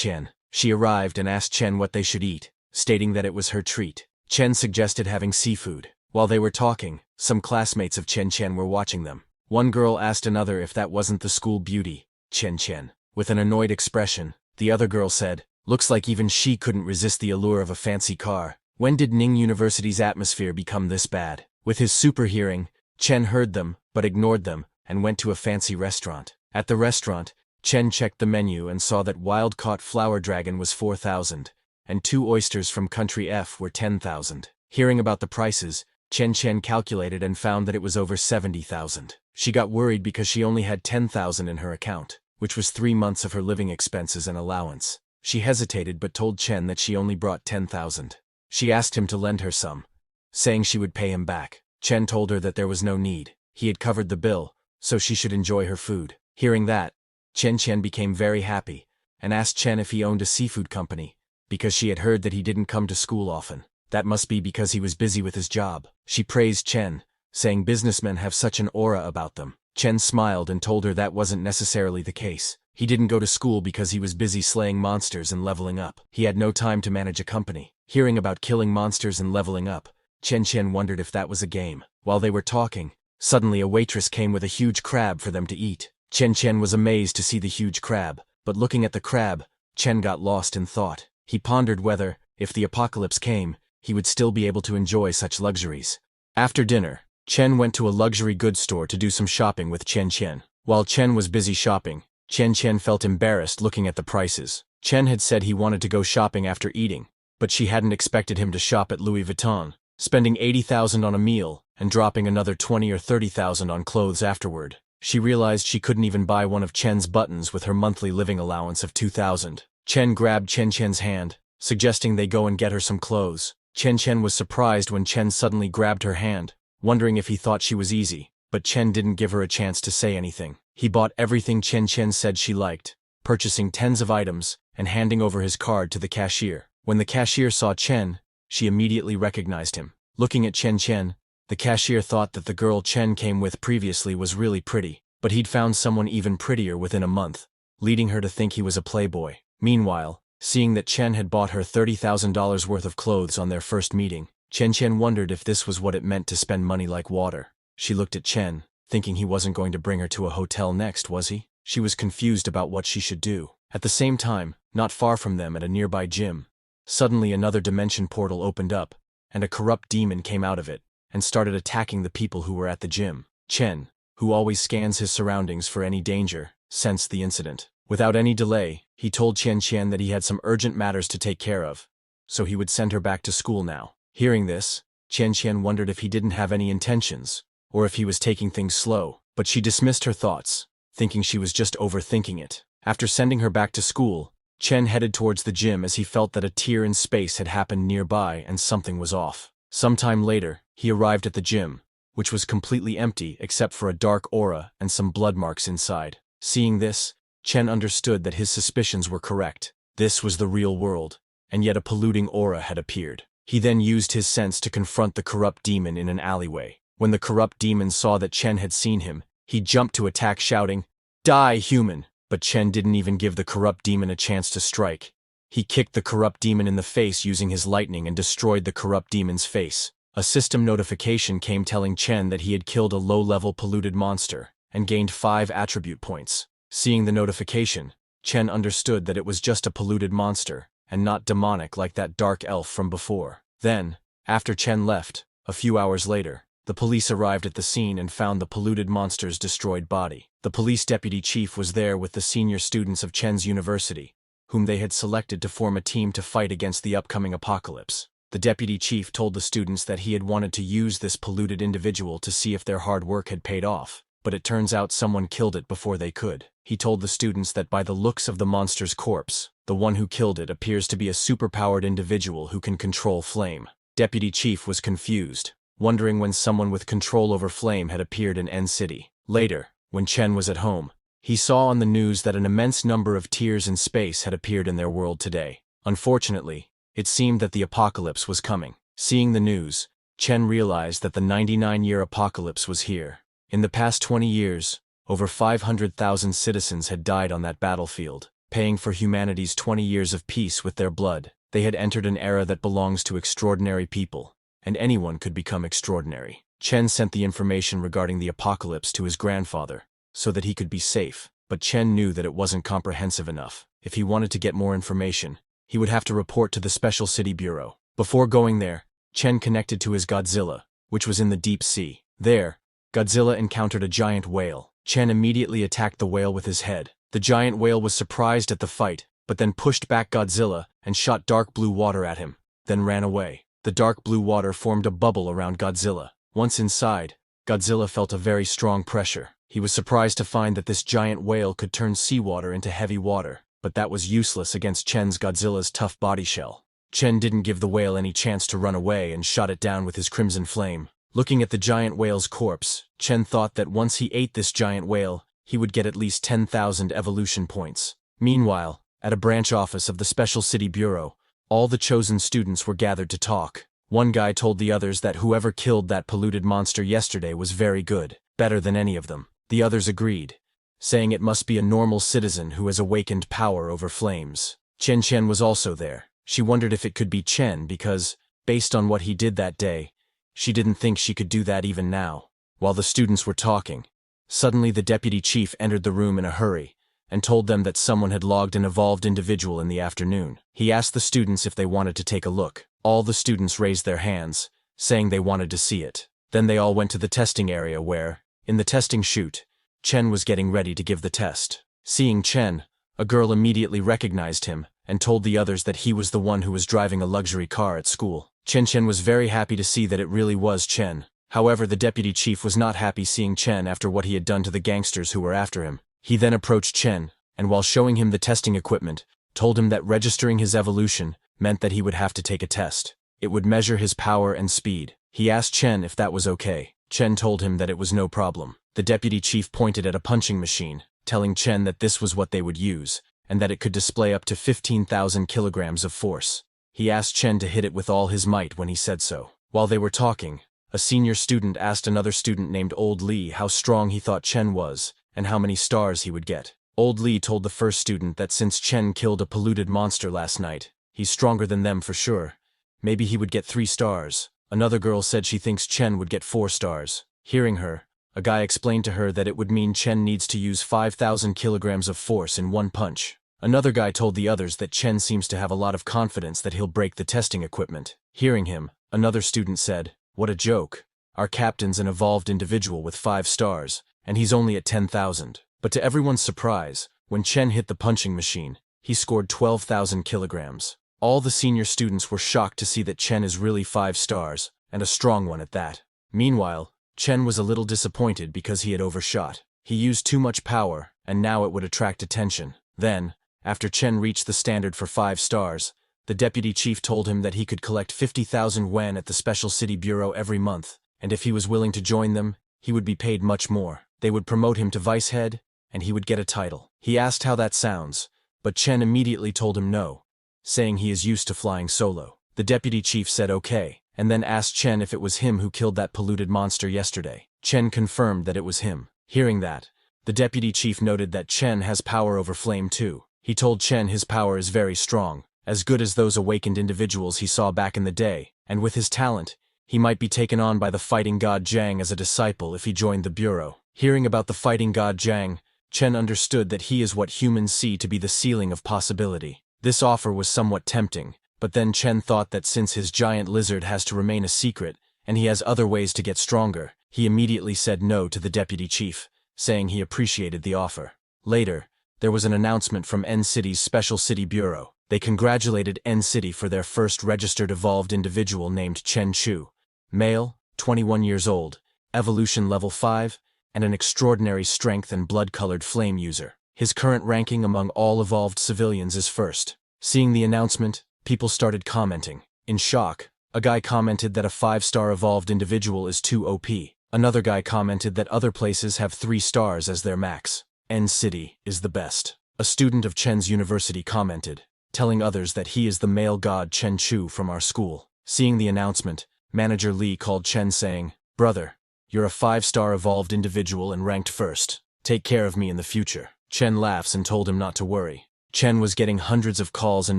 She arrived and asked Chen what they should eat, stating that it was her treat. Chen suggested having seafood. While they were talking, some classmates of Chen were watching them. One girl asked another if that wasn't the school beauty, Chen. With an annoyed expression, the other girl said, "Looks like even she couldn't resist the allure of a fancy car. When did Ning University's atmosphere become this bad?" With his super hearing, Chen heard them, but ignored them, and went to a fancy restaurant. At the restaurant, Chen checked the menu and saw that wild-caught flower dragon was 4,000, and 2 oysters from Country F were 10,000. Hearing about the prices, Chen calculated and found that it was over 70,000. She got worried because she only had 10,000 in her account, which was 3 months of her living expenses and allowance. She hesitated but told Chen that she only brought 10,000. She asked him to lend her some, saying she would pay him back. Chen told her that there was no need. He had covered the bill, so she should enjoy her food. Hearing that, Chen became very happy, and asked Chen if he owned a seafood company, because she had heard that he didn't come to school often. That must be because he was busy with his job. She praised Chen, saying businessmen have such an aura about them. Chen smiled and told her that wasn't necessarily the case. He didn't go to school because he was busy slaying monsters and leveling up. He had no time to manage a company. Hearing about killing monsters and leveling up, Chen wondered if that was a game. While they were talking, suddenly a waitress came with a huge crab for them to eat. Chen was amazed to see the huge crab, but looking at the crab, Chen got lost in thought. He pondered whether, if the apocalypse came, he would still be able to enjoy such luxuries. After dinner, Chen went to a luxury goods store to do some shopping with Chen. While Chen was busy shopping, Chen felt embarrassed looking at the prices. Chen had said he wanted to go shopping after eating, but she hadn't expected him to shop at Louis Vuitton, spending 80,000 on a meal and dropping another 20 or 30,000 on clothes afterward. She realized she couldn't even buy one of Chen's buttons with her monthly living allowance of 2,000. Chen grabbed Chen's hand, suggesting they go and get her some clothes. Chen was surprised when Chen suddenly grabbed her hand, wondering if he thought she was easy, but Chen didn't give her a chance to say anything. He bought everything Chen said she liked, purchasing tens of items and handing over his card to the cashier. When the cashier saw Chen, she immediately recognized him. Looking at Chen, the cashier thought that the girl Chen came with previously was really pretty, but he'd found someone even prettier within a month, leading her to think he was a playboy. Meanwhile, Seeing that Chen had bought her $30,000 worth of clothes on their first meeting, Chen wondered if this was what it meant to spend money like water. She looked at Chen, thinking he wasn't going to bring her to a hotel next, was he? She was confused about what she should do. At the same time, not far from them at a nearby gym, suddenly another dimension portal opened up, and a corrupt demon came out of it, and started attacking the people who were at the gym. Chen, who always scans his surroundings for any danger, sensed the incident. Without any delay, he told Chen that he had some urgent matters to take care of, so he would send her back to school now. Hearing this, Chen wondered if he didn't have any intentions, or if he was taking things slow, but she dismissed her thoughts, thinking she was just overthinking it. After sending her back to school, Chen headed towards the gym as he felt that a tear in space had happened nearby and something was off. Sometime later, he arrived at the gym, which was completely empty except for a dark aura and some blood marks inside. Seeing this, Chen understood that his suspicions were correct. This was the real world, and yet a polluting aura had appeared. He then used his sense to confront the corrupt demon in an alleyway. When the corrupt demon saw that Chen had seen him, he jumped to attack, shouting, "Die, human!" But Chen didn't even give the corrupt demon a chance to strike. He kicked the corrupt demon in the face using his lightning and destroyed the corrupt demon's face. A system notification came telling Chen that he had killed a low-level polluted monster and gained 5 attribute points. Seeing the notification, Chen understood that it was just a polluted monster and not demonic like that dark elf from before. Then, after Chen left, a few hours later, the police arrived at the scene and found the polluted monster's destroyed body. The police deputy chief was there with the senior students of Chen's university, whom they had selected to form a team to fight against the upcoming apocalypse. The deputy chief told the students that he had wanted to use this polluted individual to see if their hard work had paid off, but it turns out someone killed it before they could. He told the students that by the looks of the monster's corpse, the one who killed it appears to be a superpowered individual who can control flame. Deputy chief was confused, wondering when someone with control over flame had appeared in N City. Later, when Chen was at home, he saw on the news that an immense number of tears in space had appeared in their world today. Unfortunately, it seemed that the apocalypse was coming. Seeing the news, Chen realized that the 99-year apocalypse was here. In the past 20 years, over 500,000 citizens had died on that battlefield, paying for humanity's 20 years of peace with their blood. They had entered an era that belongs to extraordinary people, and anyone could become extraordinary. Chen sent the information regarding the apocalypse to his grandfather, so that he could be safe, but Chen knew that it wasn't comprehensive enough. If he wanted to get more information, he would have to report to the Special City Bureau. Before going there, Chen connected to his Godzilla, which was in the deep sea. There, Godzilla encountered a giant whale. Chen immediately attacked the whale with his head. The giant whale was surprised at the fight, but then pushed back Godzilla and shot dark blue water at him, then ran away. The dark blue water formed a bubble around Godzilla. Once inside, Godzilla felt a very strong pressure. He was surprised to find that this giant whale could turn seawater into heavy water, but that was useless against Chen's Godzilla's tough body shell. Chen didn't give the whale any chance to run away and shot it down with his crimson flame. Looking at the giant whale's corpse, Chen thought that once he ate this giant whale, he would get at least 10,000 evolution points. Meanwhile, at a branch office of the Special City Bureau, all the chosen students were gathered to talk. One guy told the others that whoever killed that polluted monster yesterday was very good, better than any of them. The others agreed, saying it must be a normal citizen who has awakened power over flames. Chen was also there. She wondered if it could be Chen because, based on what he did that day, she didn't think she could do that even now. While the students were talking, suddenly the deputy chief entered the room in a hurry and told them that someone had logged an evolved individual in the afternoon. He asked the students if they wanted to take a look. All the students raised their hands, saying they wanted to see it. Then they all went to the testing area where, in the testing chute, Chen was getting ready to give the test. Seeing Chen, a girl immediately recognized him and told the others that he was the one who was driving a luxury car at school. Chen was very happy to see that it really was Chen. However, the deputy chief was not happy seeing Chen after what he had done to the gangsters who were after him. He then approached Chen, and while showing him the testing equipment, told him that registering his evolution meant that he would have to take a test. It would measure his power and speed. He asked Chen if that was okay. Chen told him that it was no problem. The deputy chief pointed at a punching machine, telling Chen that this was what they would use, and that it could display up to 15,000 kilograms of force. He asked Chen to hit it with all his might when he said so. While they were talking, a senior student asked another student named Old Lee how strong he thought Chen was, and how many stars he would get. Old Lee told the first student that since Chen killed a polluted monster last night, he's stronger than them for sure. Maybe he would get 3 stars. Another girl said she thinks Chen would get 4 stars. Hearing her, a guy explained to her that it would mean Chen needs to use 5,000 kilograms of force in one punch. Another guy told the others that Chen seems to have a lot of confidence that he'll break the testing equipment. Hearing him, another student said, "What a joke. Our captain's an evolved individual with 5 stars, and he's only at 10,000. But to everyone's surprise, when Chen hit the punching machine, he scored 12,000 kilograms. All the senior students were shocked to see that Chen is really 5 stars, and a strong one at that. Meanwhile, Chen was a little disappointed because he had overshot. He used too much power, and now it would attract attention. Then, after Chen reached the standard for 5 stars, the deputy chief told him that he could collect 50,000 yuan at the Special City Bureau every month, and if he was willing to join them, he would be paid much more. They would promote him to vice head, and he would get a title. He asked how that sounds, but Chen immediately told him no, saying he is used to flying solo. The deputy chief said okay, and then asked Chen if it was him who killed that polluted monster yesterday. Chen confirmed that it was him. Hearing that, the deputy chief noted that Chen has power over flame too. He told Chen his power is very strong, as good as those awakened individuals he saw back in the day, and with his talent, he might be taken on by the fighting god Jiang as a disciple if he joined the bureau. Hearing about the fighting god Jiang, Chen understood that he is what humans see to be the ceiling of possibility. This offer was somewhat tempting, but then Chen thought that since his giant lizard has to remain a secret, and he has other ways to get stronger, he immediately said no to the deputy chief, saying he appreciated the offer. Later, there was an announcement from N City's Special City Bureau. They congratulated N City for their first registered evolved individual named Chen Chu. Male, 21 years old, evolution level 5, and an extraordinary strength and blood-colored flame user. His current ranking among all evolved civilians is first. Seeing the announcement, people started commenting. In shock, a guy commented that a 5-star evolved individual is too OP. Another guy commented that other places have 3 stars as their max. N City is the best. A student of Chen's university commented, telling others that he is the male god Chen Chu from our school. Seeing the announcement, Manager Lee called Chen saying, "Brother, you're a 5-star evolved individual and ranked first. Take care of me in the future." Chen laughs and told him not to worry. Chen was getting hundreds of calls and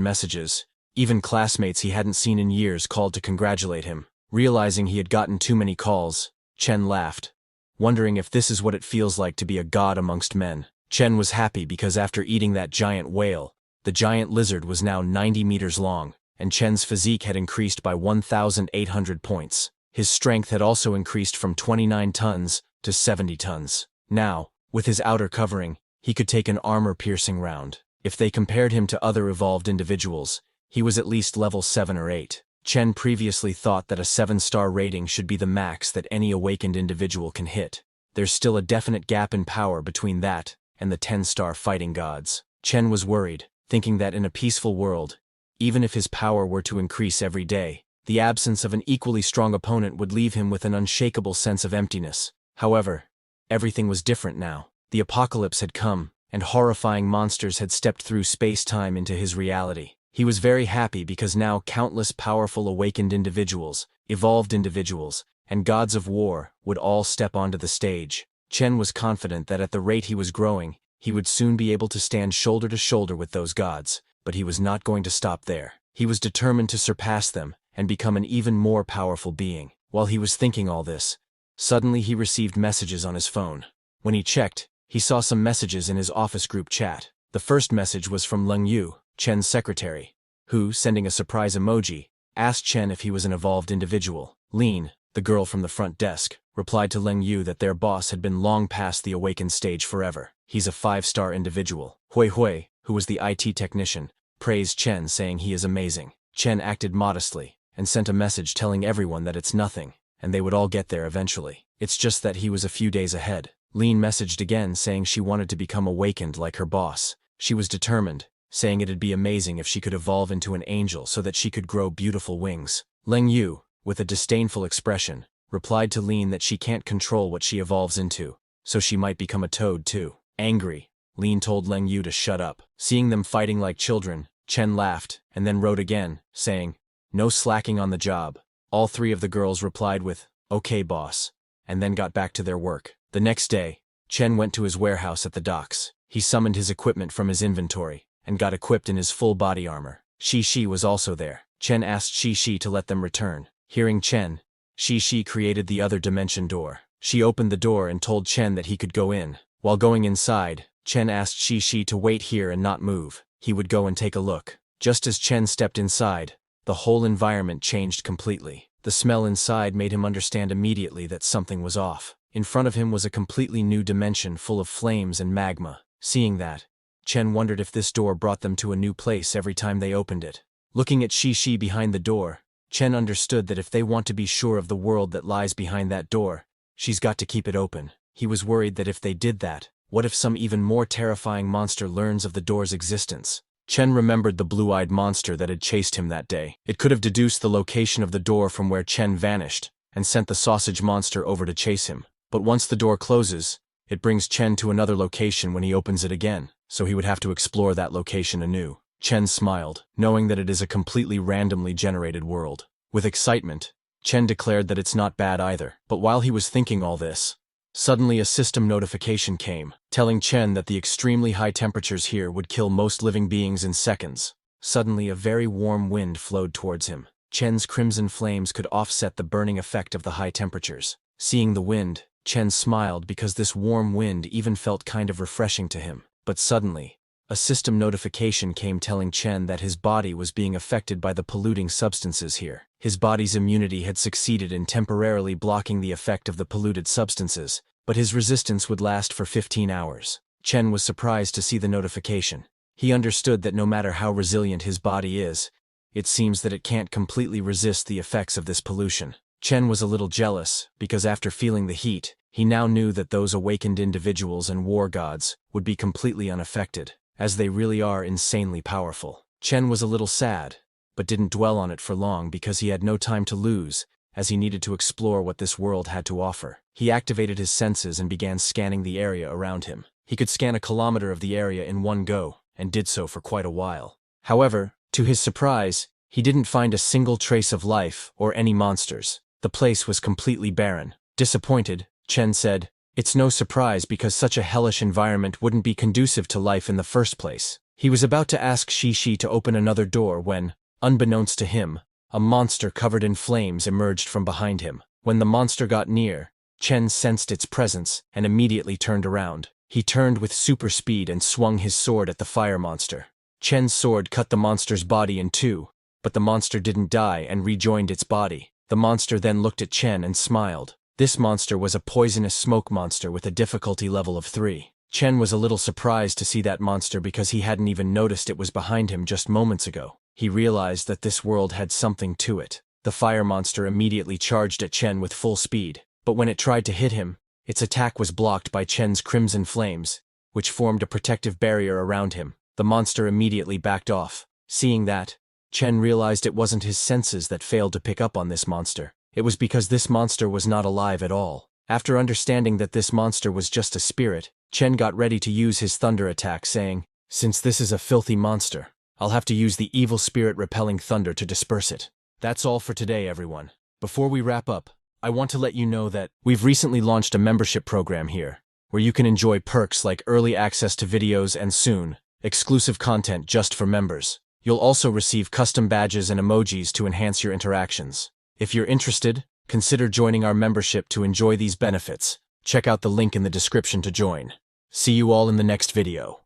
messages. Even classmates he hadn't seen in years called to congratulate him. Realizing he had gotten too many calls, Chen laughed, wondering if this is what it feels like to be a god amongst men. Chen was happy because after eating that giant whale, the giant lizard was now 90 meters long, and Chen's physique had increased by 1,800 points. His strength had also increased from 29 tons to 70 tons. Now, with his outer covering, he could take an armor-piercing round. If they compared him to other evolved individuals, he was at least level 7 or 8. Chen previously thought that a 7-star rating should be the max that any awakened individual can hit. There's still a definite gap in power between that and the 10-star fighting gods. Chen was worried, thinking that in a peaceful world, even if his power were to increase every day, the absence of an equally strong opponent would leave him with an unshakable sense of emptiness. However, everything was different now. The apocalypse had come, and horrifying monsters had stepped through space-time into his reality. He was very happy because now countless powerful awakened individuals, evolved individuals, and gods of war would all step onto the stage. Chen was confident that at the rate he was growing, he would soon be able to stand shoulder to shoulder with those gods, but he was not going to stop there. He was determined to surpass them and become an even more powerful being. While he was thinking all this, suddenly he received messages on his phone. When he checked, he saw some messages in his office group chat. The first message was from Leng Yu, Chen's secretary, who, sending a surprise emoji, asked Chen if he was an evolved individual. Lin, the girl from the front desk, replied to Leng Yu that their boss had been long past the awakened stage forever. He's a 5-star individual. Hui Hui, who was the IT technician, praised Chen saying he is amazing. Chen acted modestly and sent a message telling everyone that it's nothing, and they would all get there eventually. It's just that he was a few days ahead. Lin messaged again saying she wanted to become awakened like her boss. She was determined, saying it'd be amazing if she could evolve into an angel so that she could grow beautiful wings. Leng Yu, with a disdainful expression, replied to Lin that she can't control what she evolves into, so she might become a toad too. Angry, Lin told Leng Yu to shut up. Seeing them fighting like children, Chen laughed and then wrote again, saying, "No slacking on the job." All 3 of the girls replied with, "Okay, boss," and then got back to their work. The next day, Chen went to his warehouse at the docks. He summoned his equipment from his inventory and got equipped in his full body armor. Shi was also there. Chen asked Shi to let them return. Hearing Chen, Shi created the other dimension door. She opened the door and told Chen that he could go in. While going inside, Chen asked Shi to wait here and not move. He would go and take a look. Just as Chen stepped inside, the whole environment changed completely. The smell inside made him understand immediately that something was off. In front of him was a completely new dimension full of flames and magma. Seeing that, Chen wondered if this door brought them to a new place every time they opened it. Looking at Shi behind the door, Chen understood that if they want to be sure of the world that lies behind that door, she's got to keep it open. He was worried that if they did that, what if some even more terrifying monster learns of the door's existence? Chen remembered the blue-eyed monster that had chased him that day. It could have deduced the location of the door from where Chen vanished and sent the sausage monster over to chase him. But once the door closes, it brings Chen to another location when he opens it again, so he would have to explore that location anew. Chen smiled, knowing that it is a completely randomly generated world. With excitement, Chen declared that it's not bad either. But while he was thinking all this, suddenly a system notification came, telling Chen that the extremely high temperatures here would kill most living beings in seconds. Suddenly a very warm wind flowed towards him. Chen's crimson flames could offset the burning effect of the high temperatures. Seeing the wind, Chen smiled because this warm wind even felt kind of refreshing to him. But suddenly, a system notification came telling Chen that his body was being affected by the polluting substances here. His body's immunity had succeeded in temporarily blocking the effect of the polluted substances, but his resistance would last for 15 hours. Chen was surprised to see the notification. He understood that no matter how resilient his body is, it seems that it can't completely resist the effects of this pollution. Chen was a little jealous, because after feeling the heat, he now knew that those awakened individuals and war gods would be completely unaffected, as they really are insanely powerful. Chen was a little sad, but didn't dwell on it for long because he had no time to lose, as he needed to explore what this world had to offer. He activated his senses and began scanning the area around him. He could scan a kilometer of the area in one go, and did so for quite a while. However, to his surprise, he didn't find a single trace of life or any monsters. The place was completely barren. Disappointed, Chen said, "It's no surprise because such a hellish environment wouldn't be conducive to life in the first place." He was about to ask Shi to open another door when, unbeknownst to him, a monster covered in flames emerged from behind him. When the monster got near, Chen sensed its presence and immediately turned around. He turned with super speed and swung his sword at the fire monster. Chen's sword cut the monster's body in two, but the monster didn't die and rejoined its body. The monster then looked at Chen and smiled. This monster was a poisonous smoke monster with a difficulty level of 3. Chen was a little surprised to see that monster because he hadn't even noticed it was behind him just moments ago. He realized that this world had something to it. The fire monster immediately charged at Chen with full speed, but when it tried to hit him, its attack was blocked by Chen's crimson flames, which formed a protective barrier around him. The monster immediately backed off. Seeing that, Chen realized it wasn't his senses that failed to pick up on this monster. It was because this monster was not alive at all. After understanding that this monster was just a spirit, Chen got ready to use his thunder attack, saying, "Since this is a filthy monster, I'll have to use the evil spirit repelling thunder to disperse it." That's all for today, everyone. Before we wrap up, I want to let you know that we've recently launched a membership program here, where you can enjoy perks like early access to videos and soon, exclusive content just for members. You'll also receive custom badges and emojis to enhance your interactions. If you're interested, consider joining our membership to enjoy these benefits. Check out the link in the description to join. See you all in the next video.